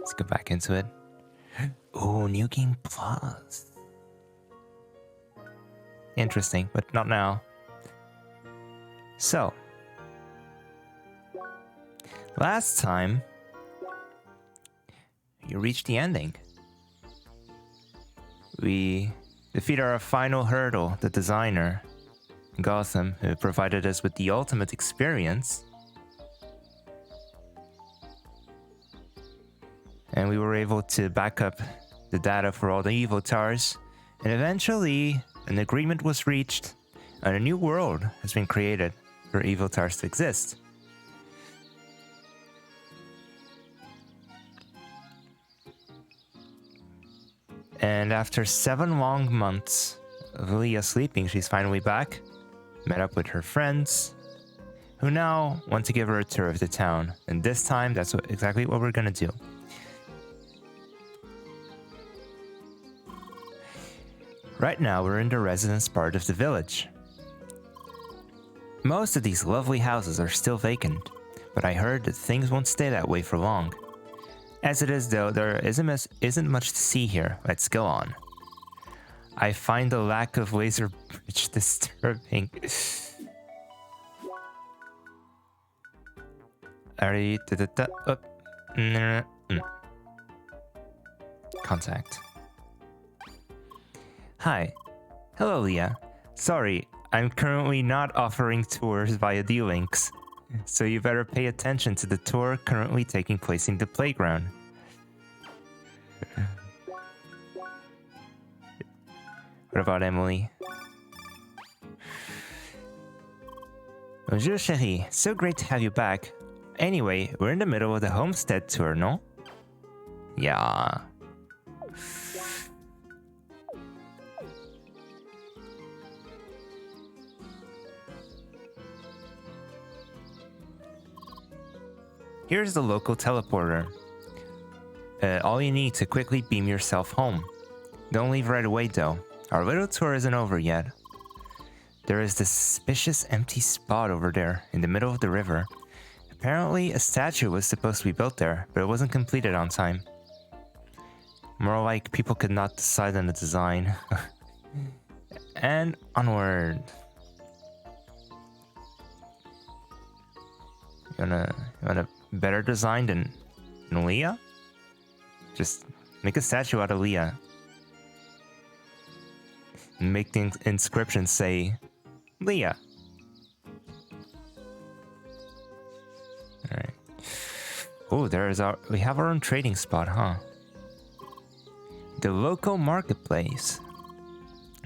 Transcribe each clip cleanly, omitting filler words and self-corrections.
Let's go back into it. Oh, New Game Plus. Interesting, but not now. So, last time, you reached the ending. We defeated our final hurdle, the designer, Gotham, who provided us with the ultimate experience. And we were able to back up the data for all the evil towers. And eventually, an agreement was reached, and a new world has been created for evil towers to exist. And after 7 long months of Leah sleeping, she's finally back, met up with her friends, who now want to give her a tour of the town. And this time, that's exactly what we're gonna do. Right now, we're in the residence part of the village. Most of these lovely houses are still vacant, but I heard that things won't stay that way for long. As it is though, there isn't much to see here. Let's go on. I find the lack of laser bridge disturbing. Contact. Hi. Hello, Leah. Sorry, I'm currently not offering tours via D-Links. So you better pay attention to the tour currently taking place in the playground. What about Emily? Bonjour, chérie. So great to have you back. Anyway, we're in the middle of the homestead tour, no? Yeah. Here's the local teleporter. All you need to quickly beam yourself home. Don't leave right away though. Our little tour isn't over yet. There is this suspicious empty spot over there in the middle of the river. Apparently a statue was supposed to be built there, but it wasn't completed on time. More like people could not decide on the design. And onward. You want a better design than Leah? Just make a statue out of Leah. And make the inscription say, Leah. Alright. Oh, we have our own trading spot, huh? The local marketplace.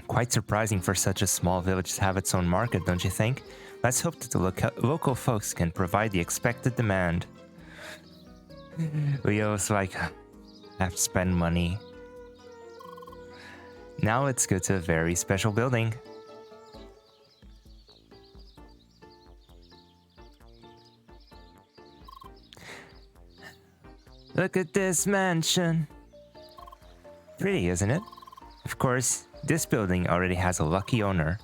Quite surprising for such a small village to have its own market, don't you think? Let's hope that the local folks can provide the expected demand. Leo was like, have to spend money. Now let's go to a very special building. Look at this mansion. Pretty, isn't it? Of course, this building already has a lucky owner.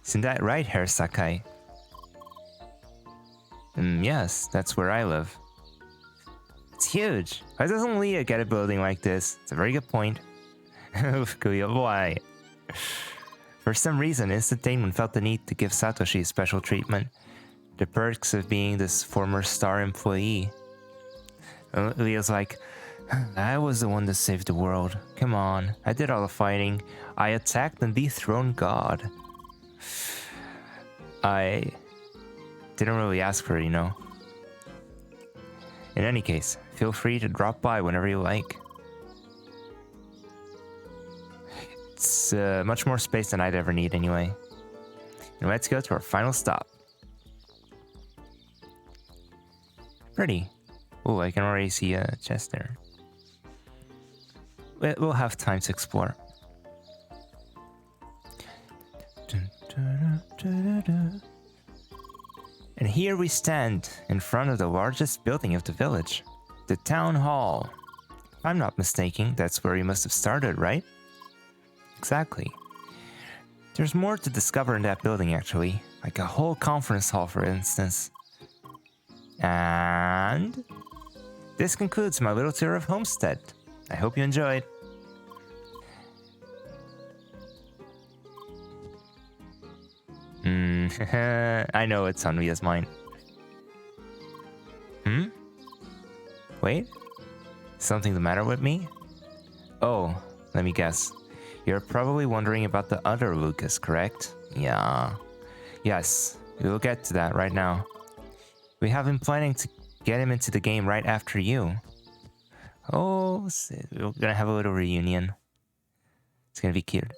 Isn't that right, Herr Sakai? Yes, that's where I live. It's huge. Why doesn't Leah get a building like this? It's a very good point. Why? For some reason, Instantainment felt the need to give Satoshi special treatment. The perks of being this former star employee. Leah's like, I was the one that saved the world. Come on, I did all the fighting. I attacked and dethroned God. I didn't really ask for it, you know. In any case, feel free to drop by whenever you like. It's much more space than I'd ever need anyway. And let's go to our final stop. Pretty. Oh, I can already see a chest there. We'll have time to explore. And here we stand in front of the largest building of the village, the town hall. If I'm not mistaken, that's where you must have started, right? Exactly. There's more to discover in that building actually, like a whole conference hall for instance. And This concludes my little tour of Homestead. I hope you enjoyed. I know it's on Mia's mind. Wait? Something the matter with me? Oh, let me guess. You're probably wondering about the other Lucas, correct? Yeah. Yes, we'll get to that right now. We have been planning to get him into the game right after you. Oh, we're gonna have a little reunion. It's gonna be cute.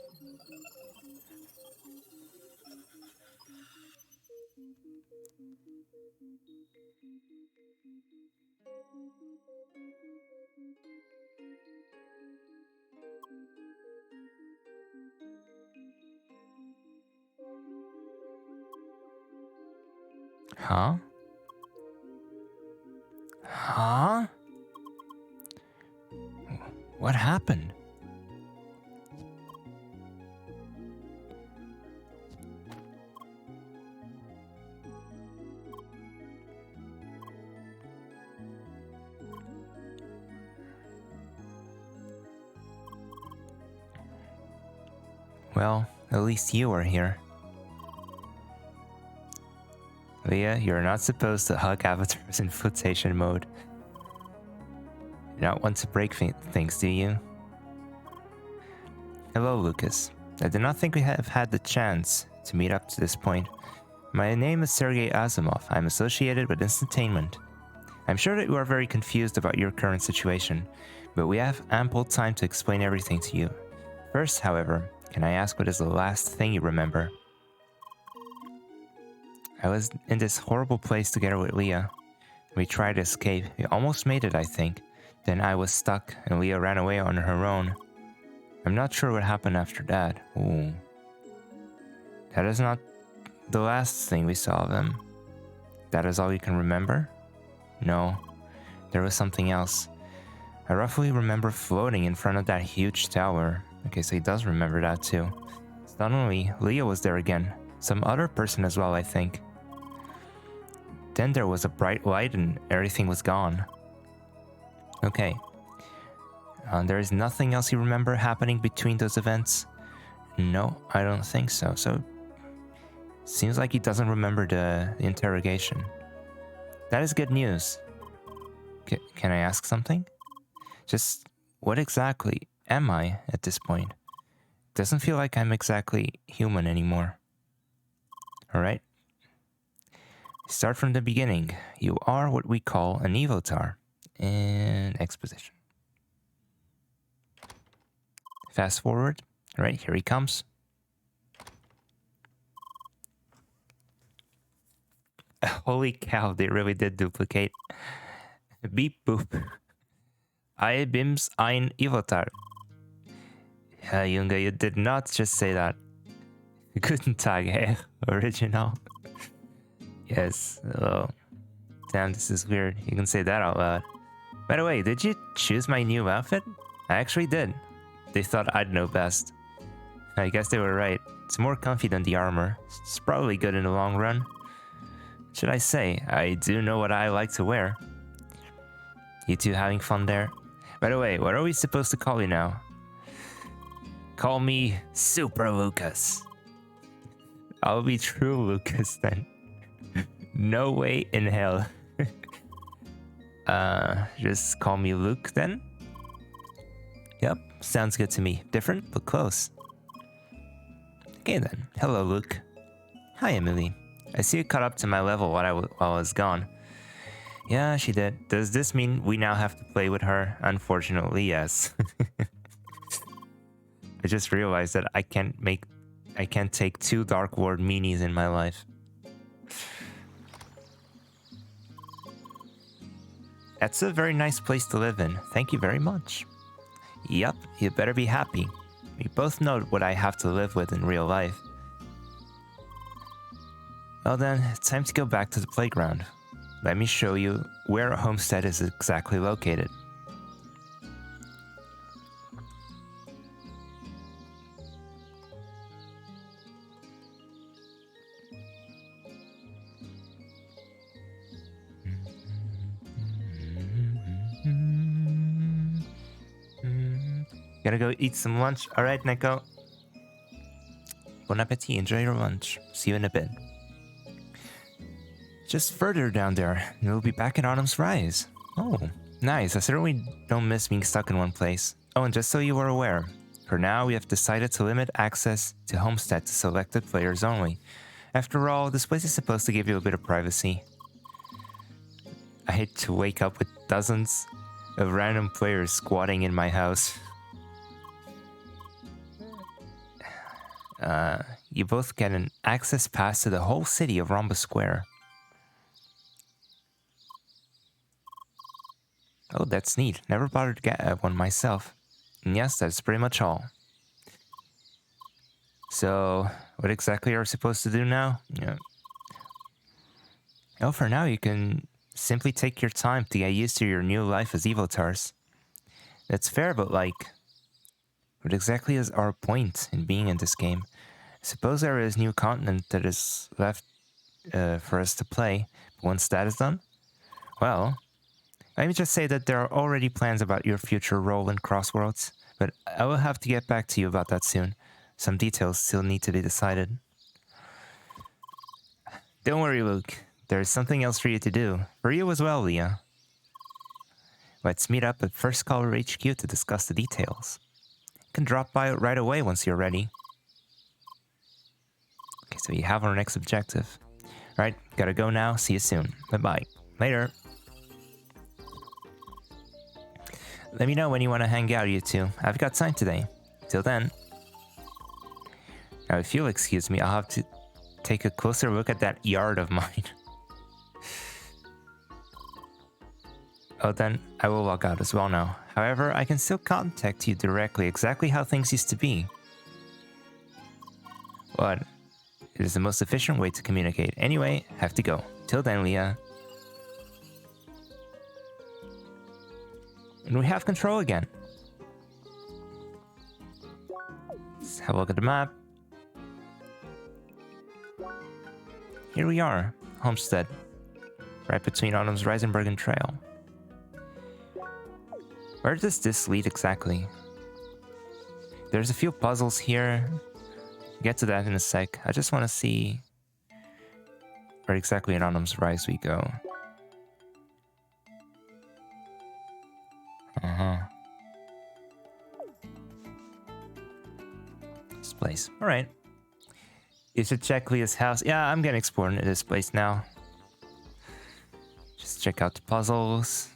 Huh? Huh? What happened? Well, at least you are here. Leah, you're not supposed to hug avatars in flotation mode. You don't want to break things, do you? Hello, Lucas. I did not think we have had the chance to meet up to this point. My name is Sergei Asimov. I'm associated with Instantainment. I'm sure that you are very confused about your current situation, but we have ample time to explain everything to you. First, however, can I ask what is the last thing you remember? I was in this horrible place together with Leah. We tried to escape. We almost made it, I think. Then I was stuck, and Leah ran away on her own. I'm not sure what happened after that. Ooh. That is not the last thing we saw of them. That is all you can remember? No. There was something else. I roughly remember floating in front of that huge tower. Okay, so he does remember that too. Suddenly, Leah was there again. Some other person as well, I think. Then there was a bright light and everything was gone. Okay. There is nothing else you remember happening between those events? No, I don't think so. So, seems like he doesn't remember the interrogation. That is good news. Can I ask something? Just what exactly am I at this point? Doesn't feel like I'm exactly human anymore. Alright. Start from the beginning. You are what we call an evotar. And exposition. Fast forward. Alright, here he comes. Holy cow, they really did duplicate. Beep boop. I bims ein evotar. Junge, you did not just say that. Guten Tag, hey, original. Yes, oh. Damn, this is weird. You can say that out loud. By the way, did you choose my new outfit? I actually did. They thought I'd know best. I guess they were right. It's more comfy than the armor. It's probably good in the long run. Should I say, I do know what I like to wear. You two having fun there? By the way, what are we supposed to call you now? Call me Super Lucas. I'll be True Lucas then. No way in hell. Just call me Luke then? Yep, sounds good to me. Different, but close. Okay then. Hello, Luke. Hi, Emily. I see you caught up to my level while I was gone. Yeah, she did. Does this mean we now have to play with her? Unfortunately, yes. I just realized that I can't take 2 Dark Ward minis in my life. That's a very nice place to live in. Thank you very much. Yup, you better be happy. We both know what I have to live with in real life. Well then, it's time to go back to the playground. Let me show you where a homestead is exactly located. Gotta go eat some lunch. Alright, Neko. Bon appetit. Enjoy your lunch. See you in a bit. Just further down there, and we'll be back at Autumn's Rise. Oh, nice. I certainly don't miss being stuck in one place. Oh, and just so you are aware, for now we have decided to limit access to Homestead to selected players only. After all, this place is supposed to give you a bit of privacy. I hate to wake up with dozens of random players squatting in my house. You both get an access pass to the whole city of Rhombus Square. Oh, that's neat. Never bothered to get one myself. And yes, that's pretty much all. So, what exactly are we supposed to do now? Yeah. Oh, for now you can simply take your time to get used to your new life as Evotars. That's fair, but like, what exactly is our point in being in this game? Suppose there is a new continent that is left for us to play, but once that is done, well, let me just say that there are already plans about your future role in Crossworlds, but I will have to get back to you about that soon. Some details still need to be decided. Don't worry, Luke. There's something else for you to do. For you as well, Leah. Let's meet up at First Caller HQ to discuss the details. You can drop by right away once you're ready. Okay, so you have our next objective. Alright, gotta go now. See you soon. Bye-bye. Later. Let me know when you want to hang out, you two. I've got time today. Till then. Now, if you'll excuse me, I'll have to take a closer look at that yard of mine. Oh, then I will log out as well now. However, I can still contact you directly, exactly how things used to be. What? It is the most efficient way to communicate. Anyway, have to go. Till then, Leah. And we have control again. Let's have a look at the map. Here we are, Homestead. Right between Autumn's Reisenbergen Trail. Where does this lead exactly? There's a few puzzles here. Get to that in a sec. I just want to see where exactly in Autumn's Rise we go. This place. Alright. You should check Leah's house. Yeah, I'm gonna explore into this place now. Just check out the puzzles.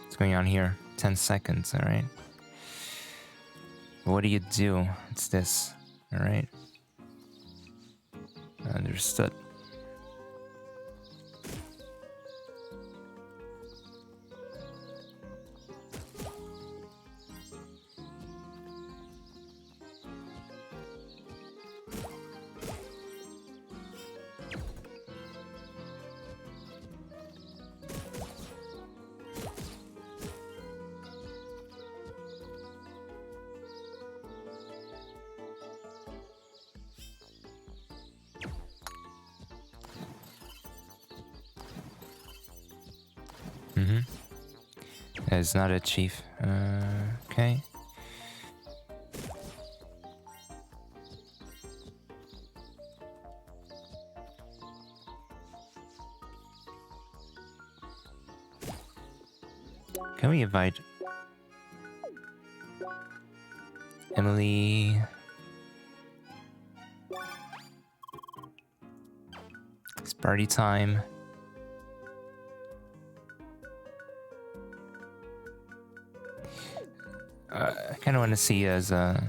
What's going on here? 10 seconds, alright. What do you do? It's this, alright. Understood. It's not a chief. Okay. Can we invite Emily? It's party time. I kind of want to see as a...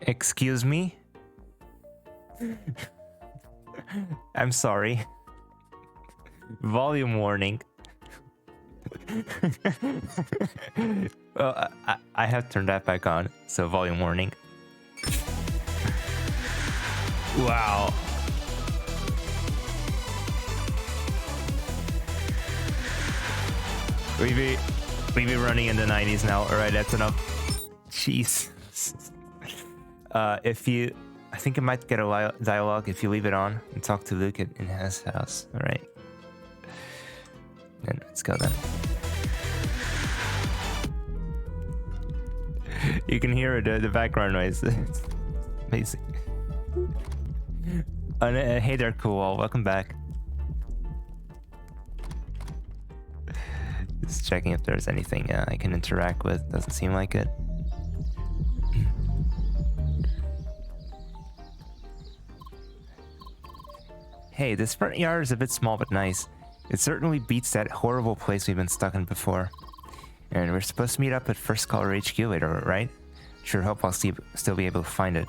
Excuse me? I'm sorry. Volume warning. Well, I have turned that back on, so volume warning. Wow. We be running in the 90s now. All right, that's enough. Jeez. I think it might get a dialogue if you leave it on and talk to Luke in his house. All right. Then let's go then. You can hear the background noise. It's amazing. Hey there, cool. Welcome back. Just checking if there's anything I can interact with. Doesn't seem like it. Hey, this front yard is a bit small but nice. It certainly beats that horrible place we've been stuck in before. And we're supposed to meet up at First Color HQ later, right? Sure hope I'll still be able to find it.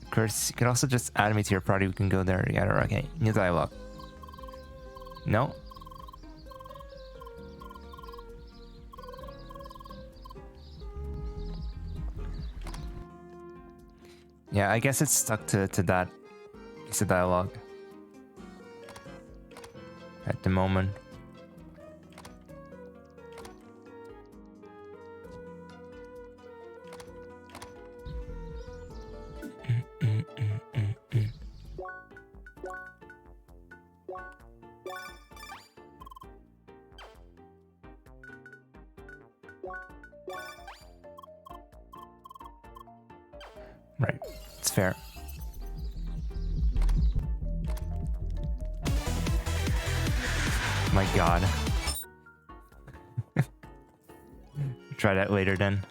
Of course, you can also just add me to your party. We can go there together. Okay, new dialogue. No? Yeah, I guess it's stuck to that piece of dialogue at the moment. Right, it's fair. My god. Try that later then.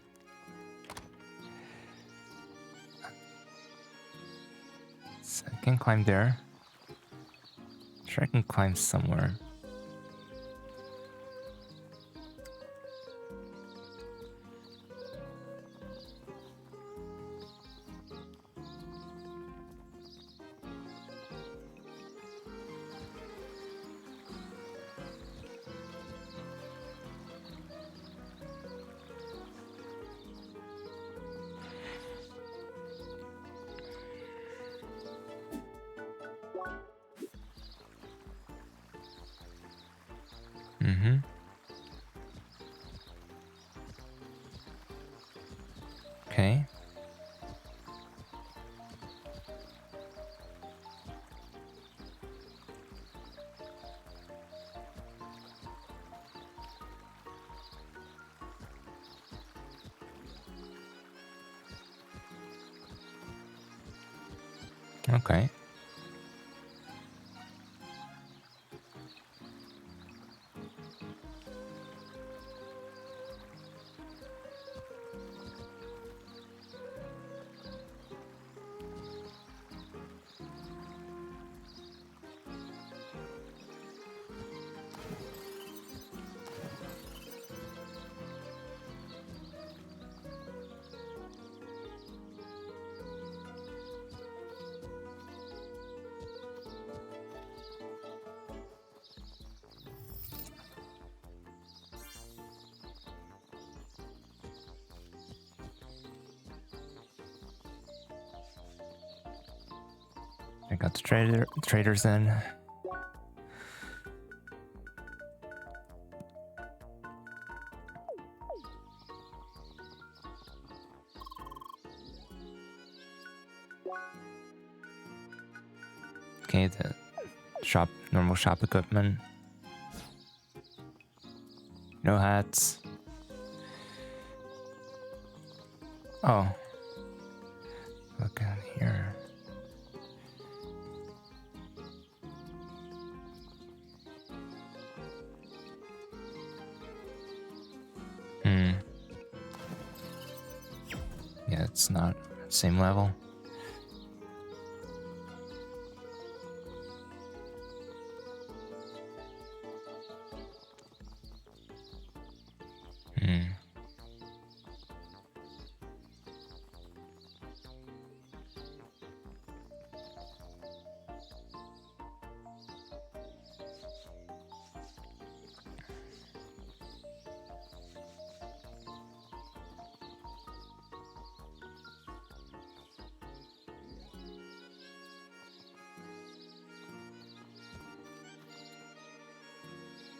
So I can climb there. Sure, I can climb somewhere. Mm-hmm. Okay. Okay. I got the traders in. Okay, the shop, normal shop equipment. No hats. Oh. Look out here. Yeah, it's not same level.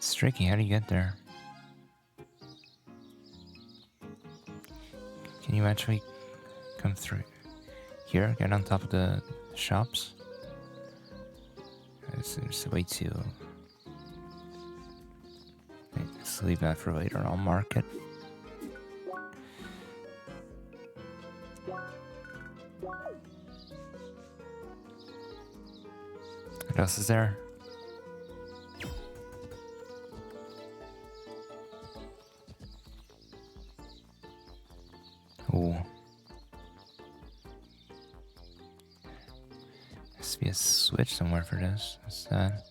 It's tricky. How do you get there? Can you actually come through here? Get on top of the shops? There's a way to... Let's leave that for later. I'll mark it. What else is there? Ooh. Has to be a switch somewhere for this. What's that?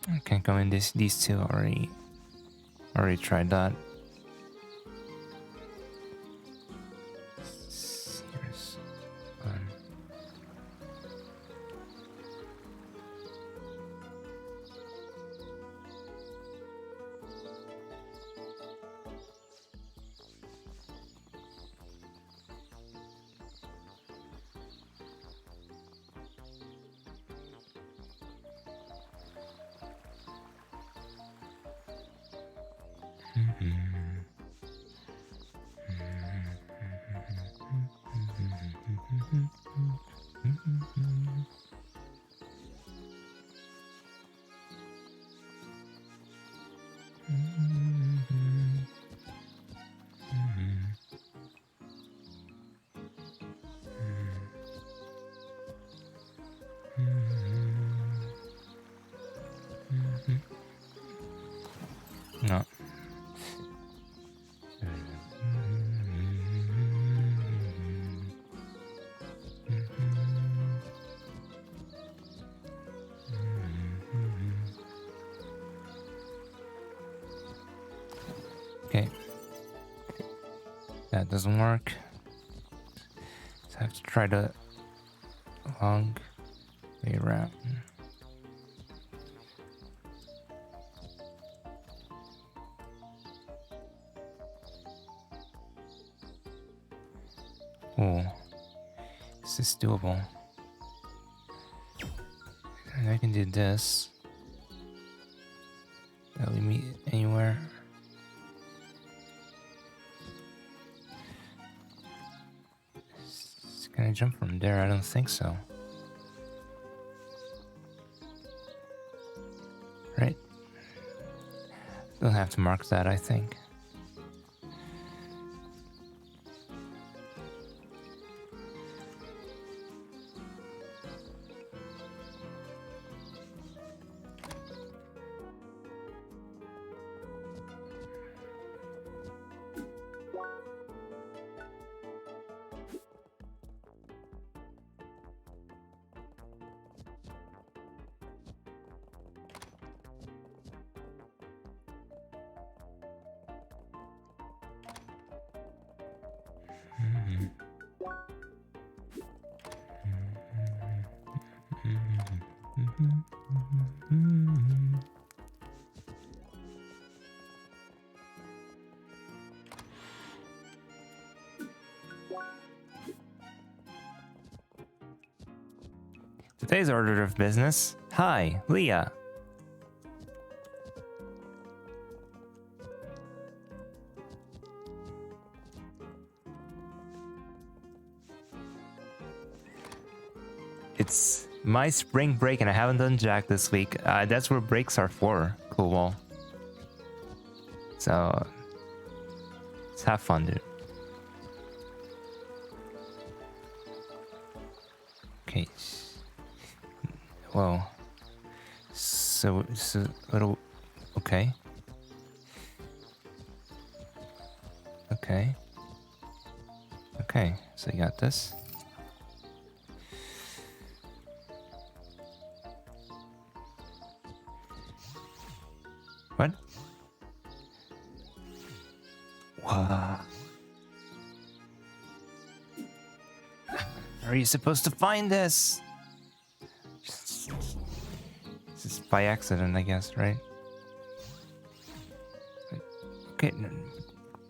I can't go in these two already tried that. Here's one. No. Okay. That doesn't work. So I have to try the long way around. Oh, this is doable. And I can do this. That'll lead me anywhere. Can I jump from there? I don't think so. Right? Don't have to mark that, I think. Today's order of business. Hi, Leah. It's my spring break and I haven't done jack this week. That's what breaks are for. Cool wall. So let's have fun, dude. Okay. Whoa. So little. Okay. Okay. Okay. So you got this. Are you supposed to find this? This is by accident, I guess, right? Okay,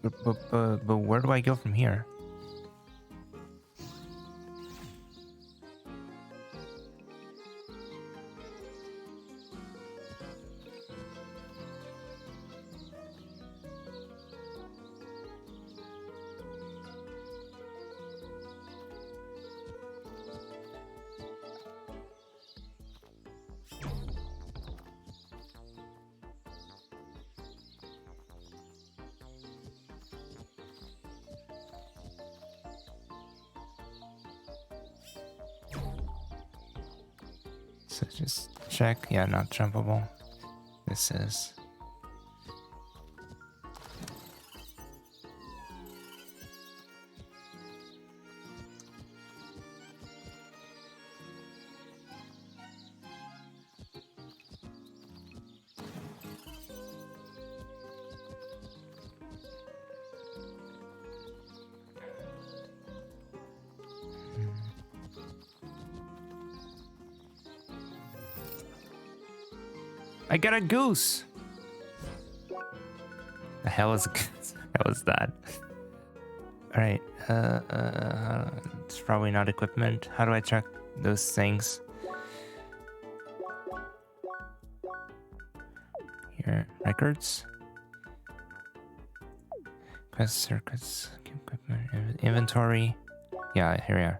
but where do I go from here? So just check. Yeah, not jumpable. This is. I got a goose. The hell is a goose? How was that? All right. It's probably not equipment. How do I check those things? Here, records. Quest circuits, equipment, inventory. Yeah, here we are.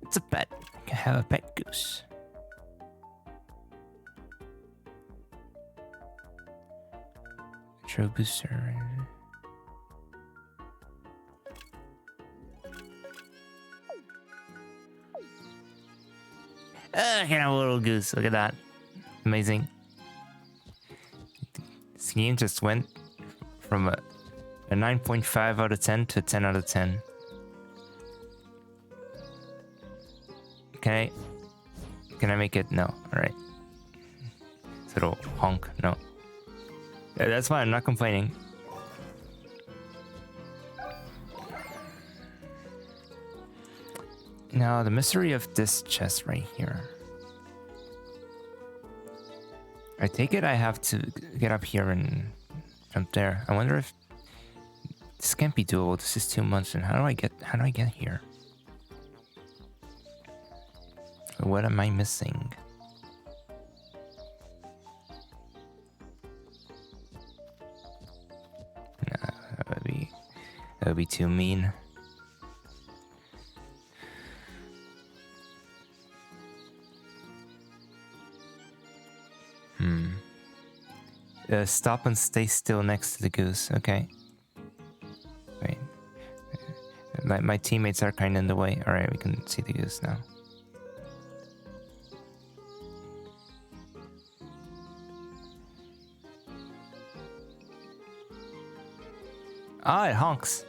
It's a pet. I can have a pet goose. Intro booster. I can have a little goose. Look at that. Amazing. This game just went from a 9.5 out of 10 to 10 out of 10. Can I make it? No. Alright. Little honk. No. Yeah, that's fine. I'm not complaining. Now, the mystery of this chest right here. I take it I have to get up here and jump there. I wonder if this can't be doable. This is too much. And how do I get here? What am I missing? Nah, that would be too mean. Stop and stay still next to the goose. Okay. Wait. My teammates are kind of in the way. All right, we can see the goose now. Ah, it honks.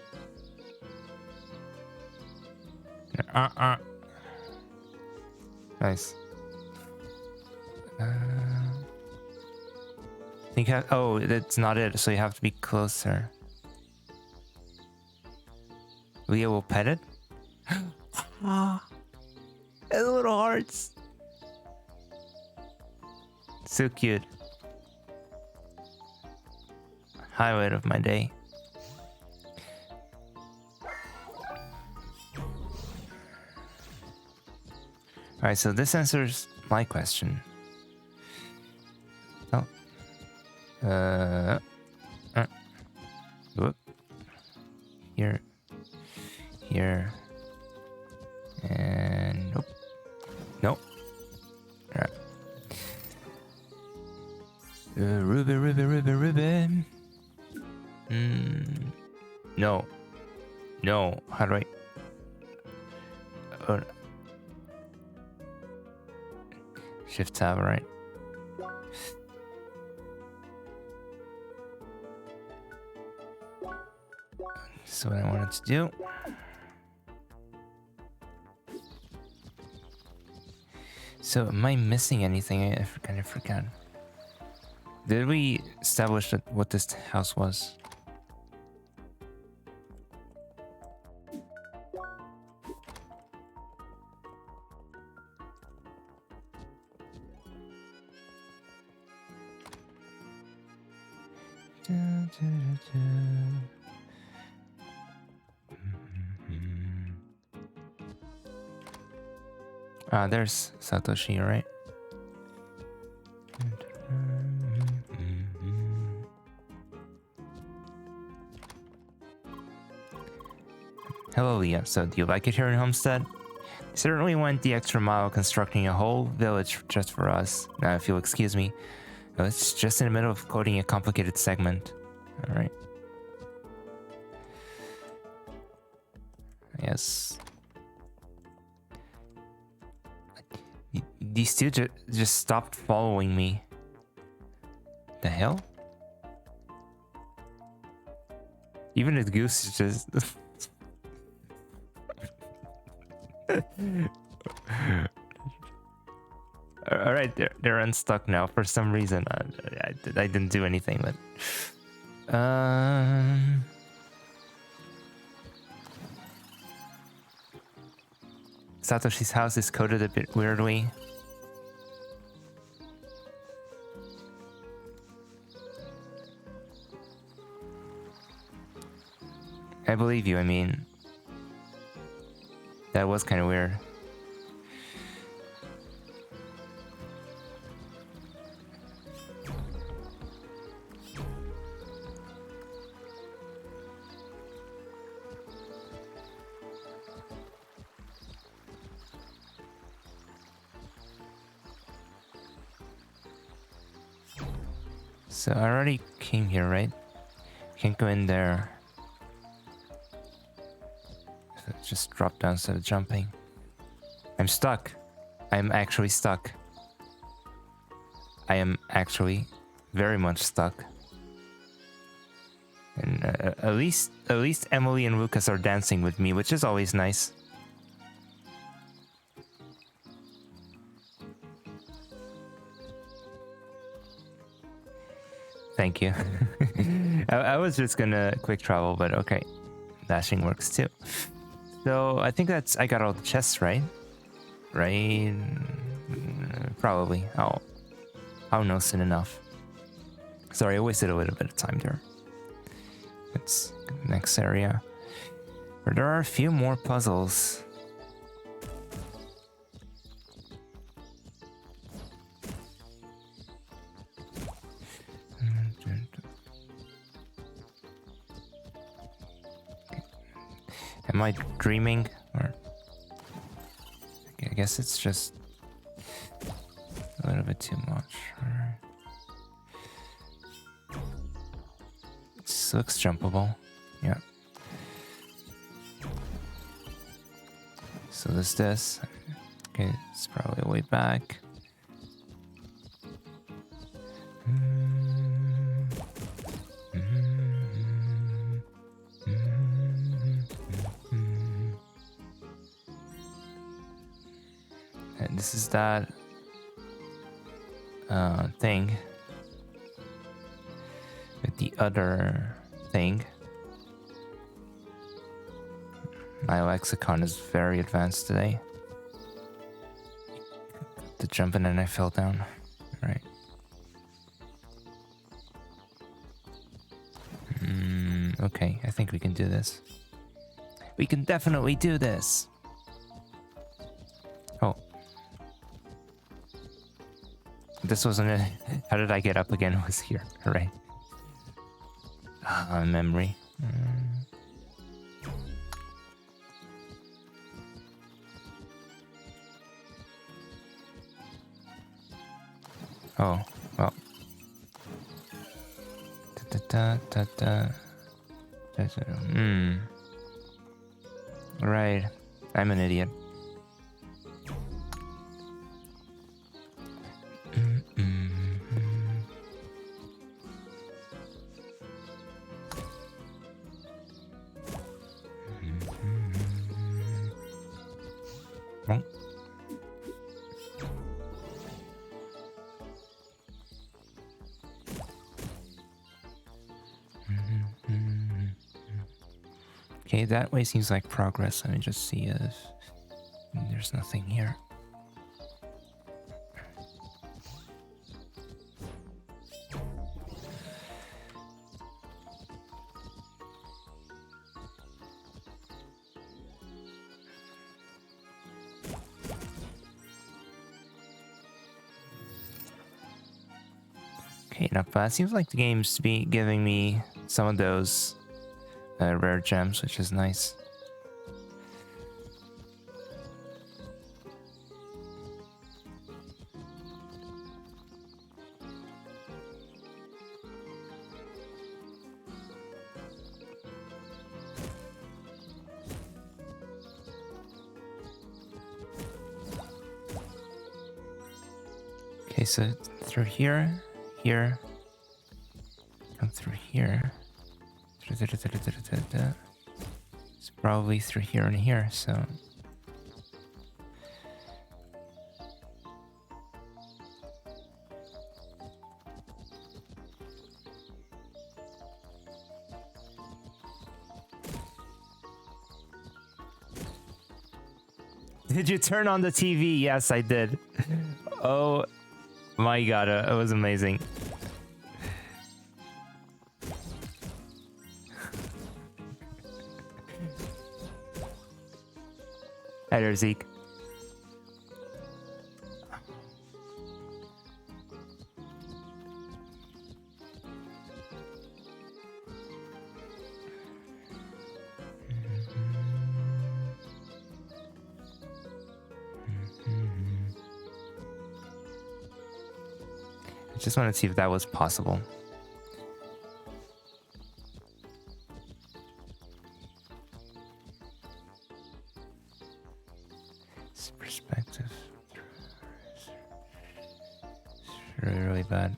Nice. Oh, that's not it. So you have to be closer. Leah will pet it. Ah, the little hearts. So cute. Highlight of my day. Alright, so this answers my question. Oh. Whoop. Here. Here. And nope. Nope. Alright. Ruby. No. No. How do I... Shift tab, right? This is what I wanted to do. So, am I missing anything? I kind of forgot. Did we establish what this house was? Ah, there's Satoshi, right? Hello, Leah. So, do you like it here in Homestead? Certainly went the extra mile constructing a whole village just for us. Now, if you'll excuse me, it's just in the middle of coding a complicated segment. All right. Yes. These two just stopped following me. The hell? Even the goose is just... Alright, they're unstuck now for some reason. I didn't do anything, but... Satoshi's house is coded a bit weirdly. I believe you, I mean... That was kind of weird. So I already came here, right? Can't go in there. So just drop down instead of jumping. I'm stuck. I'm actually stuck. I am actually very much stuck. And at least Emily and Lucas are dancing with me, which is always nice. Thank you. I was just gonna quick travel, but okay. Dashing works too. So I think I got all the chests, right? Right? Probably. I'll know soon enough. Sorry, I wasted a little bit of time there. It's next area. Where there are a few more puzzles. Am I dreaming? Or I guess it's just a little bit too much. This looks jumpable. Yeah. So there's this. Okay, it's probably a way back. And this is that thing with the other thing. My lexicon is very advanced today. The jumping and I fell down. Right. Okay, I think we can do this. We can definitely do this. Oh. This wasn't it. How did I get up again? It was here. Alright. Memory. Oh, well. Right. I'm an idiot. Okay, that way seems like progress. Let me just see if there's nothing here. Okay, not bad. Seems like the game's to be giving me some of those rare gems, which is nice. Okay, so through here, here, come through here. It's probably through here and here, so. Did you turn on the TV? Yes, I did. Oh my god, it was amazing. Hi there, Zeke. I just wanted to see if that was possible. This perspective. It's really, really bad.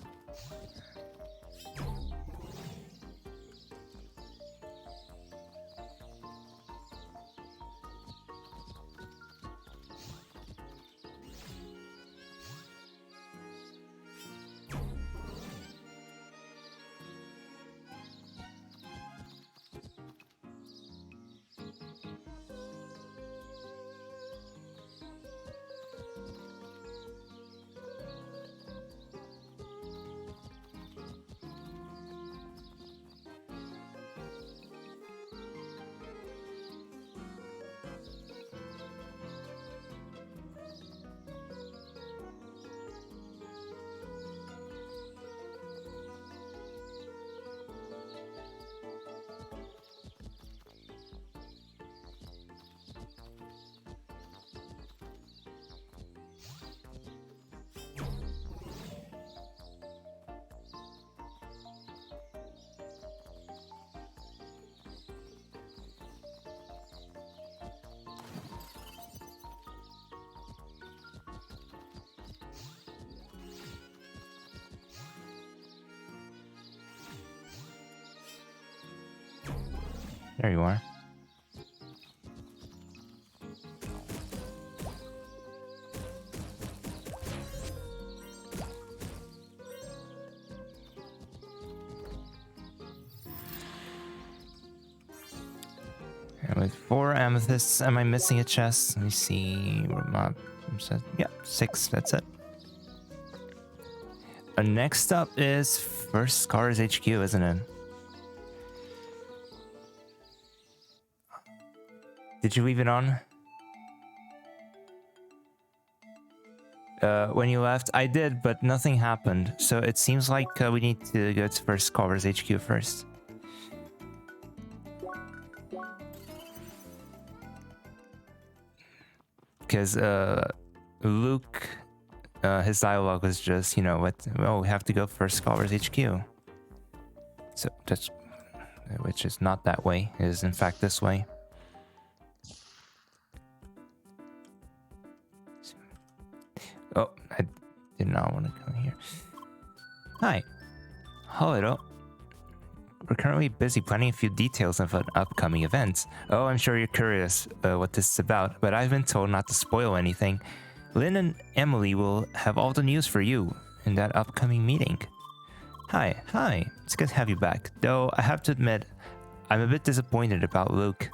There you are. And with 4 amethysts, am I missing a chest? Let me see. Yeah, 6. That's it. Next up is First Scars HQ, isn't it? Did you leave it on? When you left, I did, but nothing happened. So it seems like we need to go to First Scars HQ first. Because Luke, his dialogue was just, you know, what? Oh, we have to go First Scholars HQ. So that's, which is not that way. It is in fact this way. Oh, I did not want to come here. Hi. Hello. We're currently busy planning a few details of an upcoming event. Oh, I'm sure you're curious what this is about, but I've been told not to spoil anything. Lynn and Emily will have all the news for you in that upcoming meeting. Hi. It's good to have you back, though I have to admit, I'm a bit disappointed about Luke.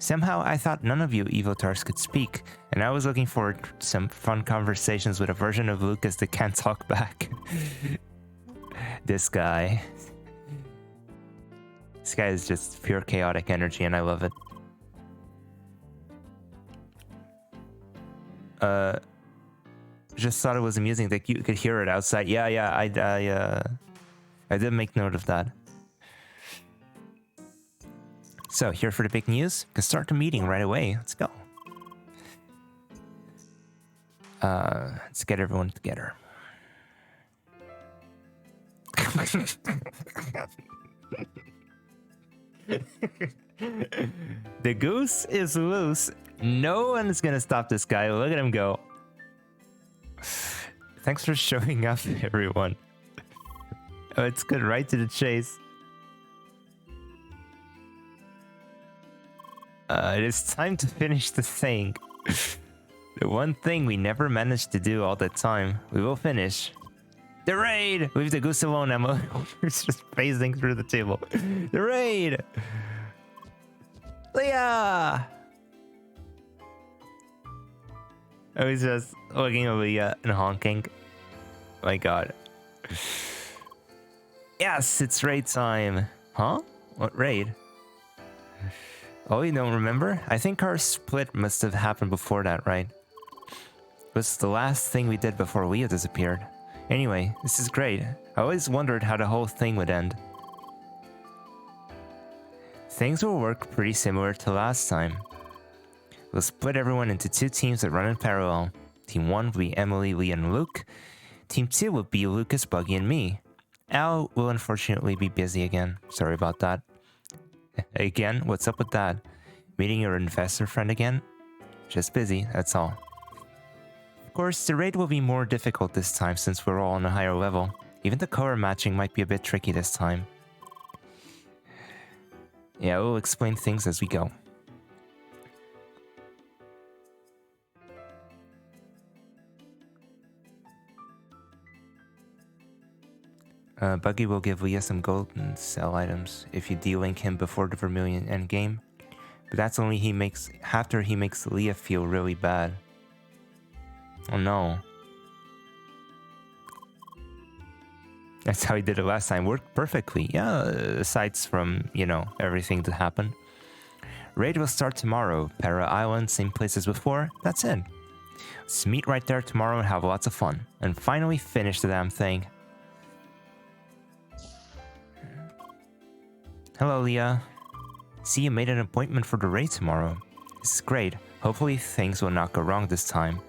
Somehow I thought none of you Evotars could speak, and I was looking forward to some fun conversations with a version of Lucas that can't talk back. This guy. This guy is just pure chaotic energy, and I love it. just thought it was amusing that you could hear it outside. Yeah, I did make note of that. So, here for the big news? Can start the meeting right away. Let's go. Let's get everyone together. The goose is loose. No one is gonna stop this guy. Look at him go. Thanks for showing up, everyone. Oh, it's good, right to the chase. It is time to finish the thing. The one thing we never managed to do all the time. We will finish. The raid! Leave the goose alone, Emma. We're just phasing through the table. The raid! Leah! I was just looking at Leah and honking. My god. Yes, it's raid time. Huh? What raid? Oh, you don't remember? I think our split must have happened before that, right? It was the last thing we did before Leah disappeared. Anyway, this is great. I always wondered how the whole thing would end. Things will work pretty similar to last time. We'll split everyone into 2 teams that run in parallel. Team 1 will be Emily, Lee, and Luke. Team 2 will be Lucas, Buggy, and me. Al will unfortunately be busy again. Sorry about that. Again? What's up with that? Meeting your investor friend again? Just busy, that's all. Of course, the raid will be more difficult this time since we're all on a higher level. Even the color matching might be a bit tricky this time. Yeah, we'll explain things as we go. Buggy will give Leah some gold and sell items if you de-link him before the Vermilion endgame. But that's only after he makes Leah feel really bad. Oh no. That's how he did it last time. Worked perfectly. Yeah, aside from, you know, everything that happened. Raid will start tomorrow. Para Island, same place as before. That's it. Let's meet right there tomorrow and have lots of fun. And finally finish the damn thing. Hello, Leah. See, you made an appointment for the raid tomorrow. This is great. Hopefully things will not go wrong this time.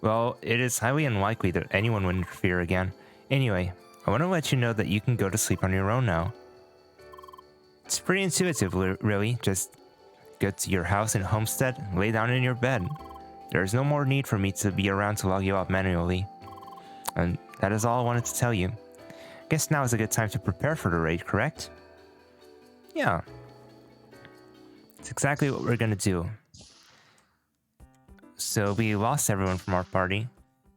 Well, it is highly unlikely that anyone would interfere again. Anyway, I want to let you know that you can go to sleep on your own now. It's pretty intuitive, really. Just go to your house and homestead and lay down in your bed. There is no more need for me to be around to log you up manually. And that is all I wanted to tell you. Guess now is a good time to prepare for the raid, correct? Yeah. It's exactly what we're gonna do. So we lost everyone from our party.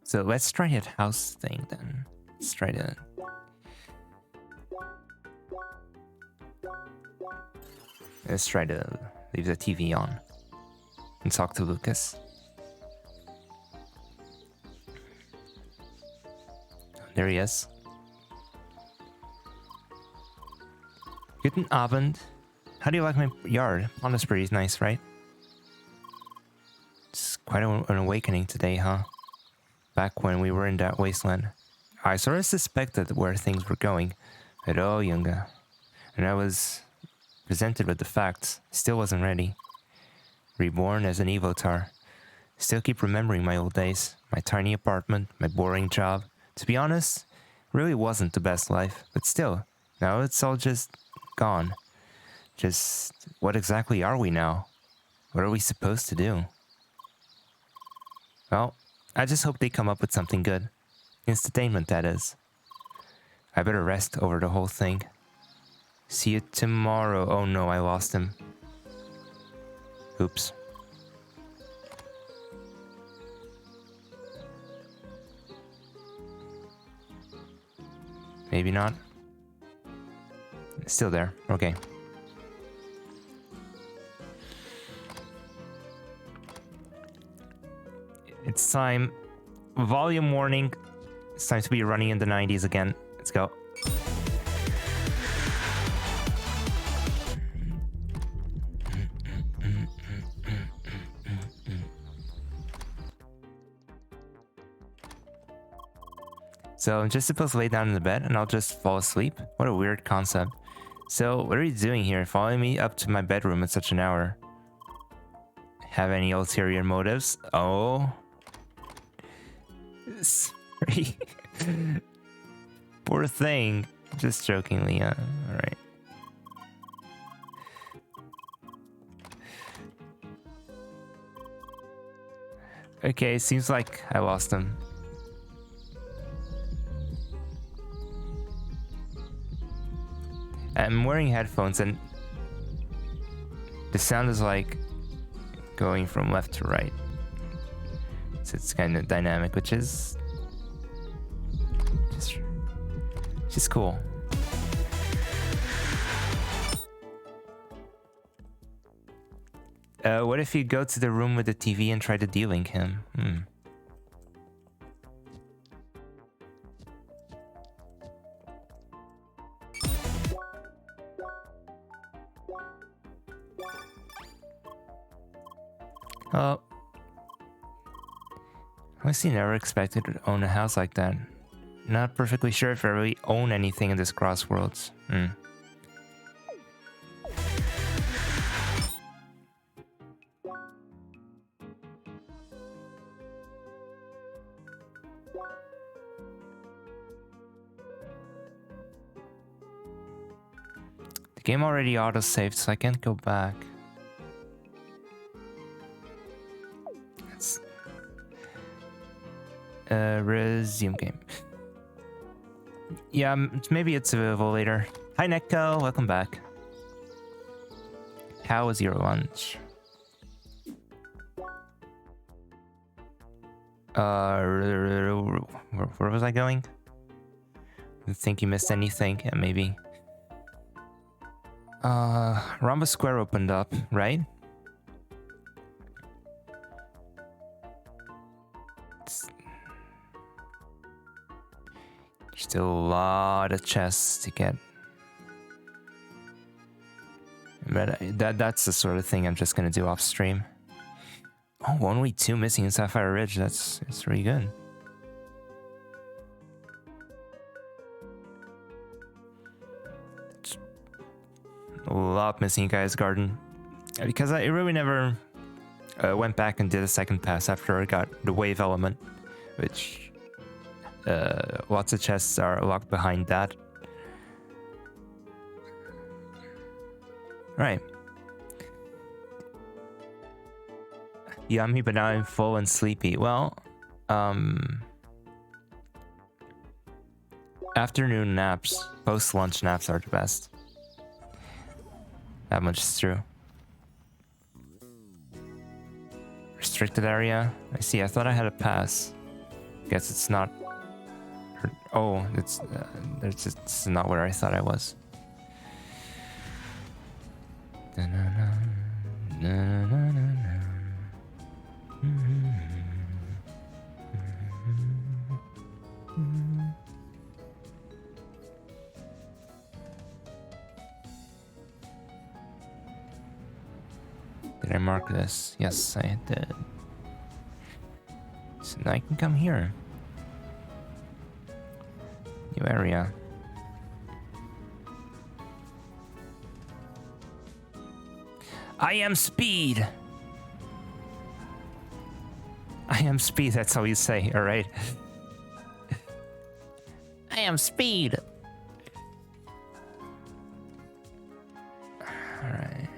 So let's try that house thing then. Let's try to... Let's try to leave the TV on. And talk to Lucas. There he is. Guten Abend. How do you like my yard? Pondasbury is nice, right? It's quite an awakening today, huh? Back when we were in that wasteland. I sort of suspected where things were going. But oh, Yunga. And I was presented with the facts. Still wasn't ready. Reborn as an Evotar. Still keep remembering my old days. My tiny apartment, my boring job. To be honest, really wasn't the best life. But still, now it's all just gone. Just, what exactly are we now? What are we supposed to do? Well, I just hope they come up with something good. Entertainment, that is. I better rest over the whole thing. See you tomorrow. Oh no, I lost him. Oops. Maybe not. Still there. Okay. It's time. Volume warning. It's time to be running in the 90s again. Let's go. So I'm just supposed to lay down in the bed and I'll just fall asleep? What a weird concept. So what are you doing here? Following me up to my bedroom at such an hour? Have any ulterior motives? Oh. Sorry. Poor thing. Just jokingly, alright. Okay, seems like I lost him. I'm wearing headphones and the sound is like going from left to right. So it's kind of dynamic, which is just cool. What if you go to the room with the TV and try to de-link him? Oh. I honestly never expected to own a house like that. Not perfectly sure if I really own anything in this Crossworlds. The game already auto-saved, so I can't go back. Let's resume game. Yeah, maybe it's available later. Hi Neko, welcome back. How was your lunch? Where was I going? I think you missed anything? Yeah, maybe. Rhombus Square opened up, right? Still a lot of chests to get. But that's the sort of thing I'm just gonna do off stream. Oh, only 2 missing in Sapphire Ridge. That's really good. A lot missing in Guy's Garden. Because I really never went back and did a second pass after I got the wave element. Which lots of chests are locked behind that. Right. Yummy, but now I'm full and sleepy. Well, afternoon naps, post-lunch naps are the best. That much is true. Restricted area? I see, I thought I had a pass. Guess it's not... Oh, it's not where I thought I was. Did I mark this? Yes, I did. So now I can come here. New area. I am speed. I am speed, that's all you say, alright? I am speed. Alright.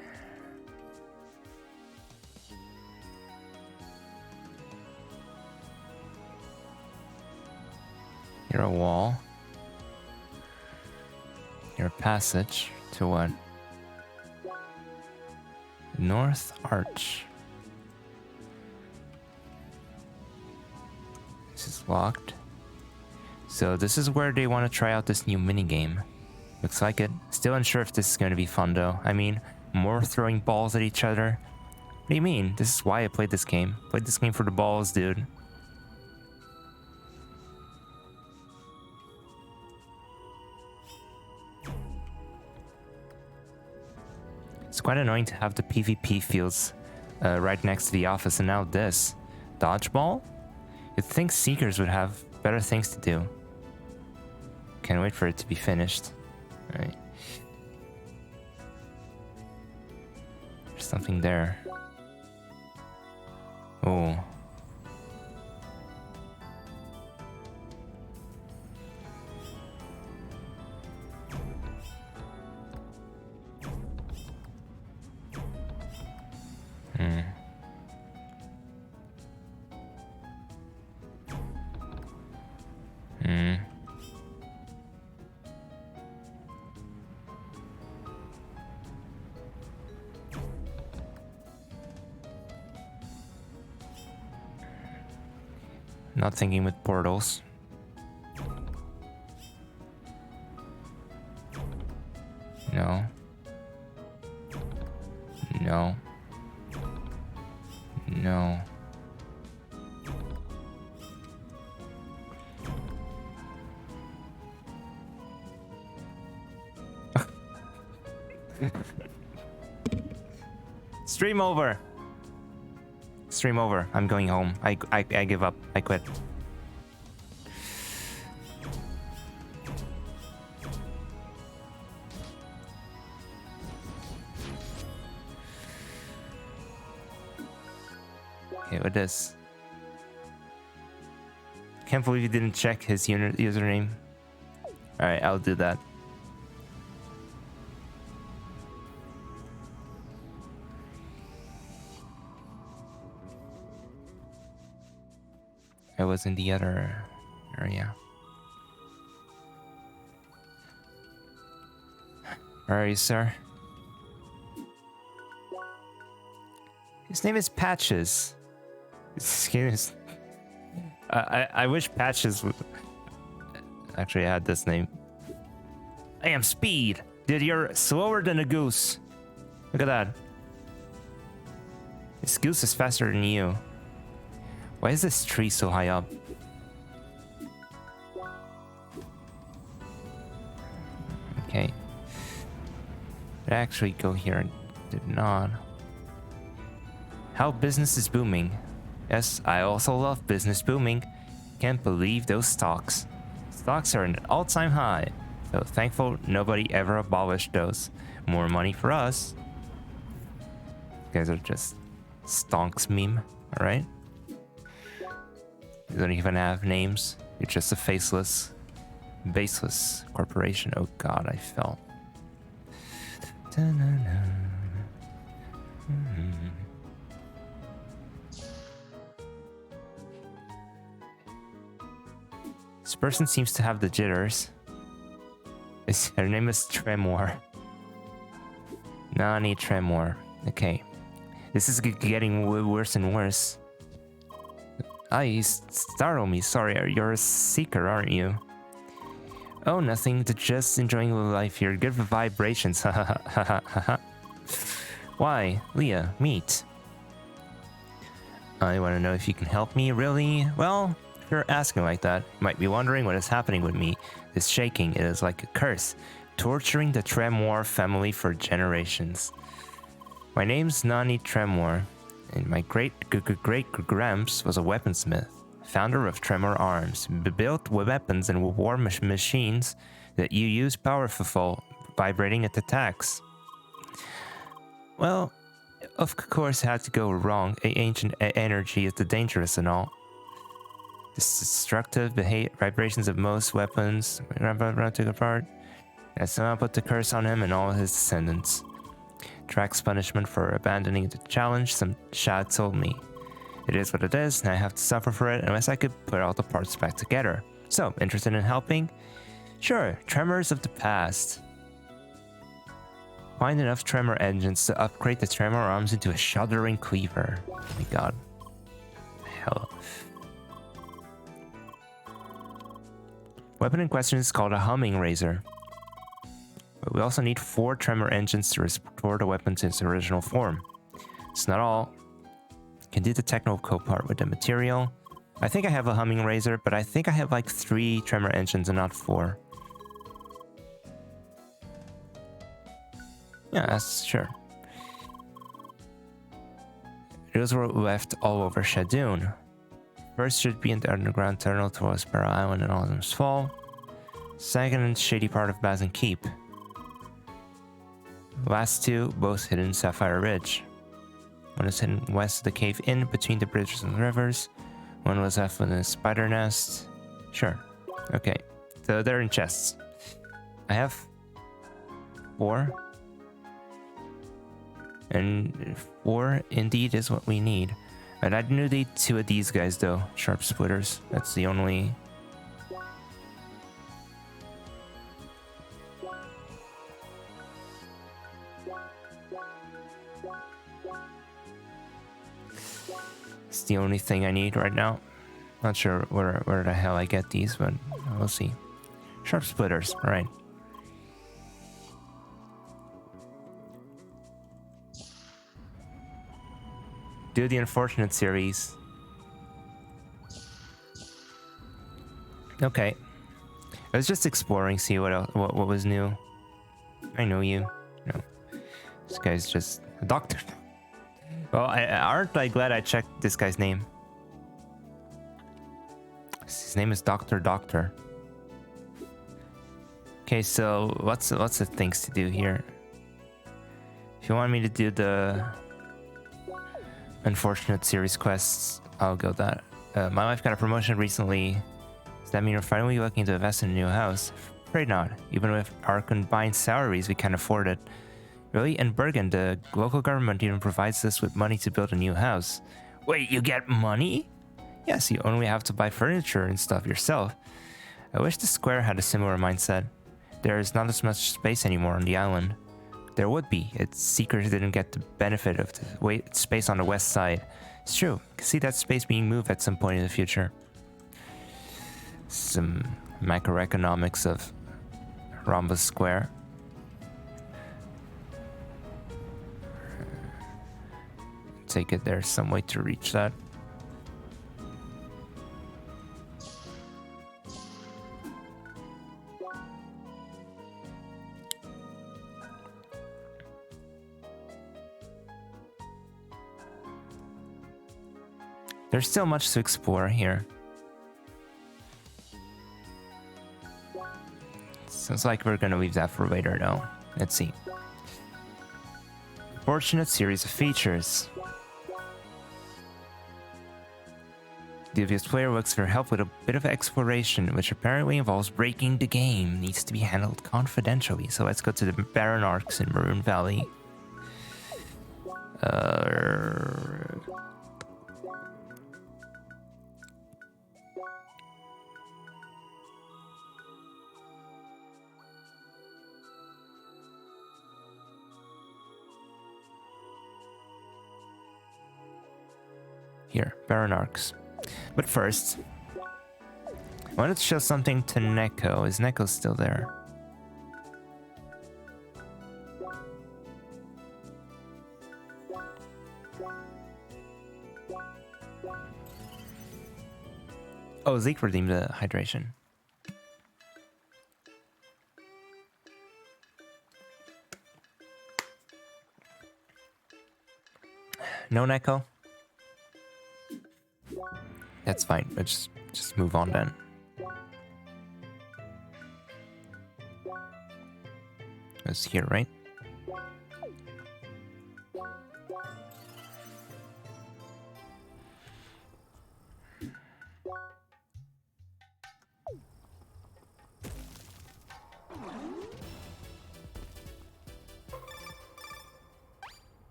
You're a wall. You're a passage to what? North Arch. This is locked. So this is where they want to try out this new minigame. Looks like it. Still unsure if this is going to be fun though. I mean, more throwing balls at each other. What do you mean? This is why I played this game. Played this game for the balls, dude. It's quite annoying to have the PvP fields right next to the office, and now this. Dodgeball? You'd think Seekers would have better things to do. Can't wait for it to be finished. Alright. There's something there. Oh. Not thinking with portals. No. No. No. Stream over. Stream over. I'm going home. I give up. I quit. Okay, what this? Can't believe you didn't check his username. Alright, I'll do that. I was in the other area. Where are you, sir? His name is Patches. Excuse. I wish Patches would actually had this name. I am Speed. Dude, you're slower than a goose. Look at that. This goose is faster than you. Why is this tree so high up? Okay. Did I actually go here and did not? How business is booming. Yes, I also love business booming. Can't believe those stocks. Stocks are at an all-time high. So thankful nobody ever abolished those. More money for us. You guys are just stonks meme, alright? You don't even have names. You're just a faceless, baseless corporation. Oh god, I fell. This person seems to have the jitters. Her name is Tremor. Nani Tremor. Okay. This is getting worse and worse. Ah, you startled me. Sorry, you're a seeker, aren't you? Oh, nothing. Just enjoying life here. Good vibrations. Ha ha ha ha ha. Why? Leah, meet. I want to know if you can help me, really? Well, if you're asking like that, you might be wondering what is happening with me. This shaking, it is like a curse, torturing the Tremor family for generations. My name's Nani Tremor, and my great-great-gramps was a weaponsmith, founder of Tremor Arms, built weapons and war machines that you use powerful, vibrating at attacks. Well, of course, it had to go wrong. Ancient energy is dangerous and all. The destructive vibrations of most weapons. Grandpa took apart. And somehow put the curse on him and all his descendants. Track's punishment for abandoning the challenge, some Shad told me. It is what it is, and I have to suffer for it unless I could put all the parts back together. So, interested in helping? Sure, Tremors of the past. Find enough Tremor engines to upgrade the Tremor arms into a shuddering cleaver. Oh my god. Hell. Weapon in question is called a humming razor. But we also need 4 Tremor engines to restore the weapon to its original form. It's not all. Can do the technical part with the material. I think I have a humming razor, but I think I have like 3 Tremor engines and not 4. Yeah, that's sure. Those were left all over Shadoon. First should be in the underground tunnel towards Barrow Island and Autumn's Fall. Second and shady part of Bazin Keep. Last two, both hidden in Sapphire Ridge. One is hidden west of the cave in between the bridges and rivers. One was left within a spider nest. Sure. Okay. So they're in chests. I have 4. And 4 indeed is what we need. And I do need 2 of these guys though. Sharp splitters. That's the only... It's the only thing I need right now. Not sure where the hell I get these, but we'll see. Sharp splitters, alright. Do the unfortunate series. Okay. I was just exploring, see what else, what was new. I know you. No. This guy's just a doctor. Well, aren't I glad I checked this guy's name? His name is Doctor. Okay, so what's the things to do here? If you want me to do the unfortunate series quests, I'll go that. My wife got a promotion recently. Does that mean you're finally looking to invest in a new house? Afraid not. Even with our combined salaries, we can't afford it. Really? In Bergen, the local government even provides us with money to build a new house. Wait, you get money? Yes, you only have to buy furniture and stuff yourself. I wish the square had a similar mindset. There is not as much space anymore on the island. There would be. Its seekers didn't get the benefit of the space on the west side. It's true. You can see that space being moved at some point in the future. Some macroeconomics of Rhombus Square. Take it there's some way to reach that. There's still much to explore here. Sounds like we're gonna leave that for later though. Let's see. Fortunate series of features. Devious player looks for help with a bit of exploration, which apparently involves breaking the game. Needs to be handled confidentially. So let's go to the Barren Arcs in Maroon Valley. Here, Barren Arcs. But first, I wanted to show something to Neko. Is Neko still there? Oh, Zeke redeemed the hydration. No Neko? That's fine. Let's just move on then. It's here, right?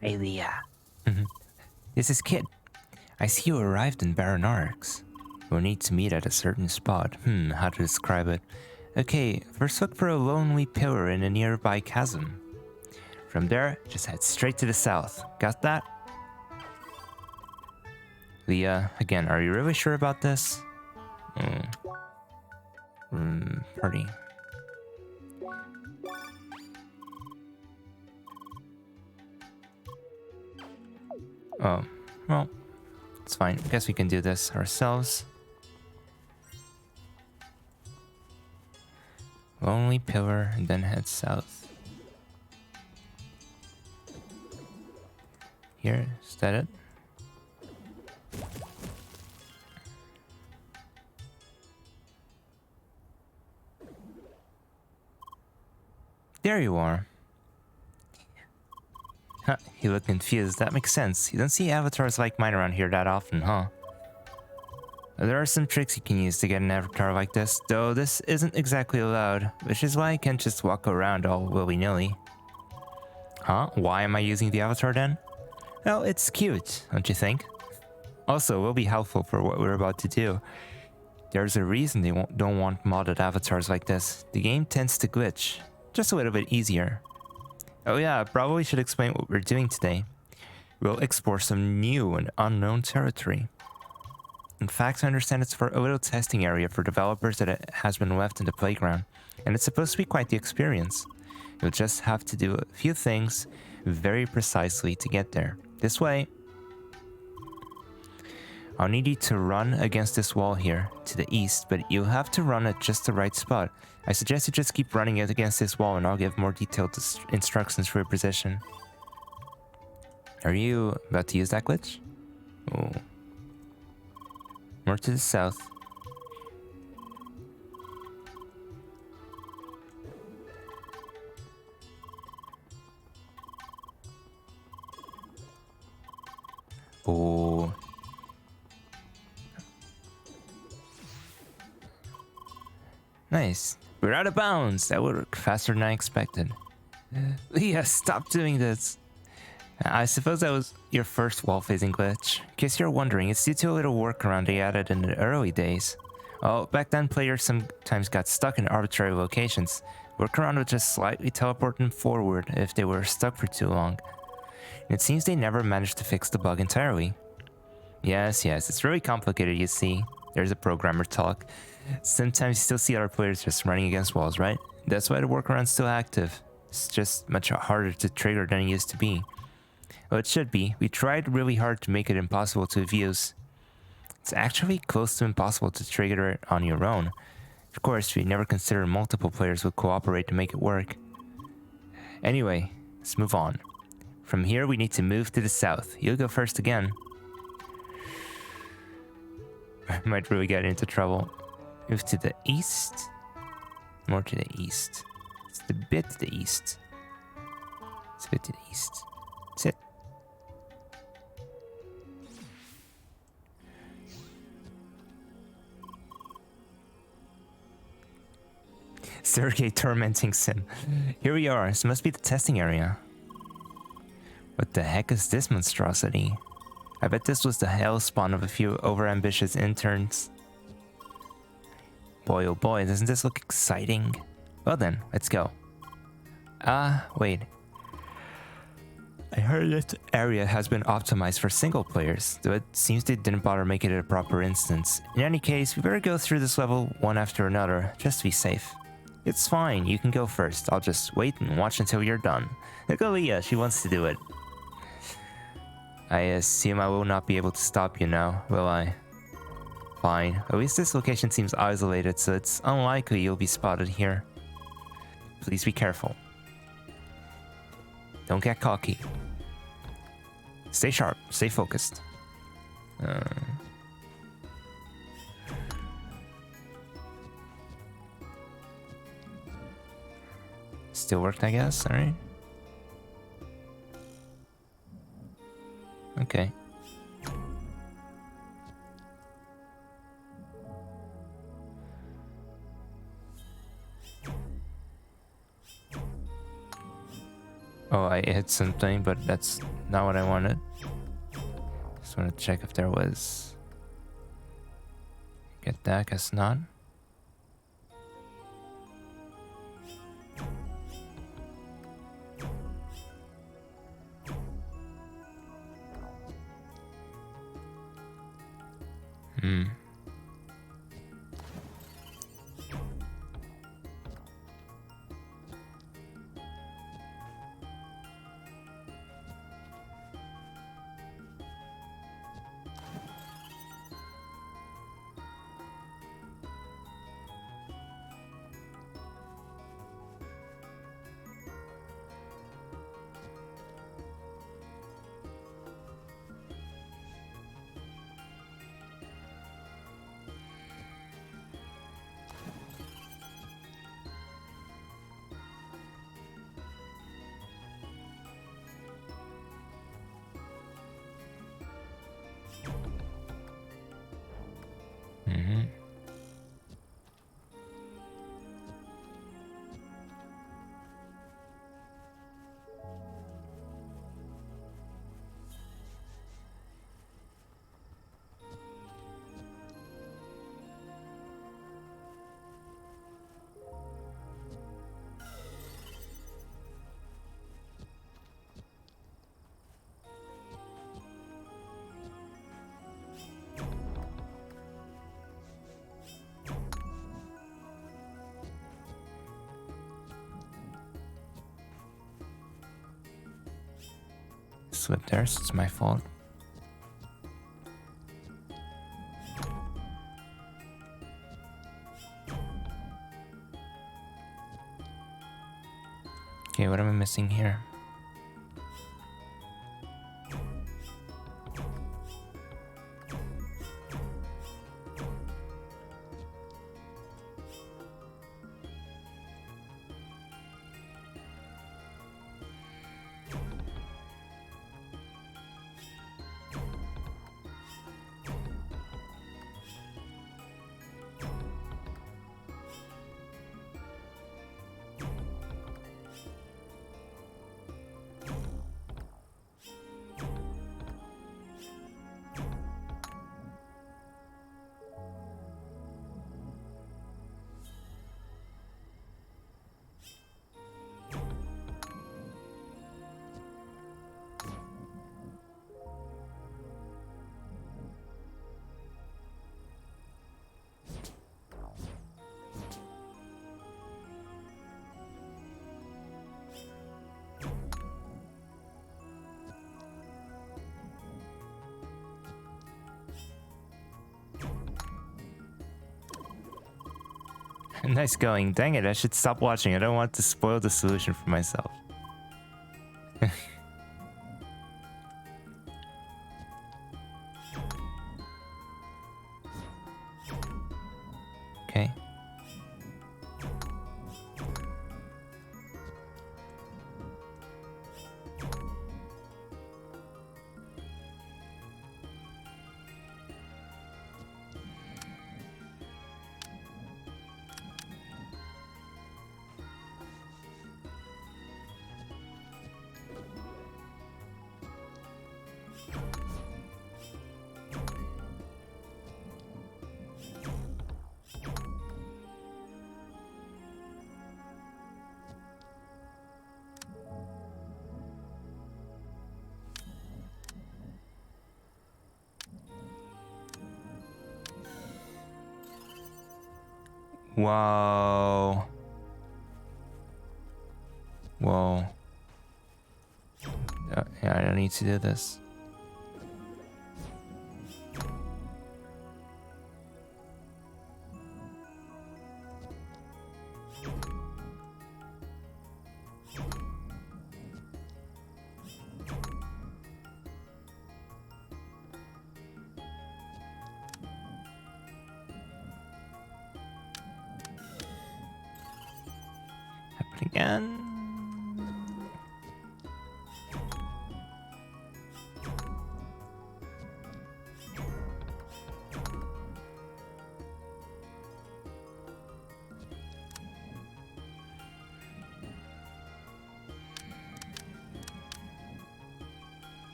Hey, Leah. This is Kid. I see you arrived in Barren Arcs. We'll need to meet at a certain spot. How to describe it? Okay, first look for a lonely pillar in a nearby chasm. From there, just head straight to the south. Got that? Leah, again, are you really sure about this? Party. Oh, well. It's fine. I guess we can do this ourselves. Lonely pillar and then head south. Here, is that it? There you are. Huh, you look confused. That makes sense. You don't see avatars like mine around here that often, huh? There are some tricks you can use to get an avatar like this, though this isn't exactly allowed, which is why I can't just walk around all willy-nilly. Huh? Why am I using the avatar then? Well, it's cute, don't you think? Also, it will be helpful for what we're about to do. There's a reason they don't want modded avatars like this. The game tends to glitch. Just a little bit easier. Oh yeah, I probably should explain what we're doing today. We'll explore some new and unknown territory. In fact, I understand it's for a little testing area for developers that it has been left in the playground, and it's supposed to be quite the experience. You'll just have to do a few things very precisely to get there. This way, I'll need you to run against this wall here to the east, but you'll have to run at just the right spot. I suggest you just keep running it against this wall, and I'll give more detailed instructions for your position. Are you about to use that glitch? Oh. More to the south. Oh. Nice. We're out of bounds. That would work faster than I expected. Leah, stop doing this. I suppose that was your first wall-phasing glitch. In case you're wondering, it's due to a little workaround they added in the early days. Well, back then players sometimes got stuck in arbitrary locations. Workaround would just slightly teleport them forward if they were stuck for too long. It seems they never managed to fix the bug entirely. Yes, it's really complicated, you see. There's a programmer talk. Sometimes you still see other players just running against walls, right? That's why the workaround's still active. It's just much harder to trigger than it used to be. Well, it should be. We tried really hard to make it impossible to use. It's actually close to impossible to trigger it on your own. Of course, we never considered multiple players would cooperate to make it work. Anyway, let's move on. From here, we need to move to the south. You'll go first again. I might really get into trouble. Move to the east. More to the east. It's a bit to the east. It's a bit to the east. That's it. Sergey tormenting Sim. Here we are. This must be the testing area. What the heck is this monstrosity? I bet this was the hell spawn of a few overambitious interns. Boy, oh boy, doesn't this look exciting? Well then, let's go. Wait. I heard this area has been optimized for single players, though it seems they didn't bother making it a proper instance. In any case, we better go through this level one after another, just to be safe. It's fine, you can go first. I'll just wait and watch until you're done. Look at Leah, she wants to do it. I assume I will not be able to stop you now, will I? Fine. At least this location seems isolated, so it's unlikely you'll be spotted here. Please be careful. Don't get cocky. Stay sharp, stay focused. Still worked, I guess, alright. Okay. Oh, I hit something, but that's not what I wanted. Just want to check if there was... Get that, guess not. Slip there, so it's my fault. Okay, what am I missing here? Nice going. Dang it, I should stop watching. I don't want to spoil the solution for myself. Okay. Whoa. Whoa. Yeah, I don't need to do this. Again.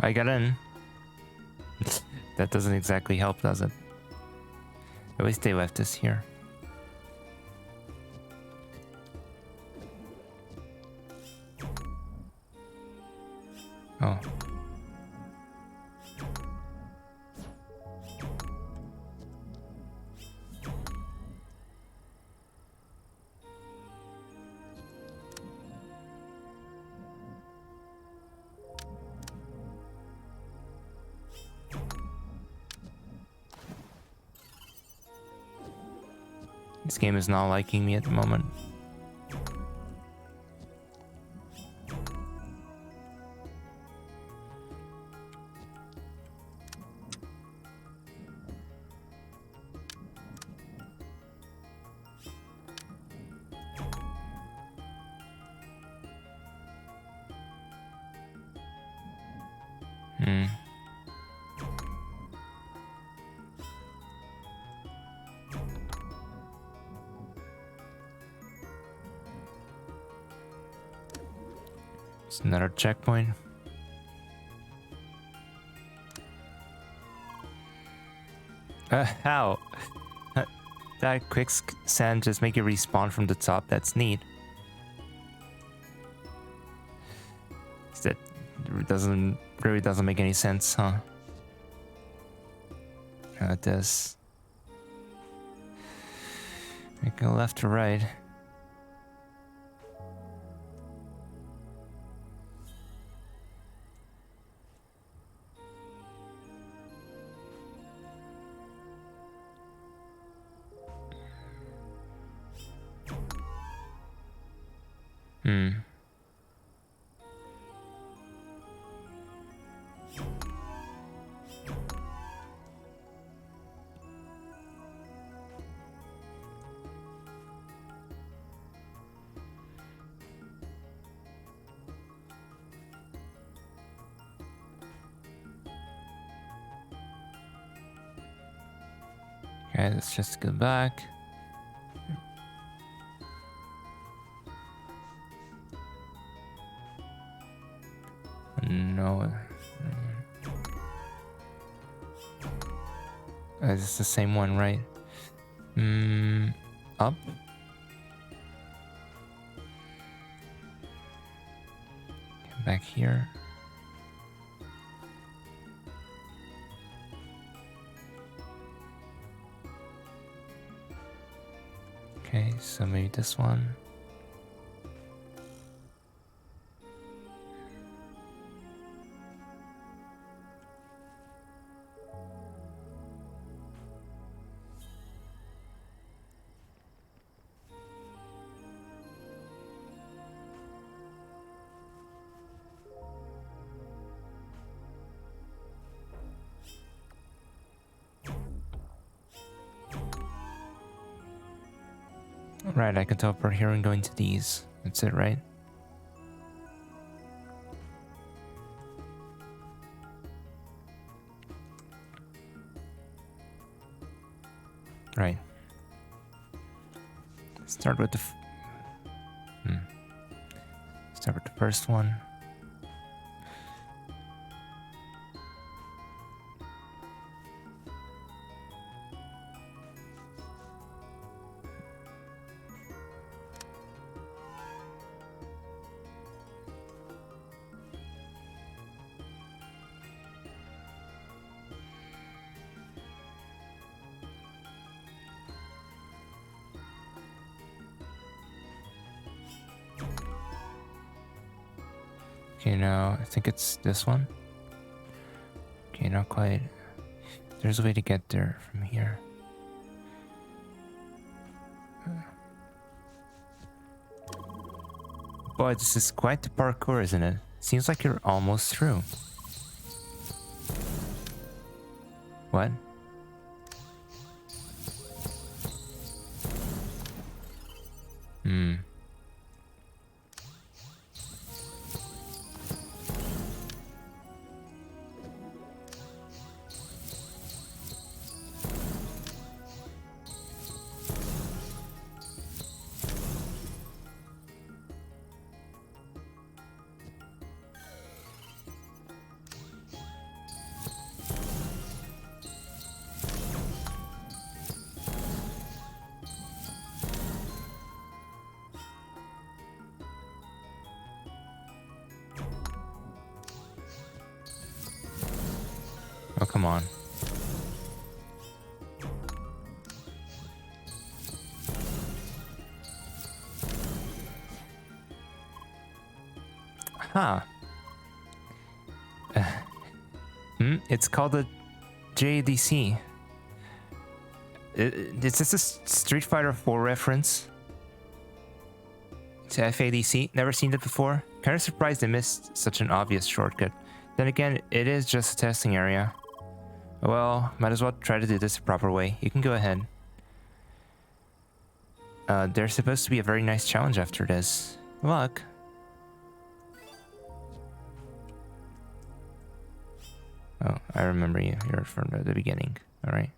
I got in. That doesn't exactly help, does it? At least they left us here. Oh. This game is not liking me at the moment. It's another checkpoint. How? That quicksand just make you respawn from the top? That's neat. That really doesn't make any sense, huh? No, it does. I go left or right. Okay, let's just go back. No. It's the same one, right? Up? Come back here. Okay, so maybe this one. Right, I can teleport here and go into these. That's it, right? Right. Start with the start with the first one. Okay, now I think it's this one. Okay, not quite. There's a way to get there from here. Boy, this is quite the parkour, isn't it? Seems like you're almost through. What? Oh, come on. Huh. It's called the JDC. Is this a Street Fighter 4 reference to FADC? Never seen it before. Kind of surprised they missed such an obvious shortcut. Then again, it is just a testing area. Well, might as well try to do this the proper way. You can go ahead. There's supposed to be a very nice challenge after this. Luck. Oh, I remember you. You're from the beginning. Alright.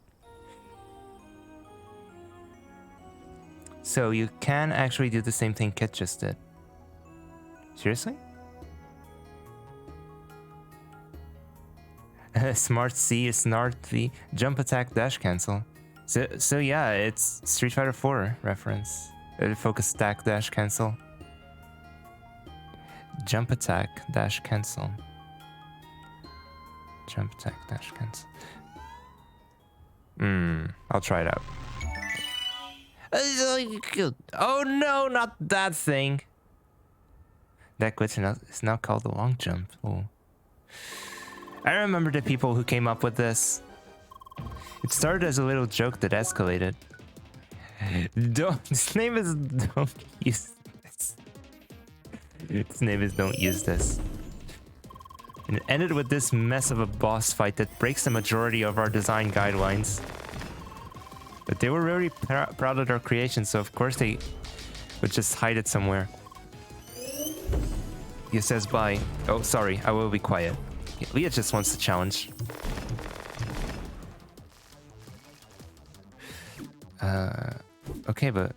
So you can actually do the same thing Kit just did. Seriously? Smart C, Snart V, jump attack, dash cancel. So yeah, it's Street Fighter 4 reference. Focus stack, dash cancel. Jump attack, dash cancel. Jump attack, dash cancel. I'll try it out. Oh no, not that thing. That glitch is now called the long jump. Ooh. I remember the people who came up with this. It started as a little joke that escalated. His name is Don't Use This. His name is Don't Use This. And it ended with this mess of a boss fight that breaks the majority of our design guidelines. But they were really proud of their creation, so of course they would just hide it somewhere. He says bye. Oh, sorry, I will be quiet. Leah just wants to challenge. Okay, but...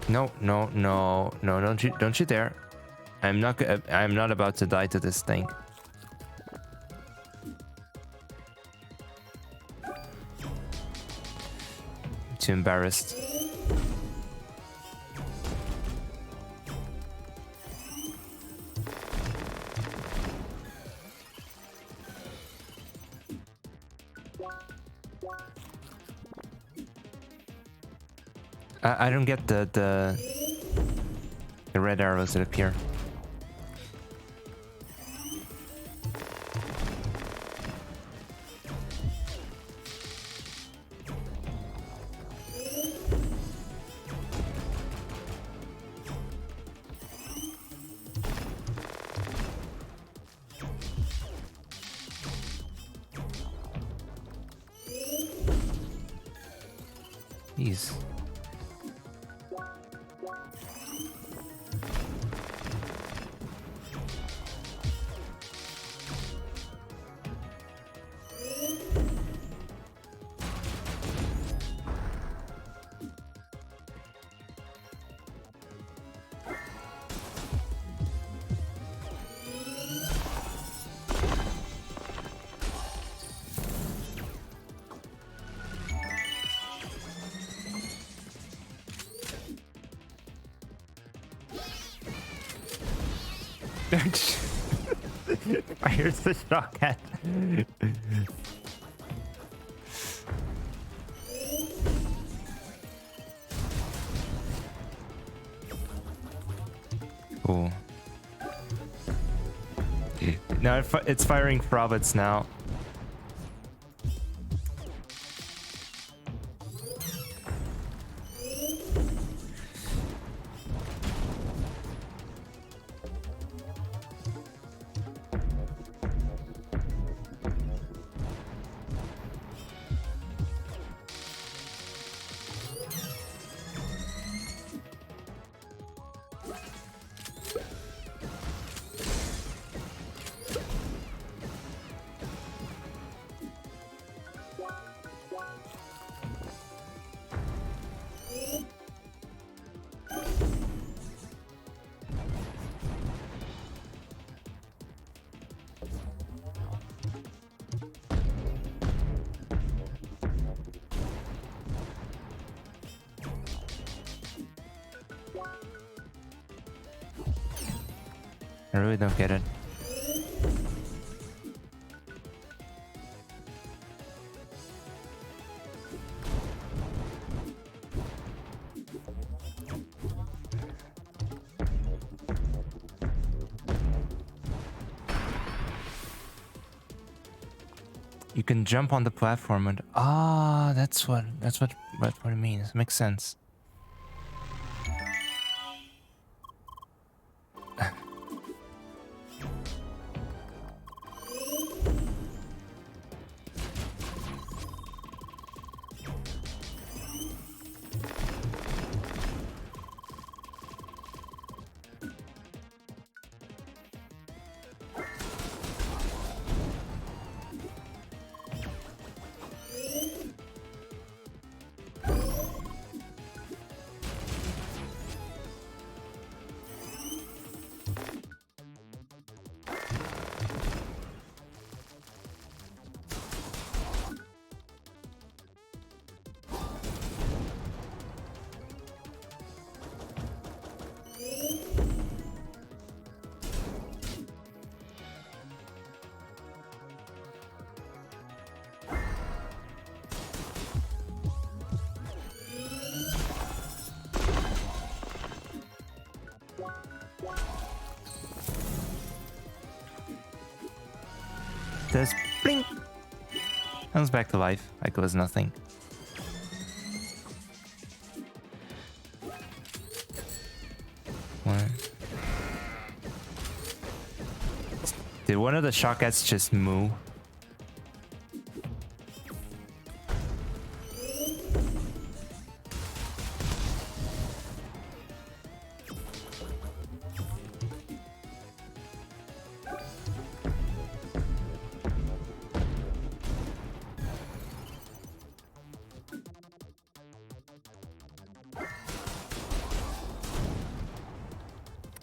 No, don't you dare. I'm not about to die to this thing. I'm too embarrassed. I don't get the red arrows that appear. Jeez. Here's the shotgun. Cool. Now it's firing robots now. I really don't get it. You can jump on the platform and that's what it means. Makes sense. this. Blink! Comes back to life, like it was nothing. What? Did one of the shotguns just moo?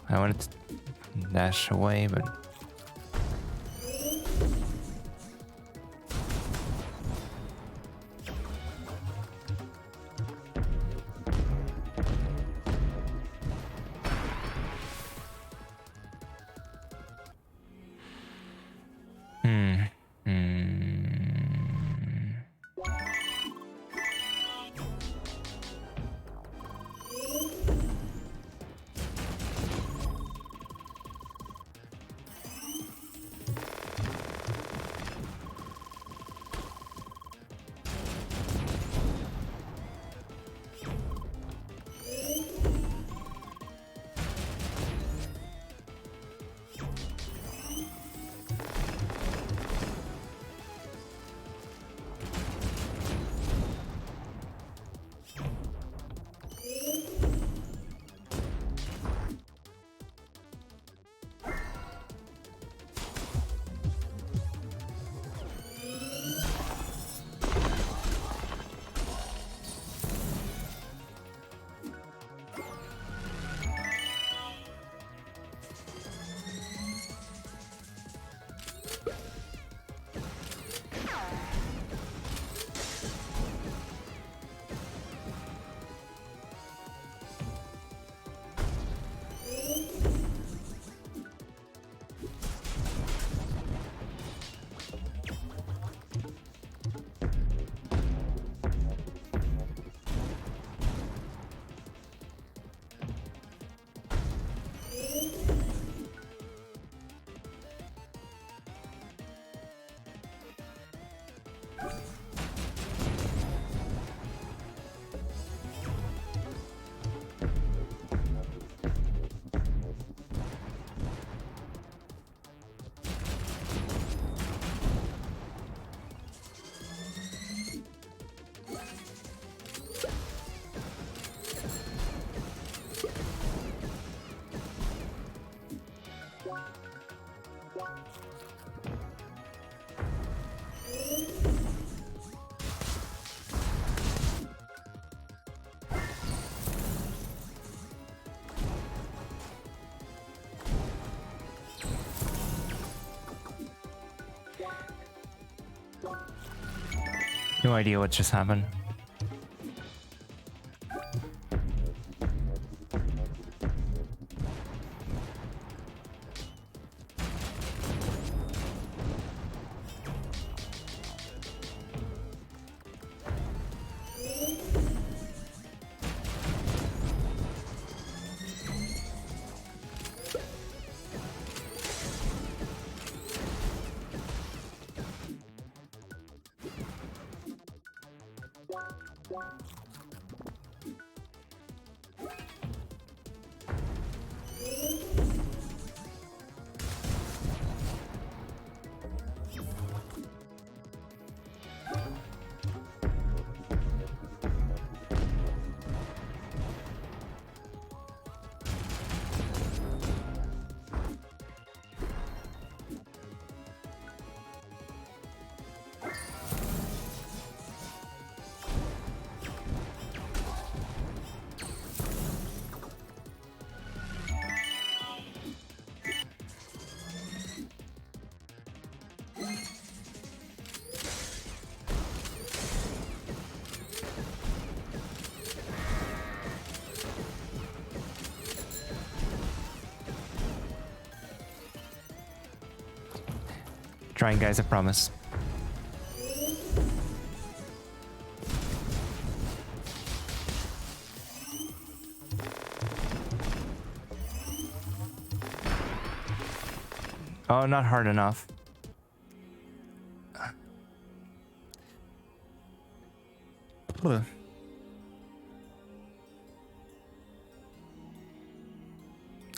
I wanted to dash away, but... No idea what just happened. Trying, guys, I promise. Oh, not hard enough.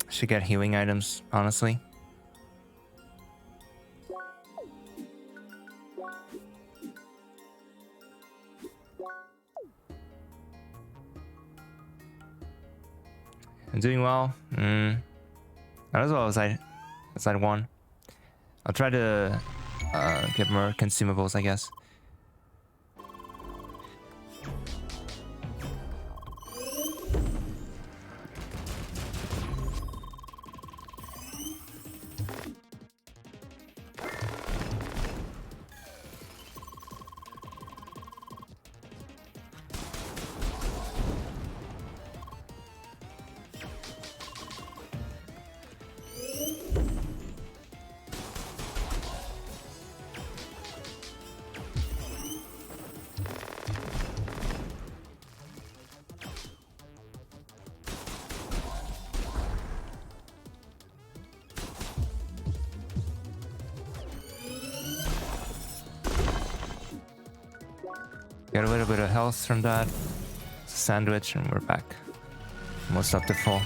Should get healing items, honestly. I'm doing well. Not as well as I'd want. I'll try to get more consumables, I guess. Get a little bit of health from that. Sandwich, and we're back. Almost up to full.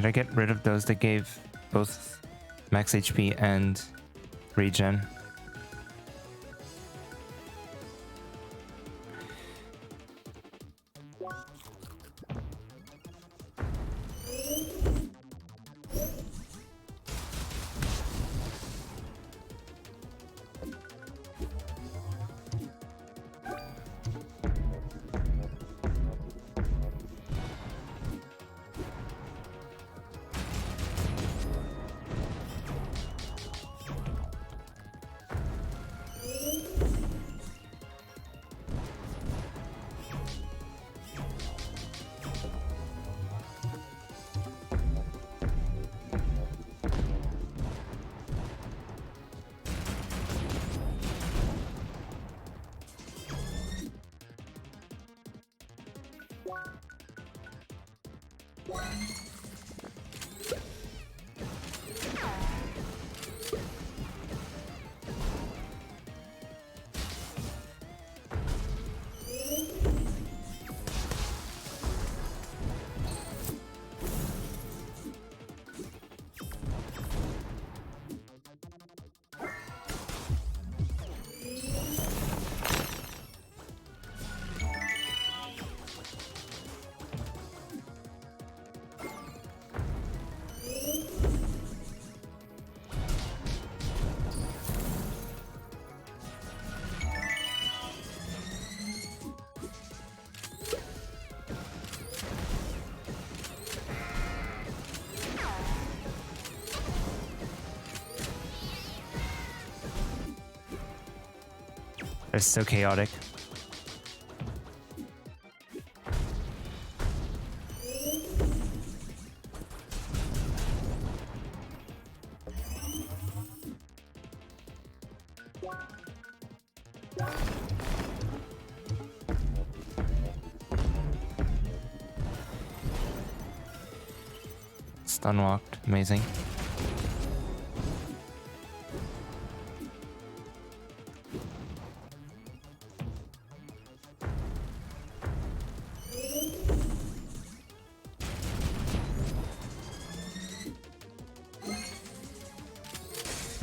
Did I get rid of those that gave both max HP and regen? It's so chaotic. Stun walked. Amazing.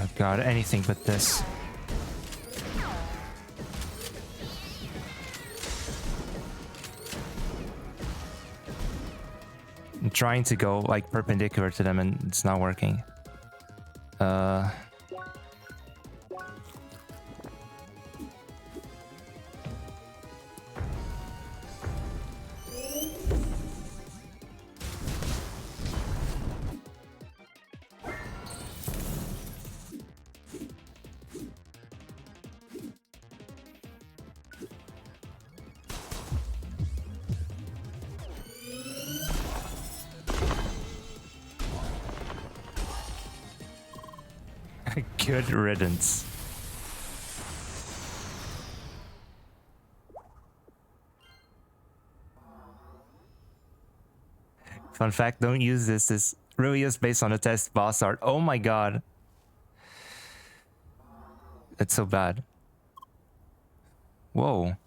Oh god, anything but this. I'm trying to go like perpendicular to them and it's not working. Good riddance. Fun fact, don't use this. This really is based on a test boss art. Oh my god. That's so bad. Whoa.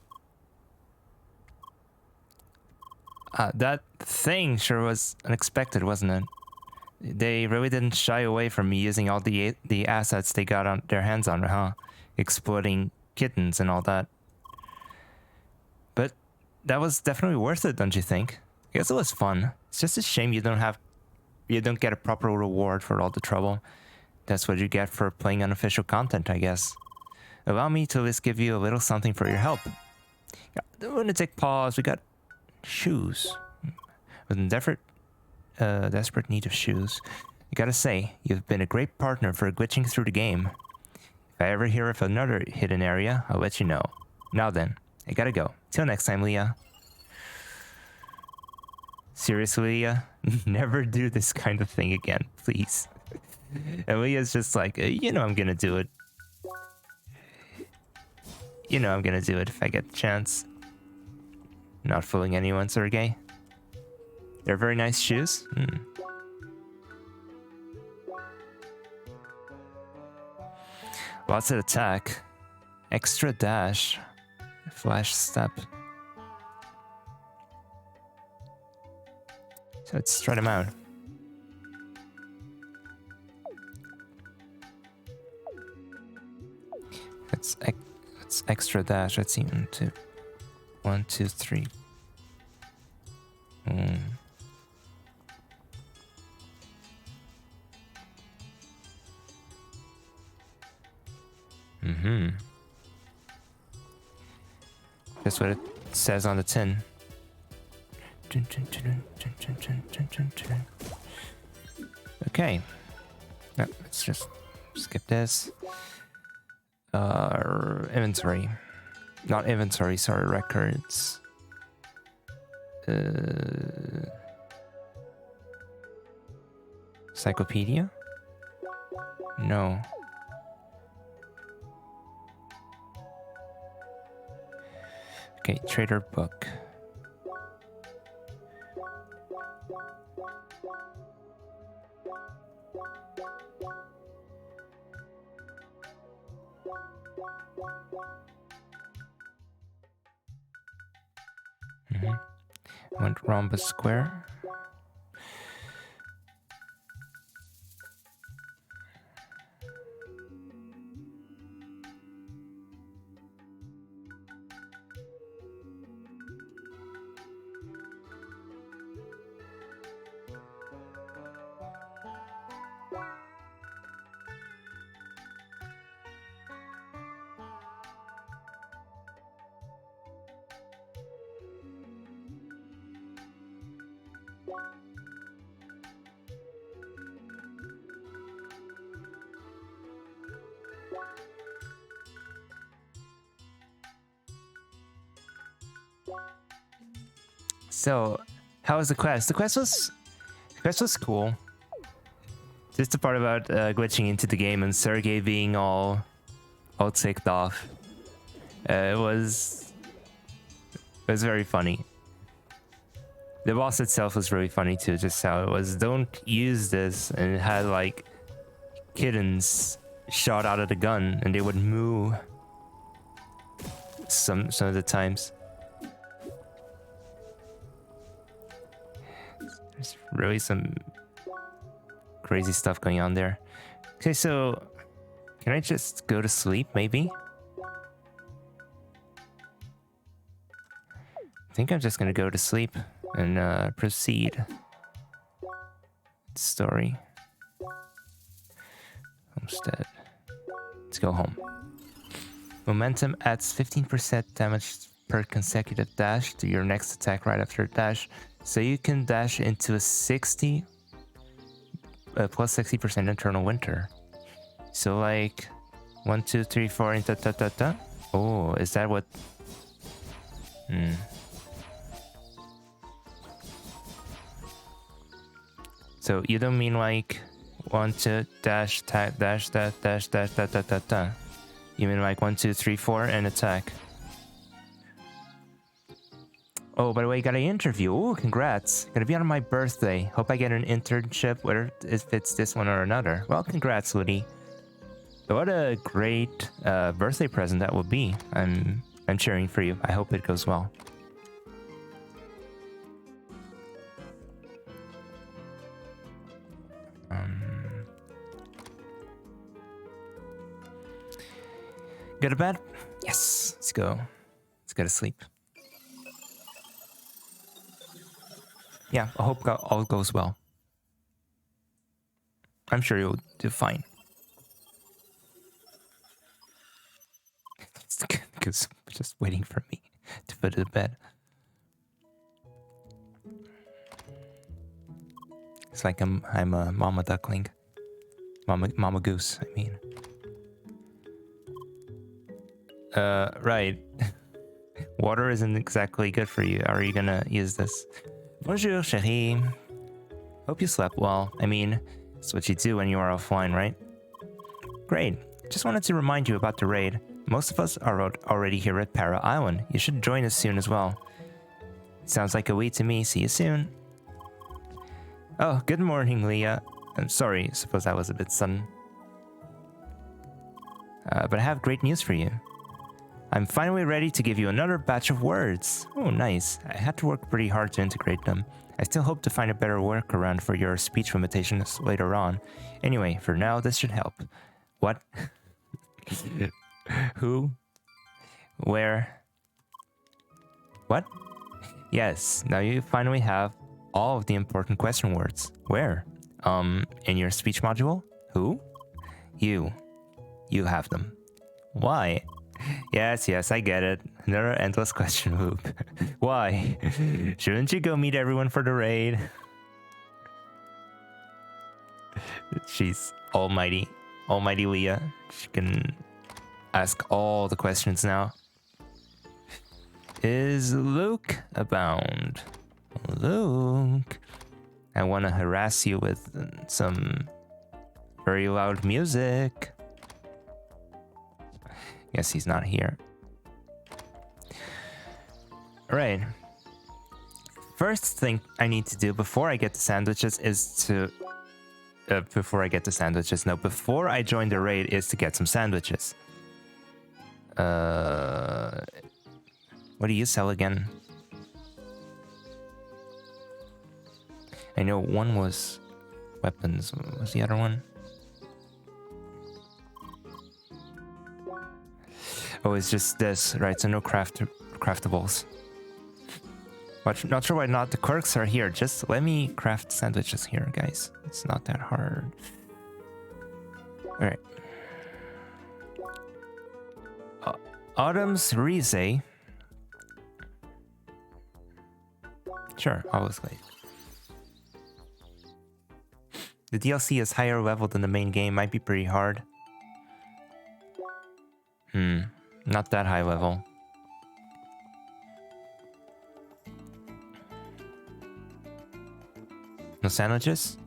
That thing sure was unexpected, wasn't it? They really didn't shy away from me using all the assets they got on their hands on, huh? Exploding kittens and all that. But that was definitely worth it, don't you think? I guess it was fun. It's just a shame you don't get a proper reward for all the trouble. That's what you get for playing unofficial content, I guess. Allow me to at least give you a little something for your help. The lunatic paws, we got shoes. With an desperate need of shoes. I gotta say, you've been a great partner for glitching through the game. If I ever hear of another hidden area, I'll let you know. Now then, I gotta go. Till next time, Leah. Seriously, Leah? Never do this kind of thing again, please. And Leah's just like, you know I'm gonna do it. You know I'm gonna do it if I get the chance. Not fooling anyone, Sergey. They're very nice shoes. Lots of attack. Extra dash. Flash step. So let's try them out. It's extra dash. Let's see. 1, 2, 3. That's what it says on the tin. Okay. Yep, let's just skip this. Inventory. Not inventory, sorry, records. Encyclopedia? No. Okay, trader book. Went rhombus square. So, how was the quest? The quest was cool. Just the part about glitching into the game and Sergey being all all ticked off. It was very funny. The boss itself was really funny too, just how it was, don't use this, and it had like kittens shot out of the gun and they would moo some of the times. There's really some crazy stuff going on there. Okay, so can I just go to sleep maybe? I think I'm just gonna go to sleep and proceed. Story. Homestead. Let's go home. Momentum adds 15% damage per consecutive dash to your next attack right after dash. So you can dash into a 60 plus 60% internal winter. So like 1, 2, 3, 4 and da da da da. Oh, is that what? So you don't mean like 1, 2, dash, dash, dash, dash, dash, dash, da da da da. You mean like 1, 2, 3, 4 and attack. Oh, by the way, got an interview. Oh, congrats. Gonna be on my birthday. Hope I get an internship, whether if it's this one or another. Well, congrats, Woody. What a great birthday present that will be. I'm cheering for you. I hope it goes well. Go to bed? Yes. Let's go. Let's go to sleep. Yeah, I hope all goes well. I'm sure you'll do fine. Because just waiting for me to put it to bed. It's like I'm a mama duckling. Mama goose, I mean. Right. Water isn't exactly good for you. Are you gonna use this? Bonjour, chérie. Hope you slept well. I mean, it's what you do when you are offline, right? Great. Just wanted to remind you about the raid. Most of us are already here at Para Island. You should join us soon as well. Sounds like a week to me. See you soon. Oh, good morning, Leah. I'm sorry, suppose that was a bit sudden. But I have great news for you. I'm finally ready to give you another batch of words. Oh, nice. I had to work pretty hard to integrate them. I still hope to find a better workaround for your speech limitations later on. Anyway, for now, this should help. What? Who? Where? What? Yes, now you finally have all of the important question words. Where? In your speech module? Who? You. You have them. Why? Yes, I get it. Another endless question loop. Why? Shouldn't you go meet everyone for the raid? She's almighty. Almighty Leah. She can ask all the questions now. Is Luke abound? Luke, I want to harass you with some very loud music. Guess he's not here. Alright. First thing I need to do before I get the sandwiches is to... before I join the raid is to get some sandwiches. What do you sell again? I know one was weapons. What was the other one? Oh, it's just this, right? So no craftables. But not sure why not. The quirks are here. Just let me craft sandwiches here, guys. It's not that hard. All right. Autumn's Rize. Sure, obviously. The DLC is higher level than the main game. Might be pretty hard. Not that high level. No sandwiches?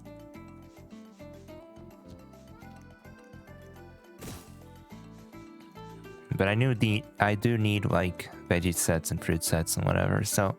But I do need like veggie sets and fruit sets and whatever, so.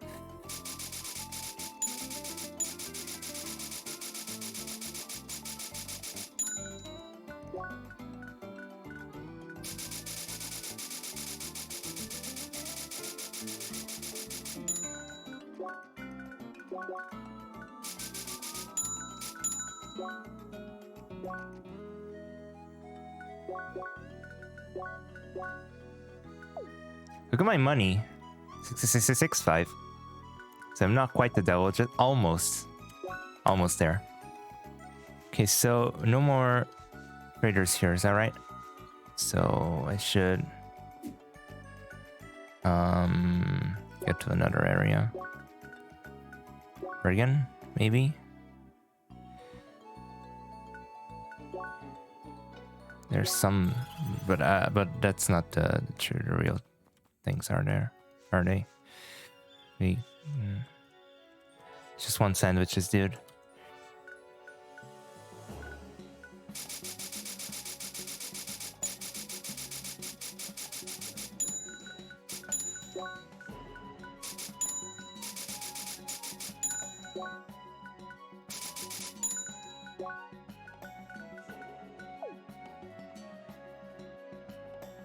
Look at my money. 665. So I'm not quite the devil, just almost. Almost there. Okay, so no more traders here, is that right? So I should get to another area. Again, maybe? There's some, but that's not the real things, are there? Are they? Just one sandwiches, dude.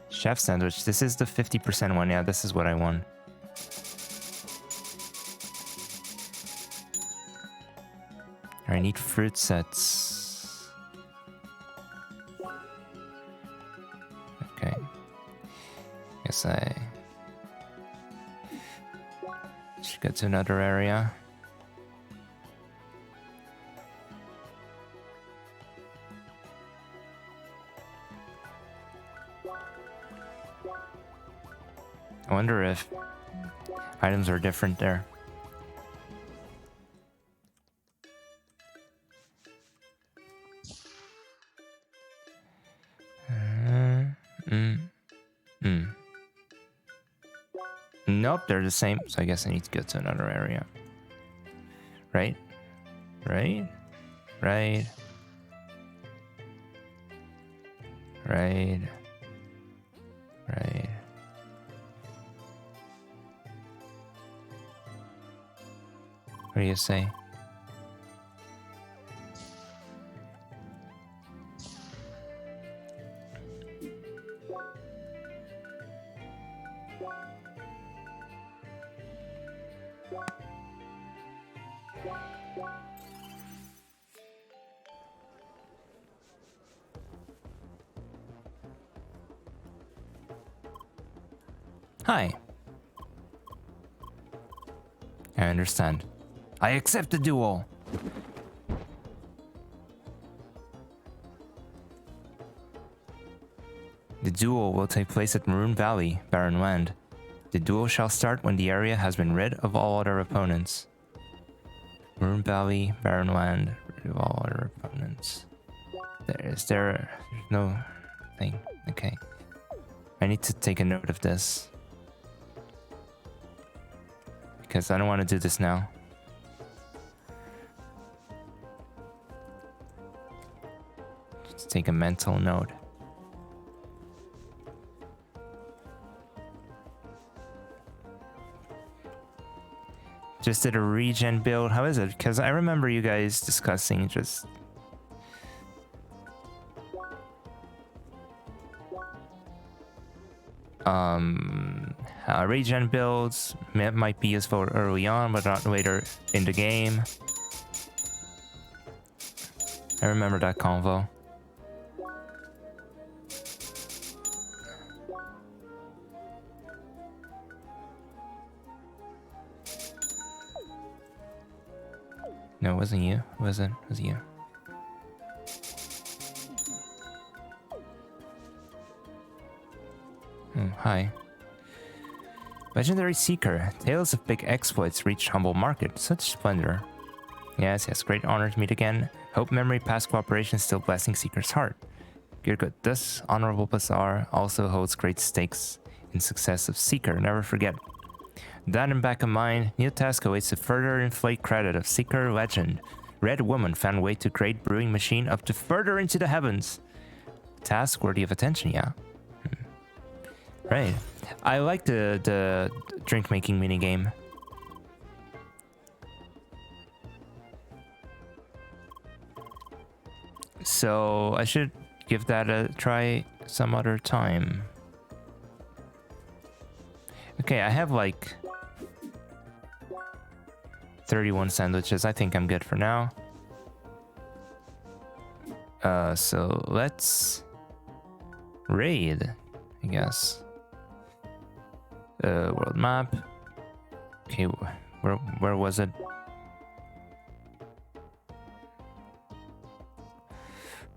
Chef sandwich. This is the 50% one. Yeah, this is what I want. I need fruit sets. Okay. Guess I should get to another area. I wonder if items are different there. Nope, they're the same. So I guess I need to go to another area. Right? Right? Right? Right? Right? What do you say? Hi. I understand. I accept the duel. The duel will take place at Maroon Valley, Barren Land. The duel shall start when the area has been rid of all other opponents. Maroon Valley, Barren Land, rid of all other opponents. There's no thing. Okay. I need to take a note of this. Because I don't want to do this now. Just take a mental note. Just did a regen build. How is it? Because I remember you guys discussing just... regen builds might be useful early on, but not later in the game. I remember that convo. No, it wasn't you. It was you. Hi. Legendary Seeker. Tales of big exploits reach humble market. Such splendor. Yes, great honor to meet again. Hope memory, past cooperation still blessing Seeker's heart. Good. This honorable bazaar also holds great stakes in success of Seeker. Never forget. That in back of mind, new task awaits to further inflate credit of Seeker legend. Red woman found way to create brewing machine up to further into the heavens. Task worthy of attention, yeah. Right. I like the drink making minigame. So I should give that a try some other time. Okay, I have like 31 sandwiches. I think I'm good for now. So let's raid, I guess. World map. Okay, where was it?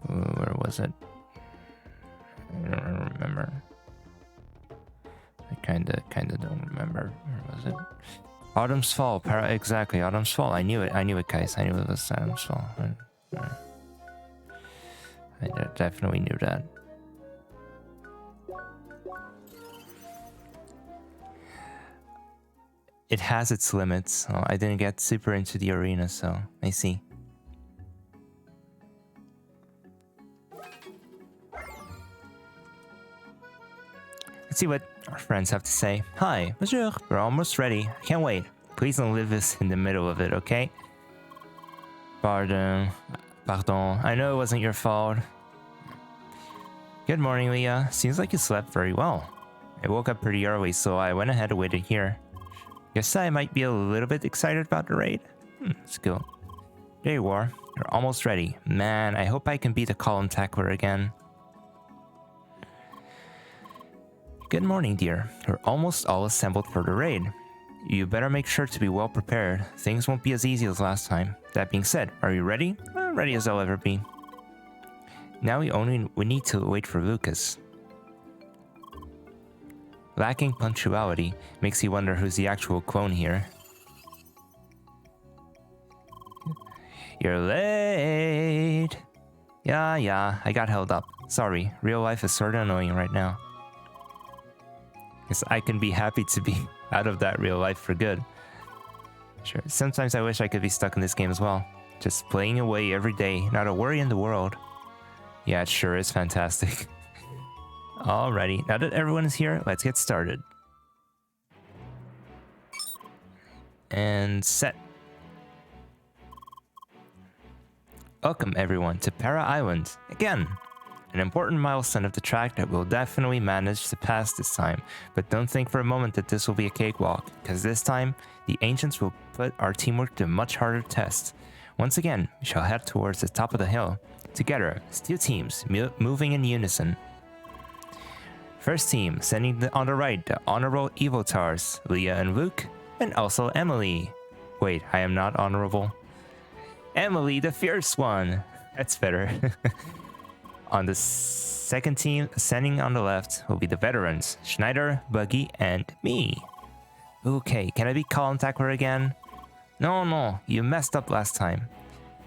Where was it? I don't remember. I kinda don't remember. Where was it? Autumn's Fall. Exactly, Autumn's Fall. I knew it, guys. I knew it was Autumn's Fall. I definitely knew that. It has its limits. Oh, I didn't get super into the arena, so I see. Let's see what our friends have to say. Hi, bonjour. We're almost ready. I can't wait. Please don't leave us in the middle of it, okay? Pardon. I know it wasn't your fault. Good morning, Leah. Seems like you slept very well. I woke up pretty early, so I went ahead and waited here. Guess I might be a little bit excited about the raid. Let's go. There you are. You're almost ready. Man, I hope I can beat the column tackler again. Good morning, dear. We're almost all assembled for the raid. You better make sure to be well prepared. Things won't be as easy as last time. That being said, are you ready? Ready as I'll ever be. Now we need to wait for Lucas. Lacking punctuality makes you wonder who's the actual clone here. You're late. Yeah, I got held up. Sorry, real life is sorta annoying right now. Guess I can be happy to be out of that real life for good. Sure, sometimes I wish I could be stuck in this game as well. Just playing away every day, not a worry in the world. Yeah, it sure is fantastic. Alrighty, now that everyone is here, let's get started. And set. Welcome everyone to Para Island, again. An important milestone of the track that we'll definitely manage to pass this time, but don't think for a moment that this will be a cakewalk, because this time, the ancients will put our teamwork to a much harder test. Once again, we shall head towards the top of the hill, together as two teams moving in unison. First team, sending on the right the honorable Evotars, Leah and Luke, and also Emily. Wait, I am not honorable. Emily, the fierce one. That's better. On the second team, ascending on the left, will be the veterans, Schneider, Buggy, and me. Okay, can I be column tackler again? No, you messed up last time.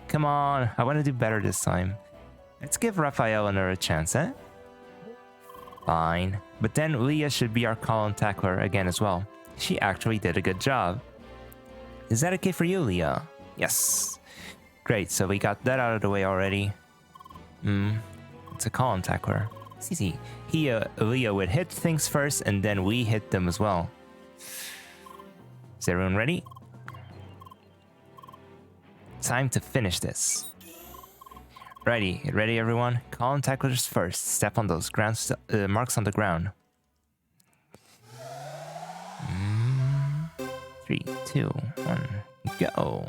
Come on, I want to do better this time. Let's give Raphael another chance, eh? Fine, but then Leah should be our column tackler again as well. She actually did a good job. Is that okay for you, Leah? Yes. Great, so we got that out of the way already. It's a column tackler. It's easy. Leah would hit things first, and then we hit them as well. Is everyone ready? Time to finish this. Ready? Get ready, everyone. Column tacklers first. Step on those marks on the ground. 3, 2, 1, go.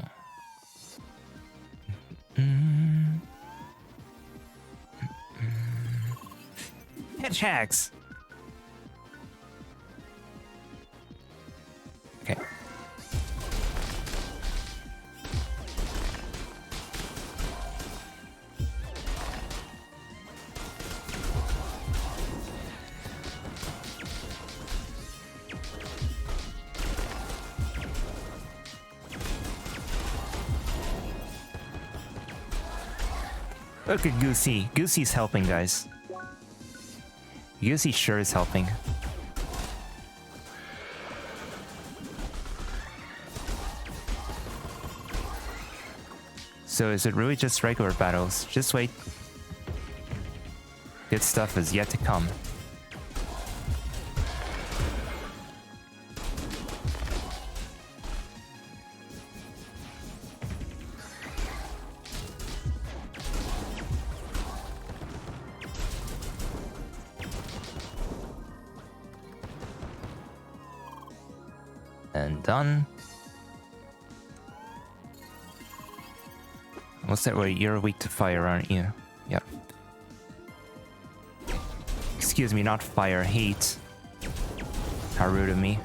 Head checks. Okay. Look at Goosey. Goosey's helping, guys. Goosey sure is helping. So is it really just regular battles? Just wait. Good stuff is yet to come. And done. What's that way? You're weak to fire, aren't you? Yep. Excuse me, not fire, heat. How rude of me.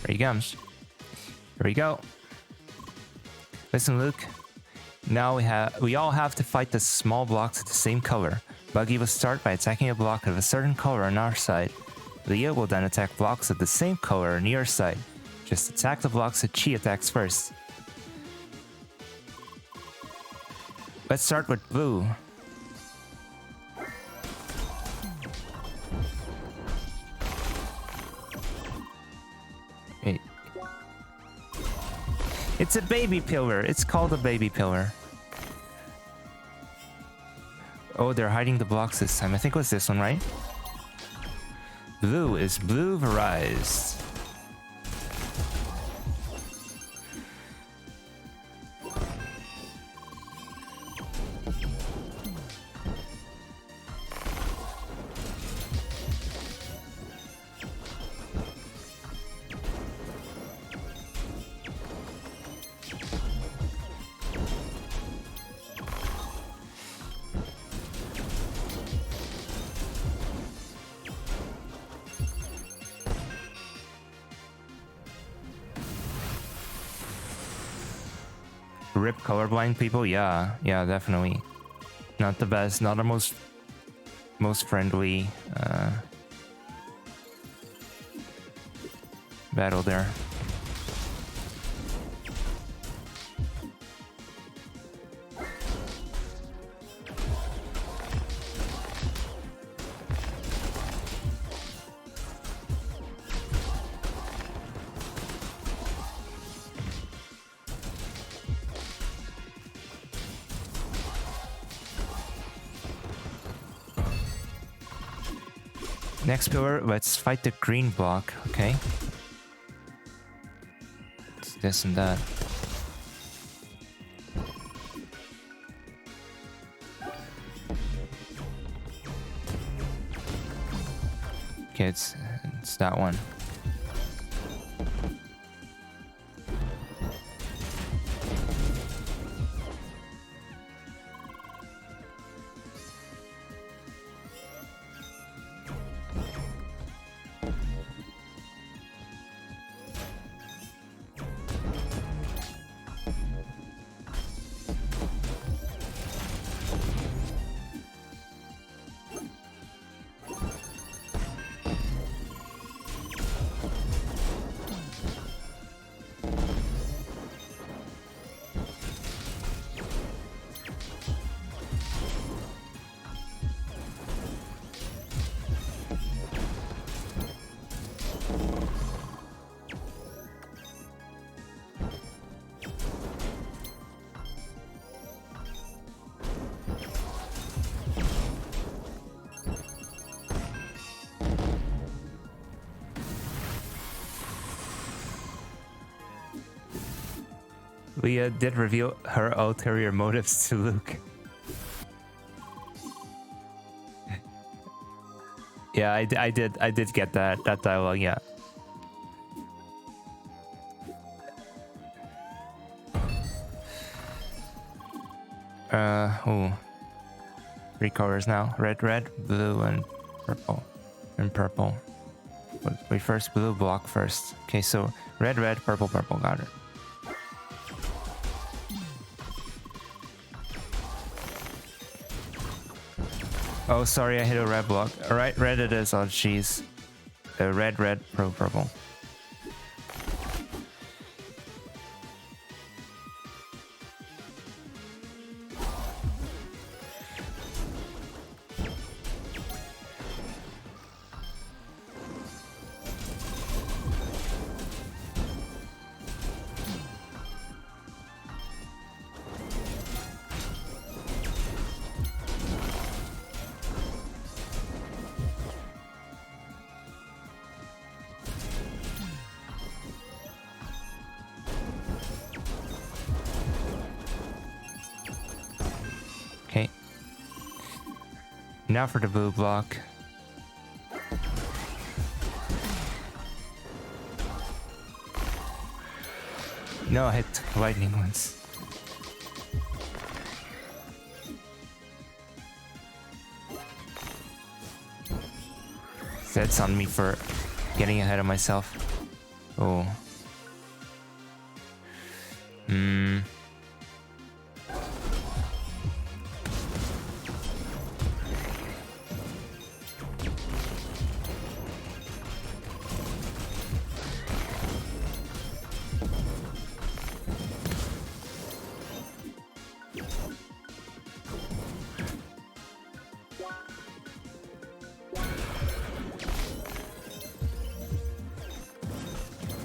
There he comes. Here we go. Listen, Luke. Now we all have to fight the small blocks of the same color. Buggy will start by attacking a block of a certain color on our side. Leah will then attack blocks of the same color on your side. Just attack the blocks that she attacks first. Let's start with blue. It's a baby pillar. It's called a baby pillar. Oh, they're hiding the blocks this time. I think it was this one, right? Blue is blue verized. Rip colorblind people? Yeah, definitely. Not the best, not the most friendly battle there. Next pillar, let's fight the green block, okay? It's this and that. Okay, it's that one. Leah did reveal her ulterior motives to Luke. Yeah, I did get that dialogue, yeah. Three colors now. Red, blue, and purple. Wait, first blue block first. Okay, so red, purple, got it. Oh, sorry, I hit a red block. Alright, red it is. Oh, jeez. Red, purple. Now for the blue block. No, I hit lightning once. That's on me for getting ahead of myself. Oh.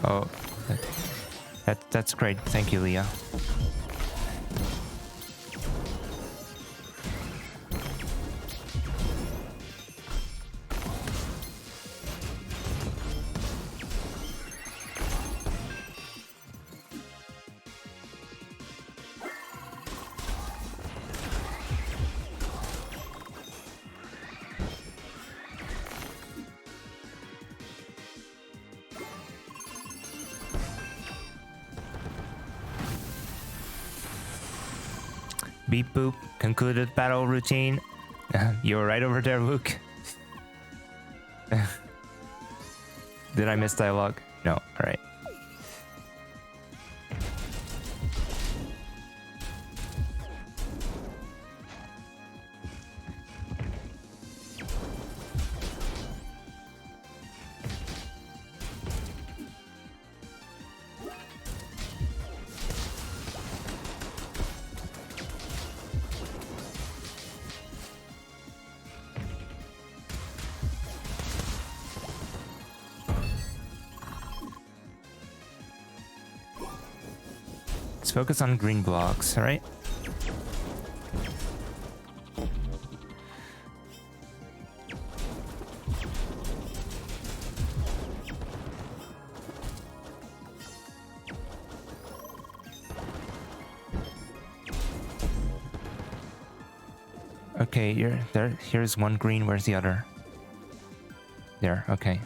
Oh, that's great. Thank you, Leah. Beep boop. Concluded battle routine. You were right over there, Luke. Did I miss dialogue? No. Alright. Let's focus on green blocks, alright? Okay, here's one green, where's the other? There, okay.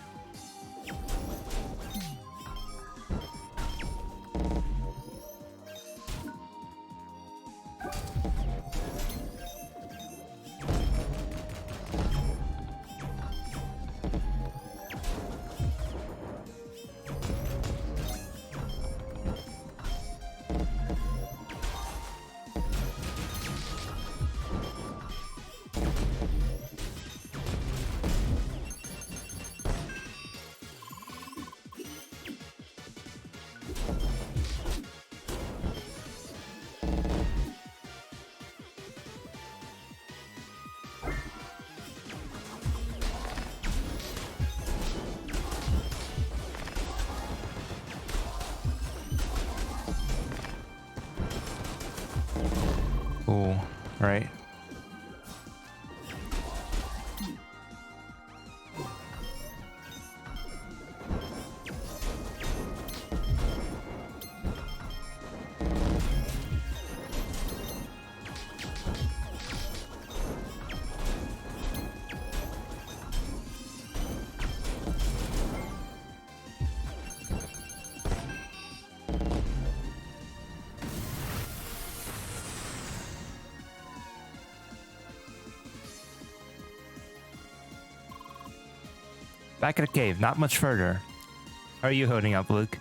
Ooh, right. Back at the cave, not much further. How are you holding up, Luke?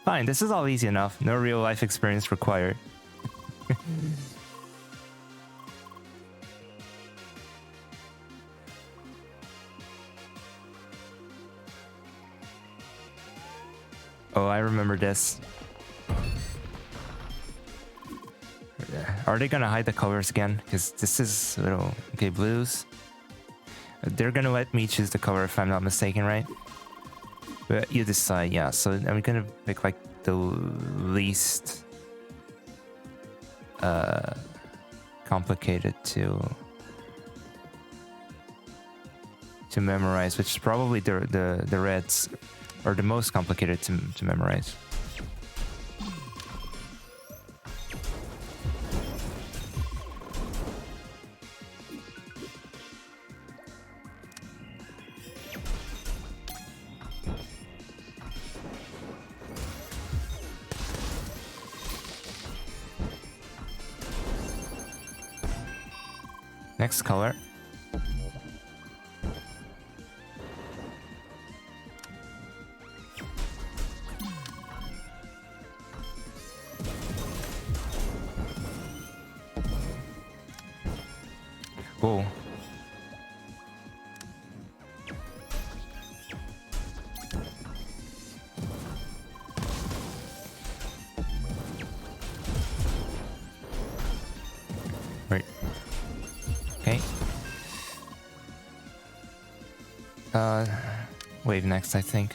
Fine, this is all easy enough. No real life experience required. Oh, I remember this. Are they gonna hide the colors again? Because this is a little... Okay, blues. They're gonna let me choose the color if I'm not mistaken, right? But you decide, yeah. So I'm gonna pick like the least complicated to memorize, which is probably the reds, or the most complicated to memorize. Next color. Whoa. Right. Okay. Wave next, I think.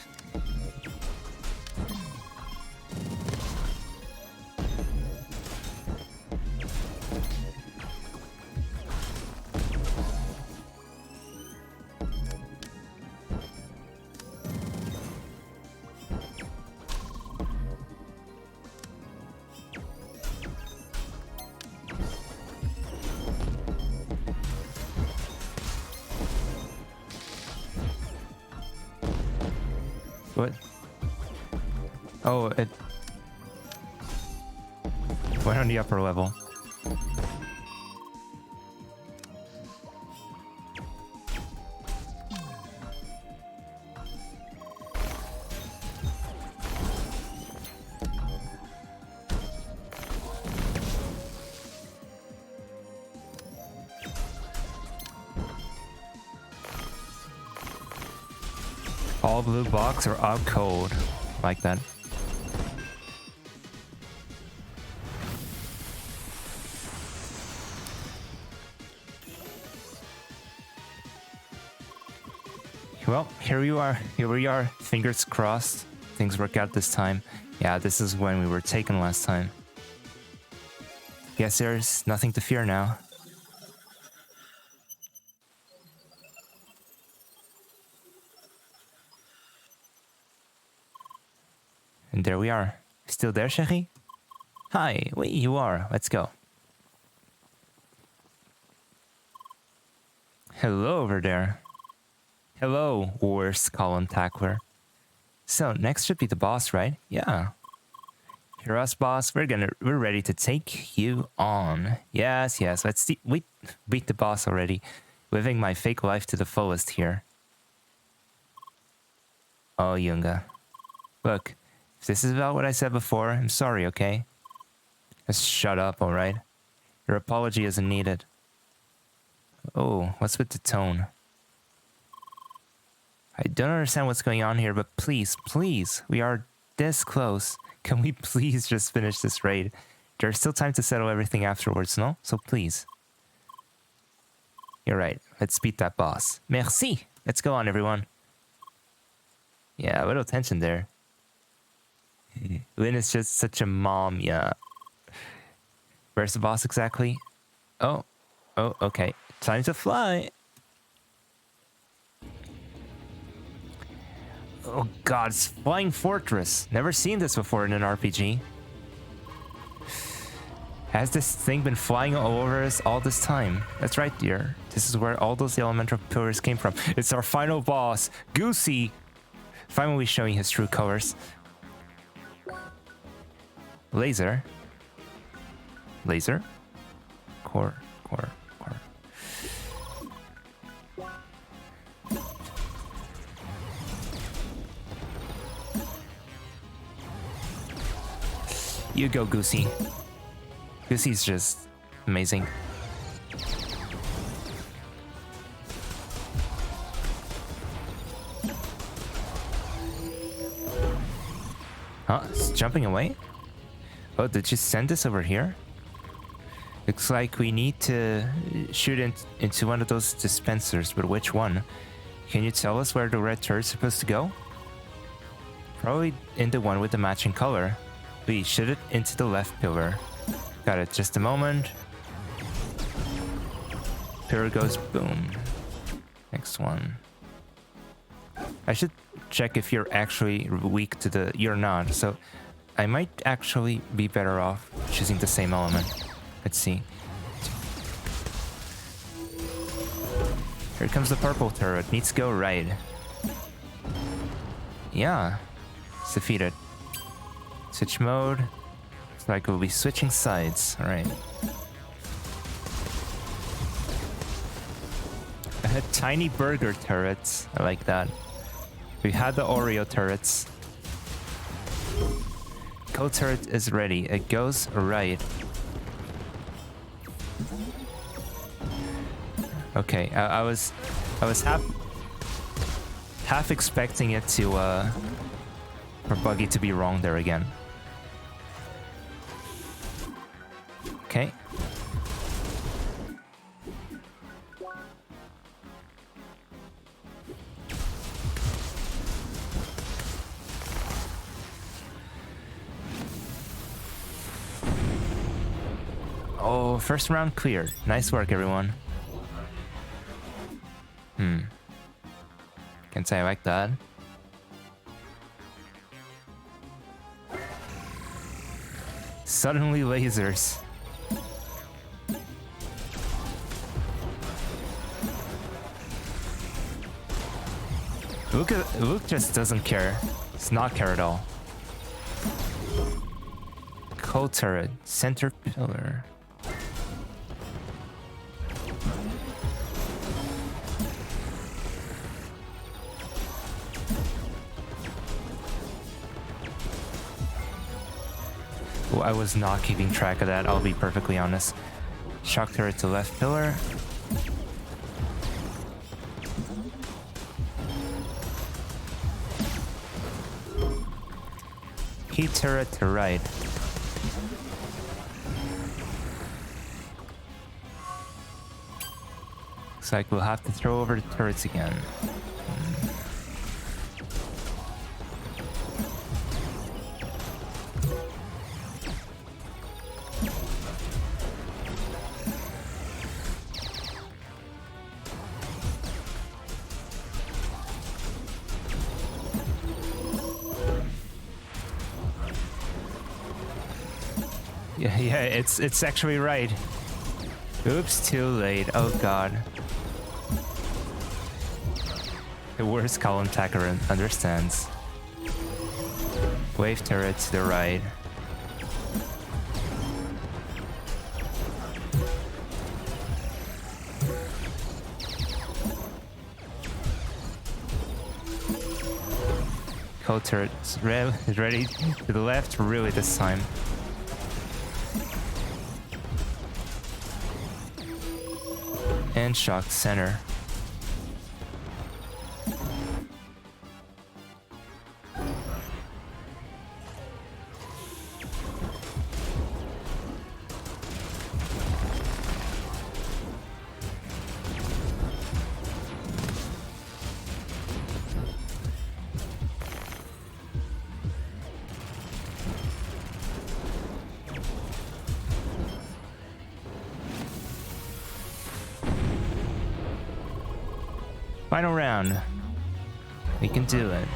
What? Oh, it went on the upper level. All blue blocks are out cold. Like that. Well, here we are. Here we are. Fingers crossed. Things work out this time. Yeah, this is when we were taken last time. Guess there's nothing to fear now. And there we are. Still there, Shaggy? Hi, wait, you are. Let's go. Hello over there. Hello, worst column tackler. So, next should be the boss, right? Yeah. Hear us, boss. We're ready to take you on. Yes, let's see. We beat the boss already. Living my fake life to the fullest here. Oh, Yunga. Look. If this is about what I said before, I'm sorry, okay? Just shut up, alright? Your apology isn't needed. Oh, what's with the tone? I don't understand what's going on here, but please, we are this close. Can we please just finish this raid? There's still time to settle everything afterwards, no? So please. You're right, let's beat that boss. Merci! Let's go on, everyone. Yeah, a little tension there. Lynn is just such a mom, yeah. Where's the boss exactly? Oh, okay. Time to fly. Oh god, it's Flying Fortress. Never seen this before in an RPG. Has this thing been flying all over us all this time? That's right, dear. This is where all those elemental pillars came from. It's our final boss, Goosey. Finally showing his true colors. Laser. Core. You go, Goosey. Goosey's just amazing. Huh? It's jumping away? Oh, did you send this over here? Looks like we need to shoot into one of those dispensers, but which one? Can you tell us where the red turret's supposed to go? Probably in the one with the matching color. Please shoot it into the left pillar. Got it, just a moment. Pillar goes boom. Next one. I should check if you're actually weak to the... You're not, so I might actually be better off choosing the same element. Let's see. Here comes the purple turret. Needs to go right. Yeah. It's defeated. Switch mode. Looks like we'll be switching sides. Alright. Tiny burger turrets. I like that. We had the Oreo turrets. Code turret is ready. It goes right. Okay, I was half expecting it to for Buggy to be wrong there again. Okay. Oh, first round clear. Nice work, everyone. Can't say I like that. Suddenly lasers. Luke just doesn't care. Does not care at all. Cold turret, center pillar. Oh, I was not keeping track of that, I'll be perfectly honest. Shock turret to left pillar. Heat turret to right. Looks like we'll have to throw over the turrets again. Yeah, it's actually right. Oops, too late. Oh god. The worst column attacker understands. Wave turret to the right. Cold turret is ready to the left, really this time. And shock center. Final round. We can do it.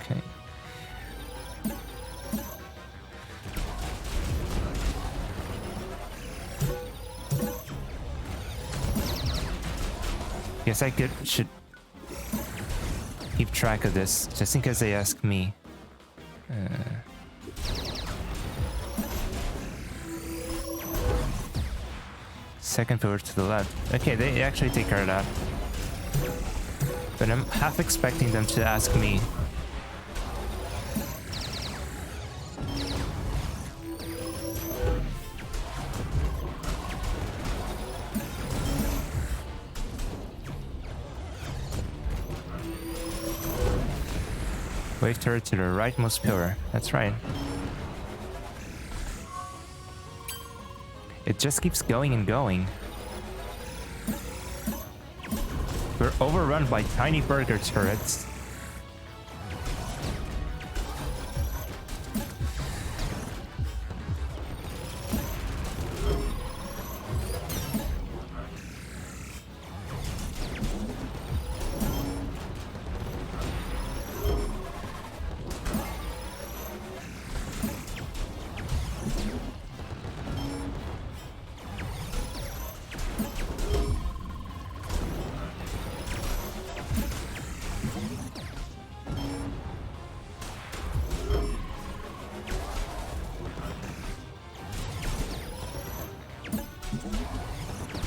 Okay. Guess I should keep track of this, just in case they ask me. Second pillar to the left. Okay, they actually take care of that. But I'm half expecting them to ask me. Wave turret to the rightmost pillar. That's right. It just keeps going and going. We're overrun by tiny burger turrets.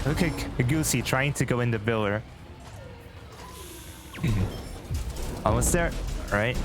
Look at Goosey trying to go in the biller. Almost there, right?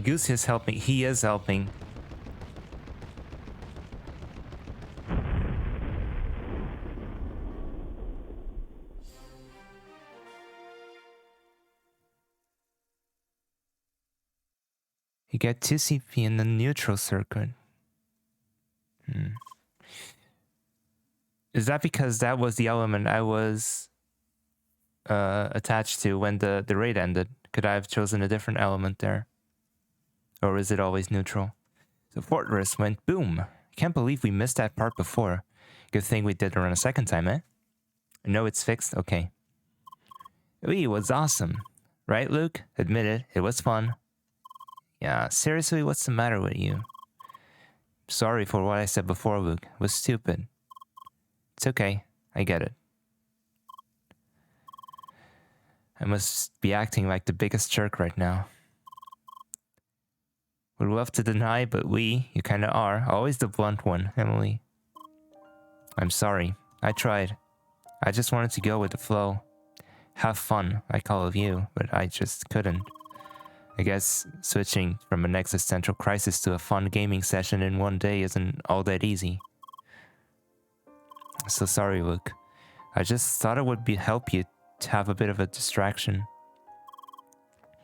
Goose is helping. He is helping. You get 2 CP in the neutral circuit. Is that because that was the element I was attached to when the raid ended? Could I have chosen a different element there? Or is it always neutral? The fortress went boom. Can't believe we missed that part before. Good thing we did it around a second time, eh? I know it's fixed? Okay. It was awesome. Right, Luke? Admit it. It was fun. Yeah, seriously, what's the matter with you? Sorry for what I said before, Luke. It was stupid. It's okay. I get it. I must be acting like the biggest jerk right now. Would love to deny, but you kinda are. Always the blunt one, Emily. I'm sorry. I tried. I just wanted to go with the flow. Have fun, like all of you, but I just couldn't. I guess switching from an existential crisis to a fun gaming session in one day isn't all that easy. So sorry, Luke. I just thought it would help you to have a bit of a distraction.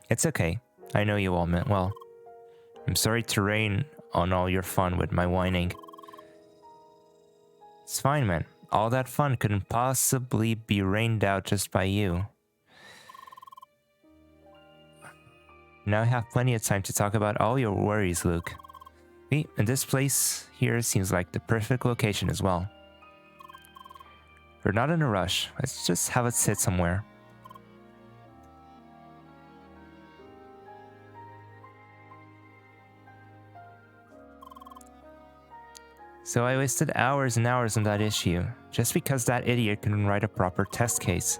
It's okay. I know you all meant well. I'm sorry to rain on all your fun with my whining. It's fine, man. All that fun couldn't possibly be rained out just by you. Now I have plenty of time to talk about all your worries, Luke. See, and this place here seems like the perfect location as well. We're not in a rush. Let's just have it sit somewhere. So I wasted hours and hours on that issue, just because that idiot couldn't write a proper test case.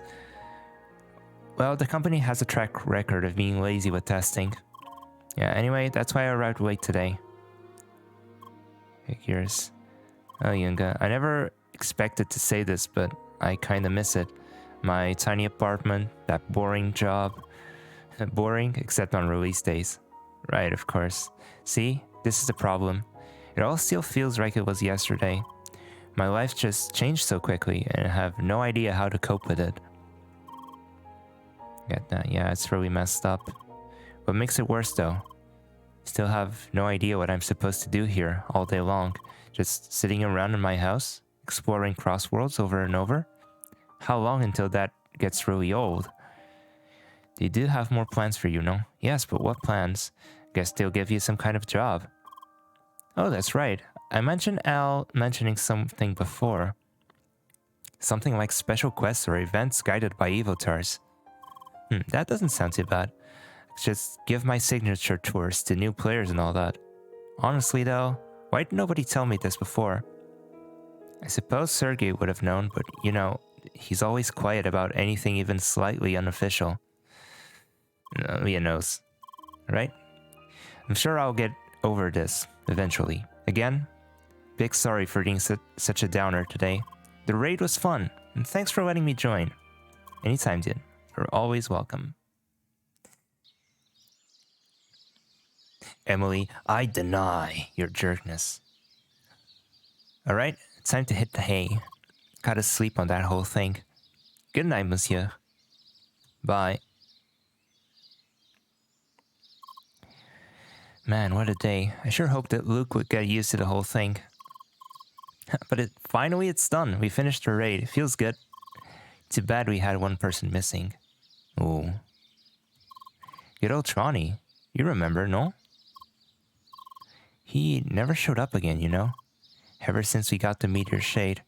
Well, the company has a track record of being lazy with testing. Yeah, anyway, that's why I arrived late today. Here's... Oh, Yunga, I never expected to say this, but I kinda miss it. My tiny apartment, that boring job. Boring, except on release days. Right, of course. See, this is the problem. It all still feels like it was yesterday. My life just changed so quickly, and I have no idea how to cope with it. Get that? Yeah, it's really messed up. What makes it worse, though? Still have no idea what I'm supposed to do here all day long. Just sitting around in my house, exploring crossworlds over and over? How long until that gets really old? They do have more plans for you, no? Yes, but what plans? Guess they'll give you some kind of job. Oh, that's right. I mentioned Al mentioning something before. Something like special quests or events guided by Evotars. That doesn't sound too bad. Just give my signature tours to new players and all that. Honestly though, why did nobody tell me this before? I suppose Sergey would have known, but you know, he's always quiet about anything even slightly unofficial. He knows, right? I'm sure I'll get over this eventually. Again, big sorry for being such a downer today. The raid was fun, and thanks for letting me join. Anytime, dude. You're always welcome. Emily, I deny your jerkness. Alright, it's time to hit the hay. Gotta sleep on that whole thing. Good night, monsieur. Bye. Man, what a day. I sure hope that Luke would get used to the whole thing. But finally it's done. We finished the raid. It feels good. Too bad we had one person missing. Ooh. Good old Tronny. You remember, no? He never showed up again, you know? Ever since we got the meteor shade.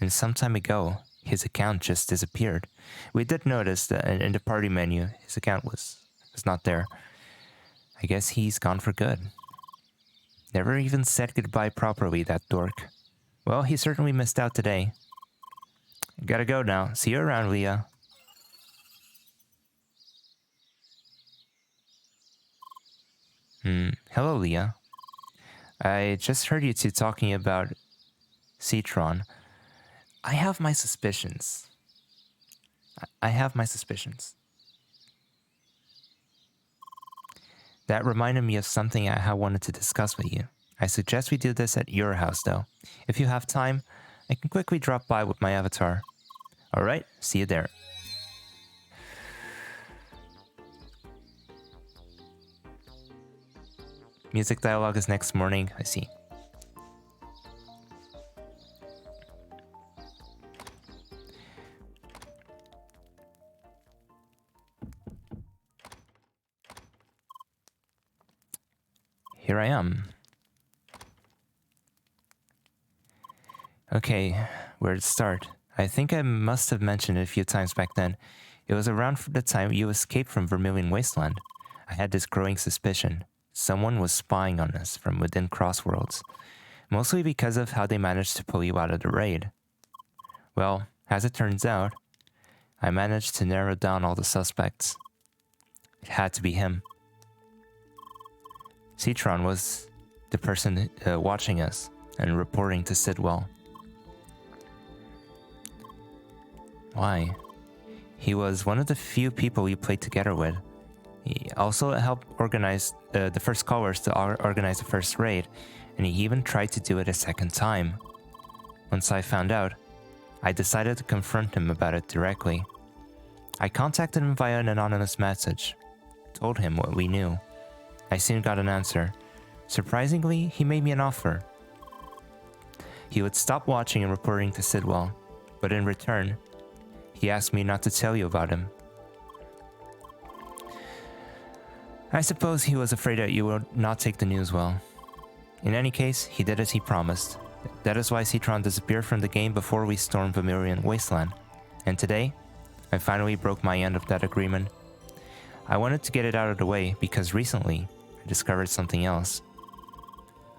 And some time ago, his account just disappeared. We did notice that in the party menu, his account was not there. I guess he's gone for good. Never even said goodbye properly, that dork. Well, he certainly missed out today. Gotta go now. See you around, Leah. Hello, Leah. I just heard you two talking about Citron. I have my suspicions. That reminded me of something I wanted to discuss with you. I suggest we do this at your house, though. If you have time, I can quickly drop by with my avatar. Alright, see you there. Music dialogue is next morning, I see. Here I am. Okay, where to start? I think I must have mentioned it a few times back then. It was around the time you escaped from Vermilion Wasteland. I had this growing suspicion. Someone was spying on us from within Crossworlds. Mostly because of how they managed to pull you out of the raid. Well, as it turns out, I managed to narrow down all the suspects. It had to be him. Citron was the person watching us and reporting to Sidwell. Why? He was one of the few people we played together with. He also helped organize the first callers to organize the first raid, and he even tried to do it a second time. Once I found out, I decided to confront him about it directly. I contacted him via an anonymous message, told him what we knew. I soon got an answer. Surprisingly, he made me an offer. He would stop watching and reporting to Sidwell, but in return, he asked me not to tell you about him. I suppose he was afraid that you would not take the news well. In any case, he did as he promised. That is why Citron disappeared from the game before we stormed Vermilion Wasteland. And today, I finally broke my end of that agreement. I wanted to get it out of the way because recently, I discovered something else.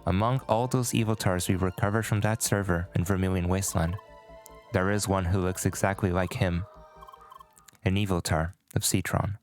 Among all those Eviltars we recovered from that server in Vermilion Wasteland, there is one who looks exactly like him. An Eviltar of Citron.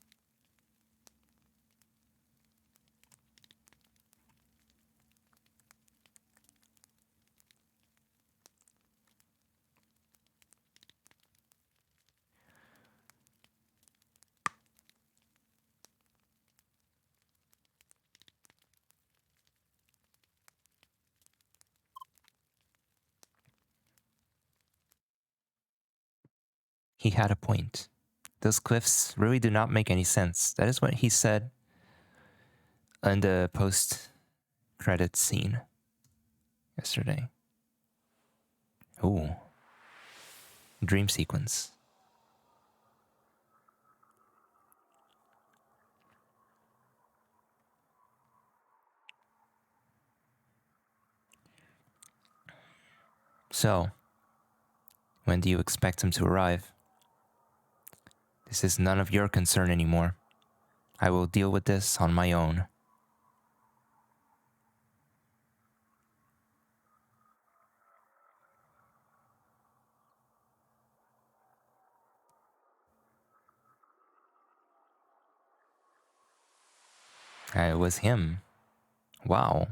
He had a point. Those cliffs really do not make any sense. That is what he said in the post-credits scene yesterday. Ooh. Dream sequence. So, when do you expect him to arrive? This is none of your concern anymore. I will deal with this on my own. It was him. Wow.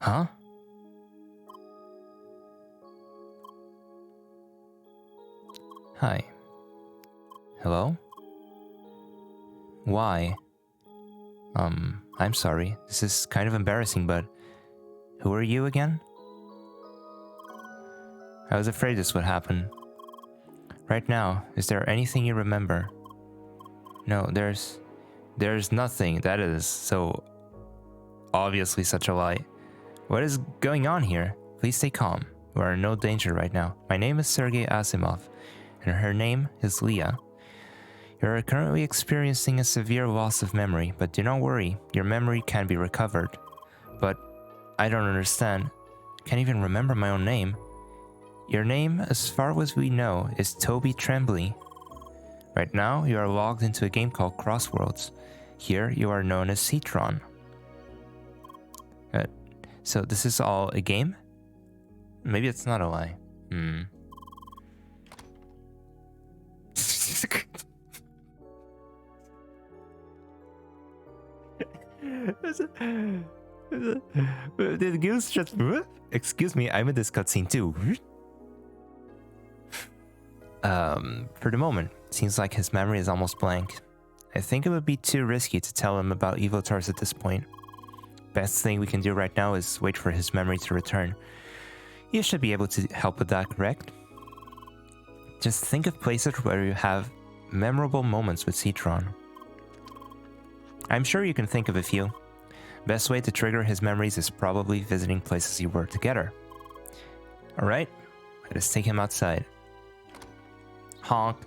Huh? Hi. Hello? Why? I'm sorry. This is kind of embarrassing, but who are you again? I was afraid this would happen. Right now, is there anything you remember? No, there's nothing. That is so obviously such a lie. What is going on here? Please stay calm. We are in no danger right now. My name is Sergei Asimov, and her name is Leah. You are currently experiencing a severe loss of memory, but do not worry, your memory can be recovered. But I don't understand. Can't even remember my own name. Your name, as far as we know, is Toby Tremblay. Right now, you are logged into a game called Crossworlds. Here, you are known as Citron. So this is all a game? Maybe it's not a lie. Did Goose just... Excuse me, I'm in this cutscene too. For the moment, seems like his memory is almost blank. I think it would be too risky to tell him about Evotars at this point. Best thing we can do right now is wait for his memory to return. You should be able to help with that, correct? Just think of places where you have memorable moments with Citron. I'm sure you can think of a few. Best way to trigger his memories is probably visiting places you were together. Alright, let us take him outside. Honk.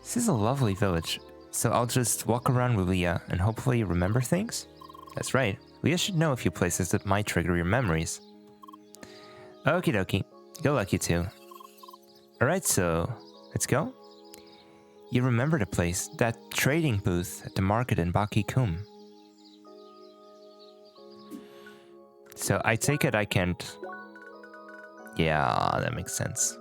This is a lovely village, so I'll just walk around with Leah and hopefully remember things? That's right, Leah should know a few places that might trigger your memories. Okie dokie, good luck you two. Alright, so let's go? You remember the place, that trading booth at the market in Bakikum. So I take it I can't... Yeah, that makes sense.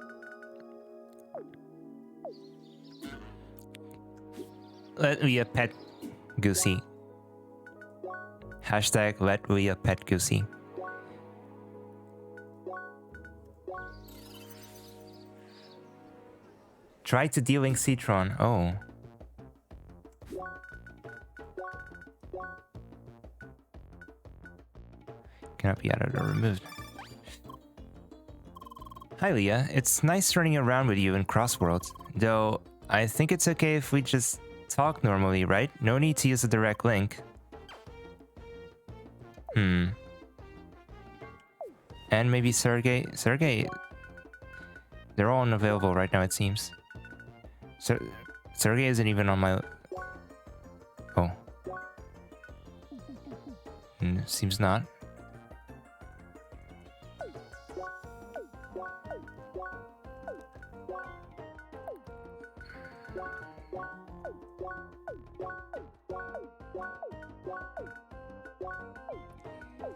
Let Leah pet Goosey. Hashtag let Leah pet Goosey. Try to de-link Citron. Oh. Cannot be added or removed. Hi Leah, it's nice running around with you in Crossworlds. Though, I think it's okay if we just talk normally, right? No need to use a direct link. And maybe Sergey... Sergey... They're all unavailable right now, it seems. Sergey isn't even on my... Oh. Seems not.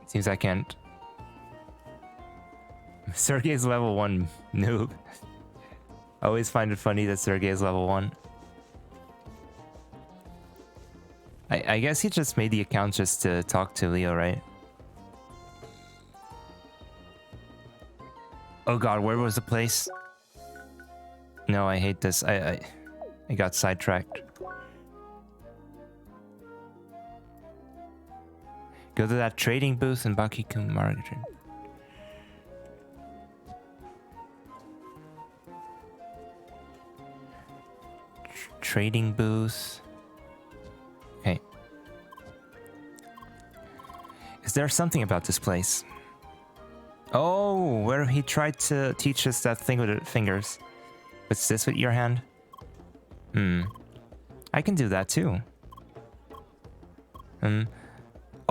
Seems I can't. Sergey's level 1 noob. I always find it funny that Sergey is level 1. I guess he just made the account just to talk to Leo, right? Oh god, where was the place? No, I hate this. I got sidetracked. Go to that trading booth in Bakikum Market. Trading booth. Okay. Is there something about this place? Oh, where he tried to teach us that thing with the fingers. What's this with your hand? I can do that too.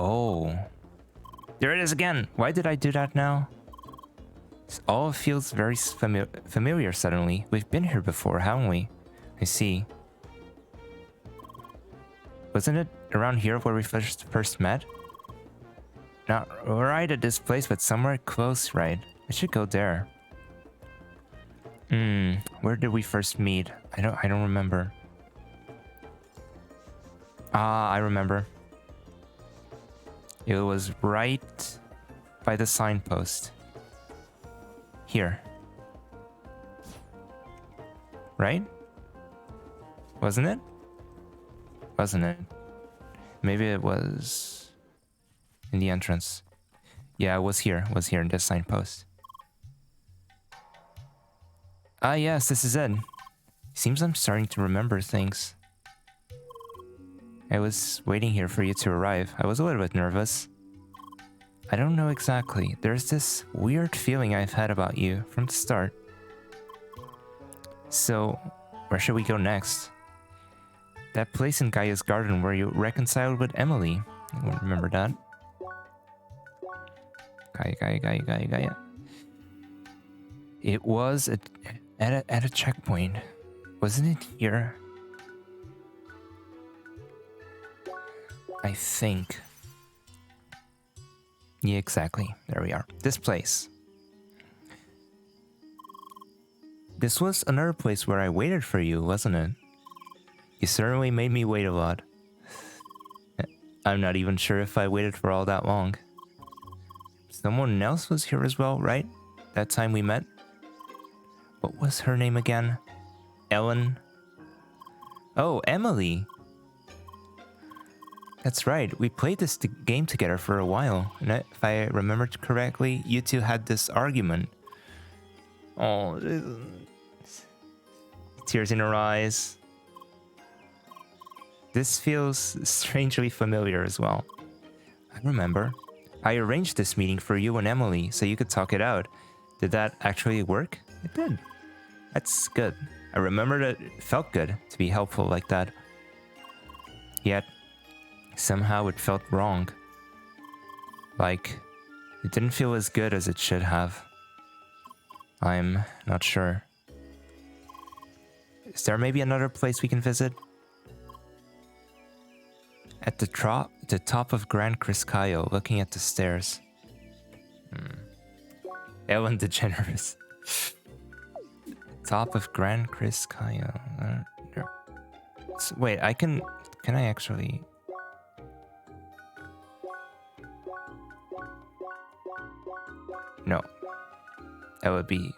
Oh. There it is again. Why did I do that now? This all feels very familiar suddenly. We've been here before, haven't we? I see. Wasn't it around here where we first met? Not right at this place, but somewhere close, right? I should go there. Where did we first meet? I don't remember. Ah, I remember. It was right by the signpost. Here. Right? Wasn't it? Wasn't it? Maybe it was in the entrance. Yeah, it was here. It was here in this signpost. Ah, yes, this is it. Seems I'm starting to remember things. I was waiting here for you to arrive. I was a little bit nervous. I don't know exactly. There's this weird feeling I've had about you from the start. So, where should we go next? That place in Gaia's garden where you reconciled with Emily. You remember that? Gaia. It was at a checkpoint. Wasn't it here? I think. Yeah, exactly. There we are. This place. This was another place where I waited for you, wasn't it? You certainly made me wait a lot. I'm not even sure if I waited for all that long. Someone else was here as well, right? That time we met? What was her name again? Ellen? Oh, Emily! That's right, we played this game together for a while. And if I remembered correctly, you two had this argument. Oh, tears in her eyes. This feels strangely familiar as well. I remember. I arranged this meeting for you and Emily so you could talk it out. Did that actually work? It did. That's good. I remember that it felt good to be helpful like that. Yet, somehow it felt wrong. Like, it didn't feel as good as it should have. I'm not sure. Is there maybe another place we can visit? At the top of Gran Criscayo, looking at the stairs. Ellen DeGeneres. Top of Gran Criscayo. Wait, can I actually... No. That would be...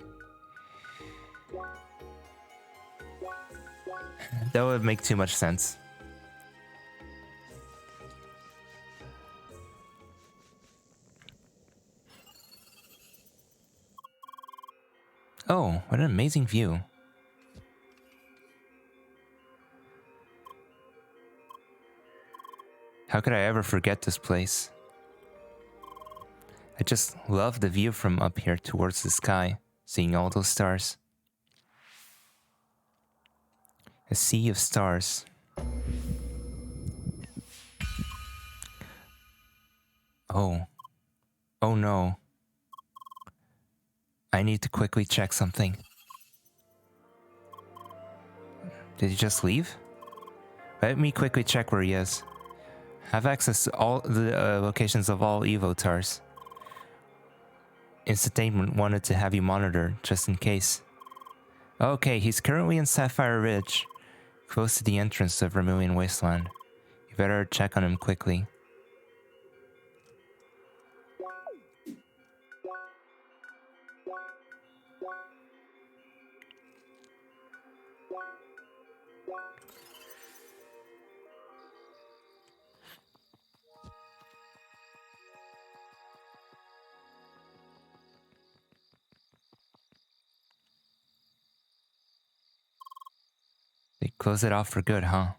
That would make too much sense. Oh, what an amazing view. How could I ever forget this place? I just love the view from up here towards the sky, seeing all those stars. A sea of stars. Oh. Oh no. I need to quickly check something. Did he just leave? Let me quickly check where he is. Have access to all the locations of all Evotars. Instatainment wanted to have you monitored, just in case. Okay, he's currently in Sapphire Ridge, close to the entrance of Vermilion Wasteland. You better check on him quickly. They close it off for good, huh?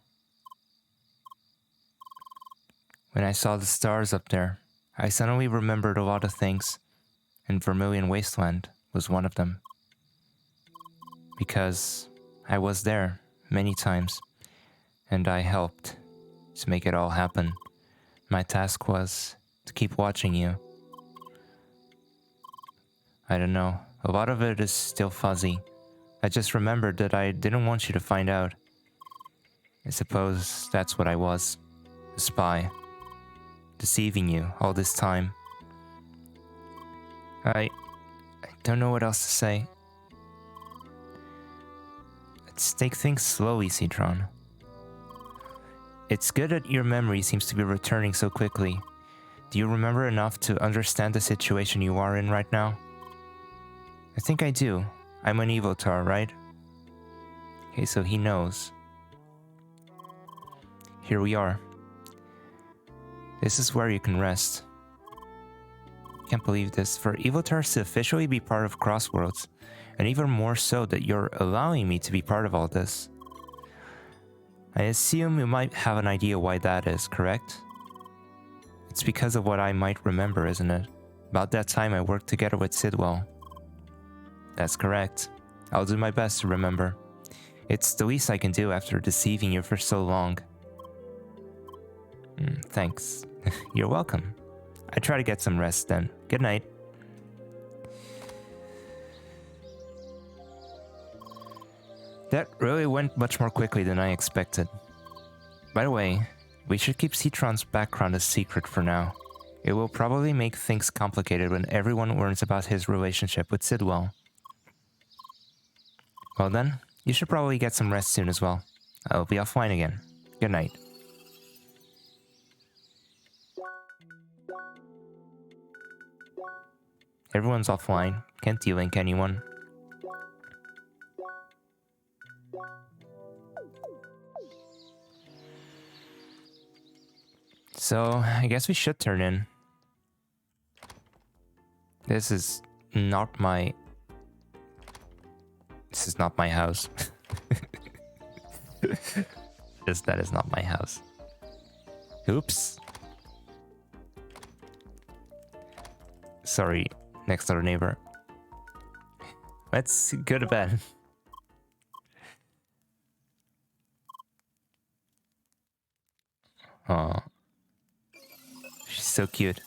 When I saw the stars up there, I suddenly remembered a lot of things, and Vermilion Wasteland was one of them. Because I was there many times, and I helped to make it all happen. My task was to keep watching you. I don't know, a lot of it is still fuzzy. I just remembered that I didn't want you to find out. I suppose that's what I was. A spy. Deceiving you all this time. I don't know what else to say. Let's take things slowly, Citron. It's good that your memory seems to be returning so quickly. Do you remember enough to understand the situation you are in right now? I think I do. I'm an Evotar, right? Okay, so he knows. Here we are. This is where you can rest. Can't believe this. For Evotars to officially be part of Crossworlds, and even more so that you're allowing me to be part of all this. I assume you might have an idea why that is, correct? It's because of what I might remember, isn't it? About that time I worked together with Sidwell. That's correct. I'll do my best to remember. It's the least I can do after deceiving you for so long. Thanks. You're welcome. I try to get some rest then. Good night. That really went much more quickly than I expected. By the way, we should keep Citron's background a secret for now. It will probably make things complicated when everyone learns about his relationship with Sidwell. Well then, you should probably get some rest soon as well. I'll be offline again. Good night. Everyone's offline. Can't de-link anyone. So, I guess we should turn in. This is not my house. Just that is not my house. Oops. Sorry, next door neighbor. Let's go to bed. Aw. She's so cute.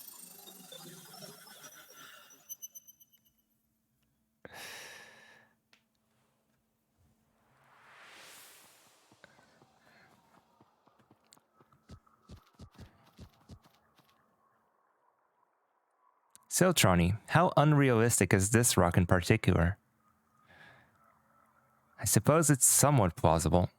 So, Tronny, how unrealistic is this rock in particular? I suppose it's somewhat plausible.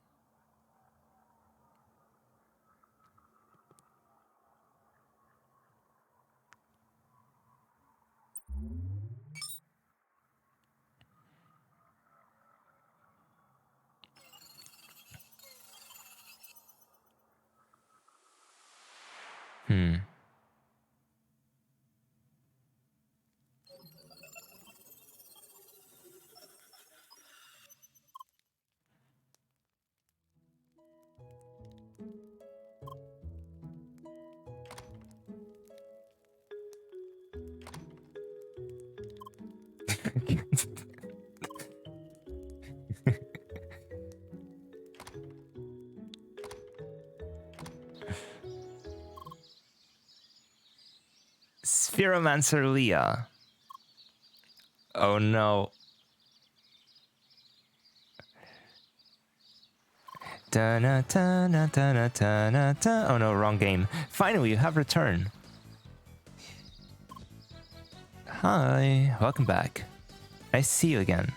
Spheromancer Leah. Oh no. Oh no, wrong game. Finally, you have returned. Hi, welcome back. Nice to see you again.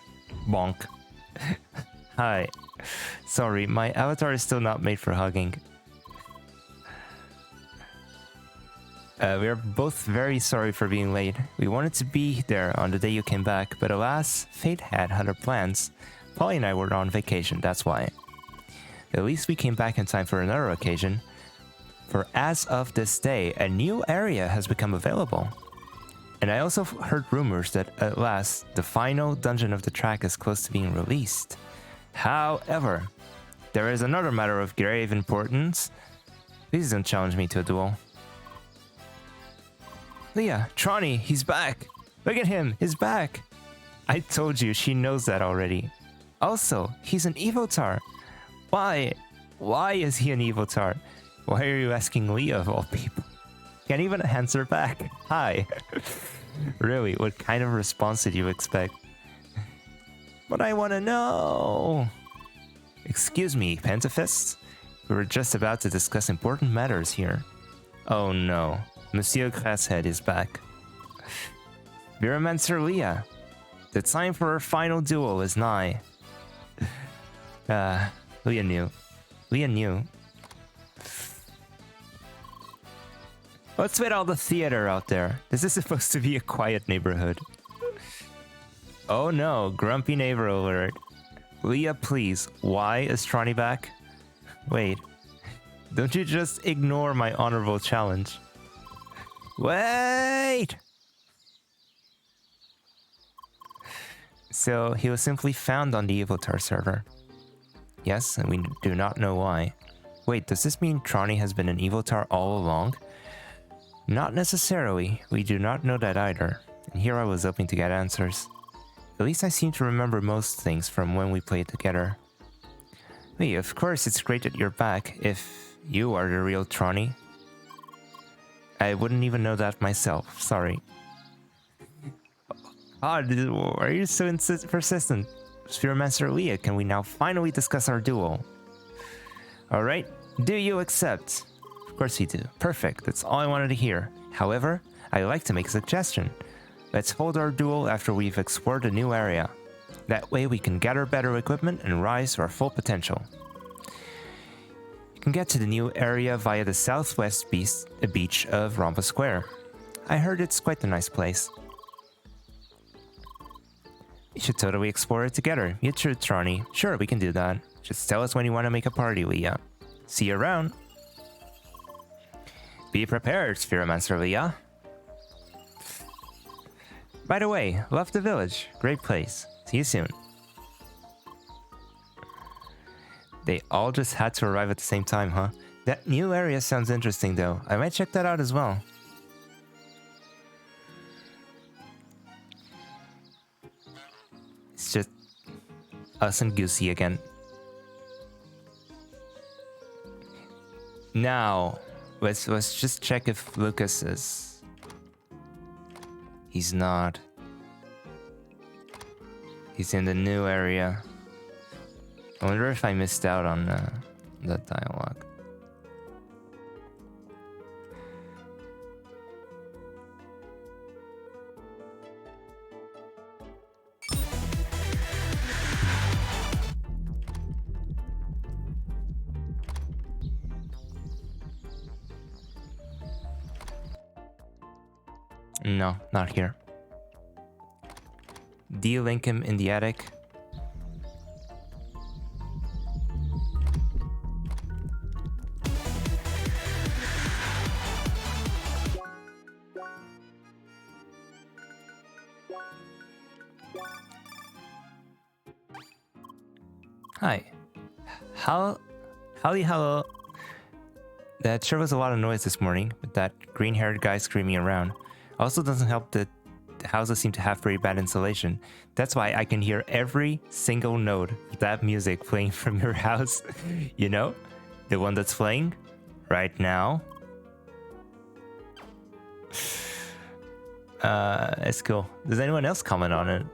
Bonk. Hi. Sorry, my avatar is still not made for hugging. We are both very sorry for being late. We wanted to be there on the day you came back, but alas, fate had other plans. Polly and I were on vacation, that's why. At least we came back in time for another occasion. For as of this day, a new area has become available. And I also heard rumors that at last, the final dungeon of the track is close to being released. However, there is another matter of grave importance. Please don't challenge me to a duel. Leah, Tronny, he's back. Look at him, he's back. I told you, she knows that already. Also, he's an Evotar. Why? Why is he an Evotar? Why are you asking Leah of all people? Can't even answer back. Hi. Really, what kind of response did you expect? But I want to know. Excuse me, Pentafist? We were just about to discuss important matters here. Oh no. Monsieur Grasshead is back. Spheromancer Leah. The time for our final duel is nigh. Leah knew. Leah knew. What's with all the theater out there? This is supposed to be a quiet neighborhood. Oh no, grumpy neighbor alert. Leah, please, why is Tronny back? Wait, don't you just ignore my honorable challenge? Wait! So, he was simply found on the Evotar server. Yes, and we do not know why. Wait, does this mean Trani has been an evil tar all along? Not necessarily. We do not know that either. And here I was hoping to get answers. At least I seem to remember most things from when we played together. Wait, of course it's great that you're back, if you are the real Trani. I wouldn't even know that myself, sorry. Ah, why are you so persistent? Spheromancer Leah, can we now finally discuss our duel? Alright, do you accept? Of course you do. Perfect, that's all I wanted to hear. However, I'd like to make a suggestion. Let's hold our duel after we've explored a new area. That way we can gather better equipment and rise to our full potential. You can get to the new area via the southwest beach of Rompa Square. I heard it's quite a nice place. We should totally explore it together. You too, Trani. Sure, we can do that. Just tell us when you want to make a party, Leah. See you around. Be prepared, Spheromancer Leah. By the way, love the village. Great place. See you soon. They all just had to arrive at the same time, huh? That new area sounds interesting though. I might check that out as well. It's just us and Goosey again. Now, let's just check if Lucas is... He's not. He's in the new area. I wonder if I missed out on that dialogue. No, not here. De-link him in the attic. Hi. Howdy, hello. That sure was a lot of noise this morning, with that green-haired guy screaming around. Also doesn't help that the houses seem to have pretty bad insulation. That's why I can hear every single note of that music playing from your house. You know? The one that's playing right now. It's cool. Does anyone else comment on it?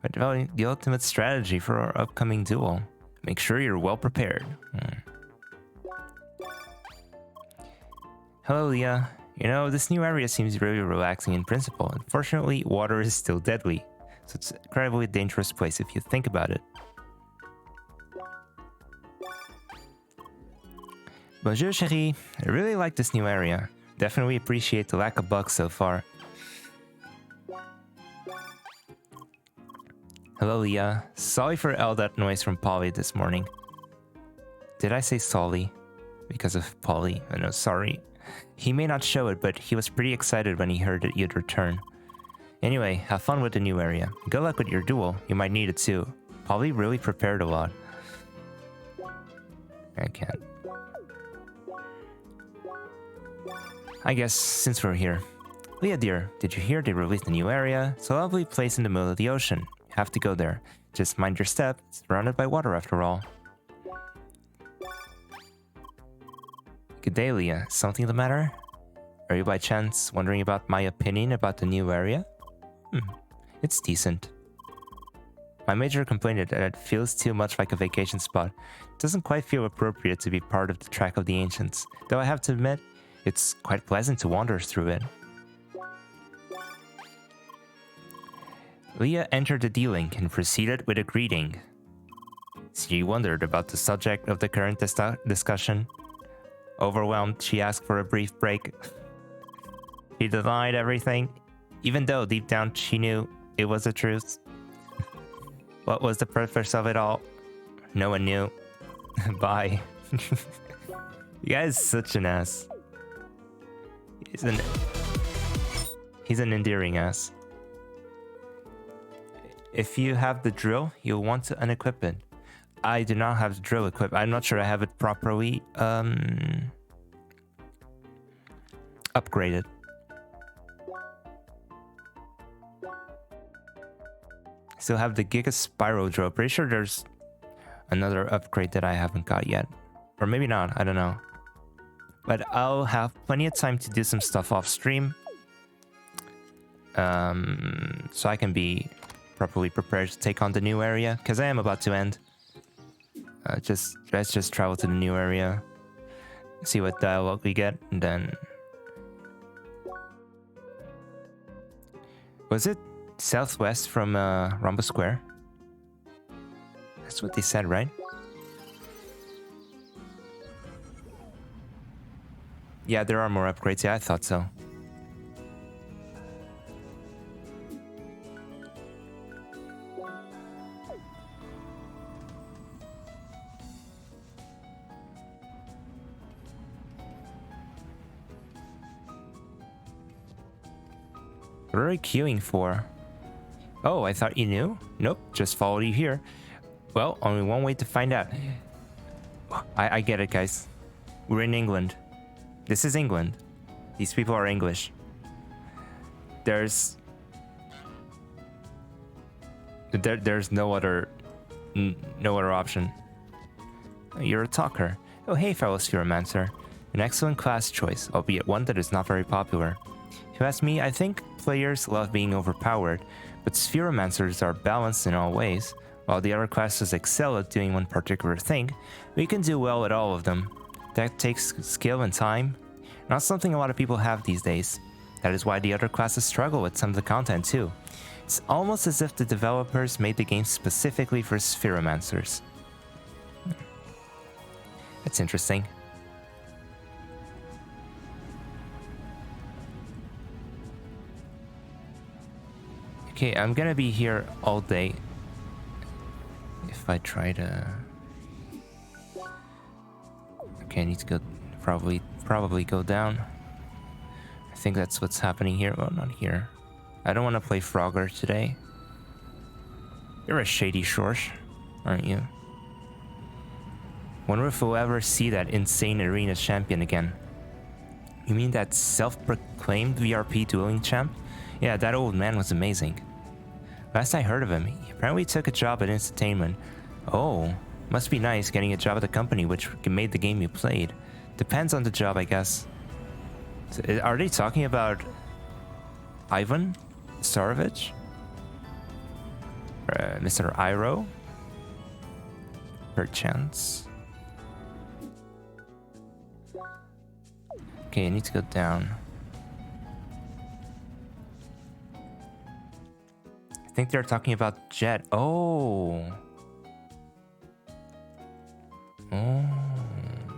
By developing the ultimate strategy for our upcoming duel. Make sure you're well prepared. Hello, Leah. You know, this new area seems really relaxing in principle. Unfortunately, water is still deadly, so it's an incredibly dangerous place if you think about it. Bonjour, chérie. I really like this new area. Definitely appreciate the lack of bugs so far. Hello, Leah. Sorry for all that noise from Polly this morning. Did I say Solly? Because of Polly? I know, sorry. He may not show it, but he was pretty excited when he heard that you'd return. Anyway, have fun with the new area. Good luck with your duel. You might need it too. Polly really prepared a lot. I can't. I guess, since we're here. Leah dear, did you hear they released a new area? It's a lovely place in the middle of the ocean. You have to go there. Just mind your step. It's surrounded by water after all. Good day, Leah. Something the matter? Are you by chance wondering about my opinion about the new area? It's decent. My major complaint is that it feels too much like a vacation spot. It doesn't quite feel appropriate to be part of the Track of the Ancients, though I have to admit, it's quite pleasant to wander through it. Leah entered the D-Link and proceeded with a greeting. She wondered about the subject of the current discussion. Overwhelmed, she asked for a brief break. She denied everything, even though deep down she knew it was the truth. What was the purpose of it all? No one knew. Bye. You guy is such an ass. He's an endearing ass. If you have the drill, you'll want to unequip it. I do not have the drill equipped. I'm not sure I have it properly upgraded. Still have the Giga Spiral drill. Pretty sure there's another upgrade that I haven't got yet. Or maybe not, I don't know. But I'll have plenty of time to do some stuff off stream. So I can be properly prepared to take on the new area. Because I am about to end. Let's just travel to the new area. See what dialogue we get, and then... Was it southwest from Rhombus Square? That's what they said, right? Yeah, there are more upgrades. Yeah, I thought so. What are you queuing for? Oh, I thought you knew? Nope, just followed you here. Well, only one way to find out. I get it, guys. We're in England. This is England. These people are English. There's no other option. You're a talker. Oh, hey, fellow Spheromancer. An excellent class choice, albeit one that is not very popular. If you ask me, I think players love being overpowered, but Spheromancers are balanced in all ways. While the other classes excel at doing one particular thing, we can do well at all of them. That takes skill and time, not something a lot of people have these days. That is why the other classes struggle with some of the content too. It's almost as if the developers made the game specifically for Spheromancers. That's interesting. Okay, I'm gonna be here all day. If I try to... Okay, I need to go... Probably go down. I think that's what's happening here. Well, not here. I don't want to play Frogger today. You're a shady Shorsh, aren't you? Wonder if we'll ever see that insane arena champion again. You mean that self-proclaimed VRP dueling champ? Yeah, that old man was amazing. Last I heard of him, he apparently took a job at Instantainment. Oh, must be nice getting a job at the company which made the game you played. Depends on the job, I guess. So, are they talking about Ivan Starovich? Mr. Iroh? Perchance. Okay, I need to go down. I think they're talking about Jet. Oh. Oh,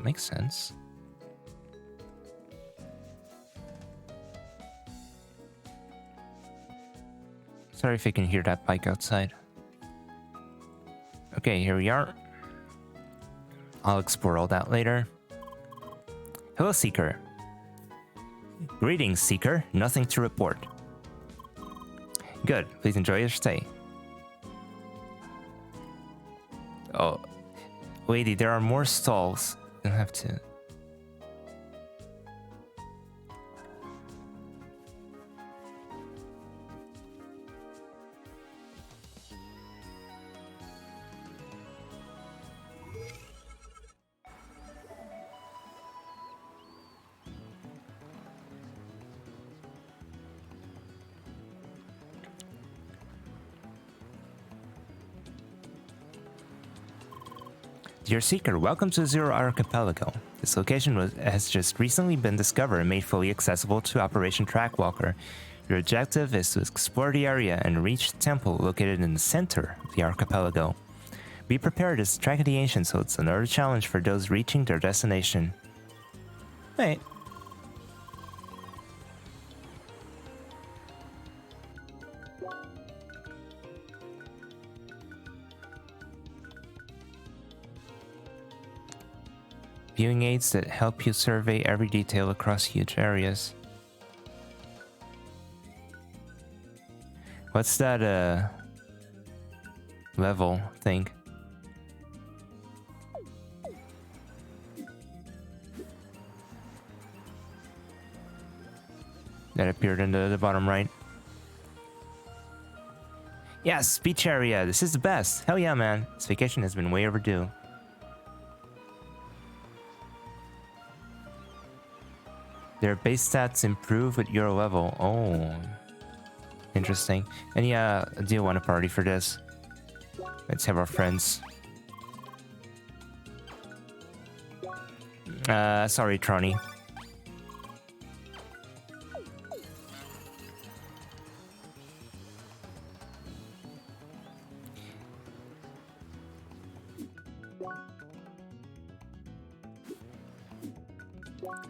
makes sense. Sorry if you can hear that bike outside. Okay, here we are. I'll explore all that later. Hello, Seeker. Greetings, Seeker. Nothing to report. Good. Please enjoy your stay. Oh, lady, there are more stalls. I have to... Dear Seeker, welcome to Zero Archipelago. This location has just recently been discovered and made fully accessible to Operation Trackwalker. Your objective is to explore the area and reach the temple located in the center of the archipelago. Be prepared to track the ancient, so it's another challenge for those reaching their destination. Wait. Viewing aids that help you survey every detail across huge areas. What's that, level thing. That appeared in the bottom right. Yes, beach area. This is the best. Hell yeah, man. This vacation has been way overdue. Their base stats improve with your level. Oh. Interesting. And yeah, I do want a party for this. Let's have our friends. Sorry, Tronny.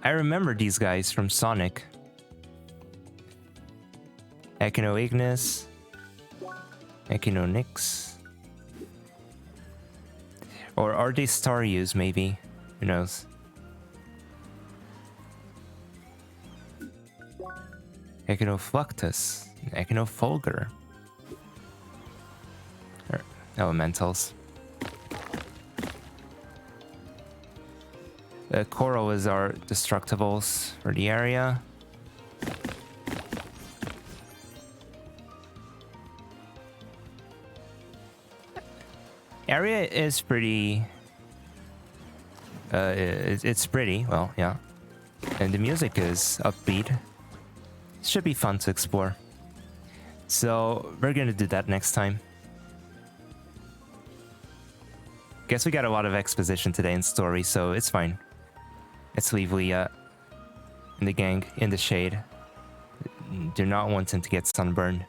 I remember these guys from Sonic. Echino Ignis. Echino Nyx. Or are they Staryus, maybe? Who knows? Echinofluctus. Echinofulgur. Elementals. Coral is our Destructibles for the area. Area is pretty... it's pretty, well, yeah. And the music is upbeat. It should be fun to explore. So, we're gonna do that next time. Guess we got a lot of exposition today in story, so it's fine. Let's leave Leah and the gang in the shade. Do not want him to get sunburned.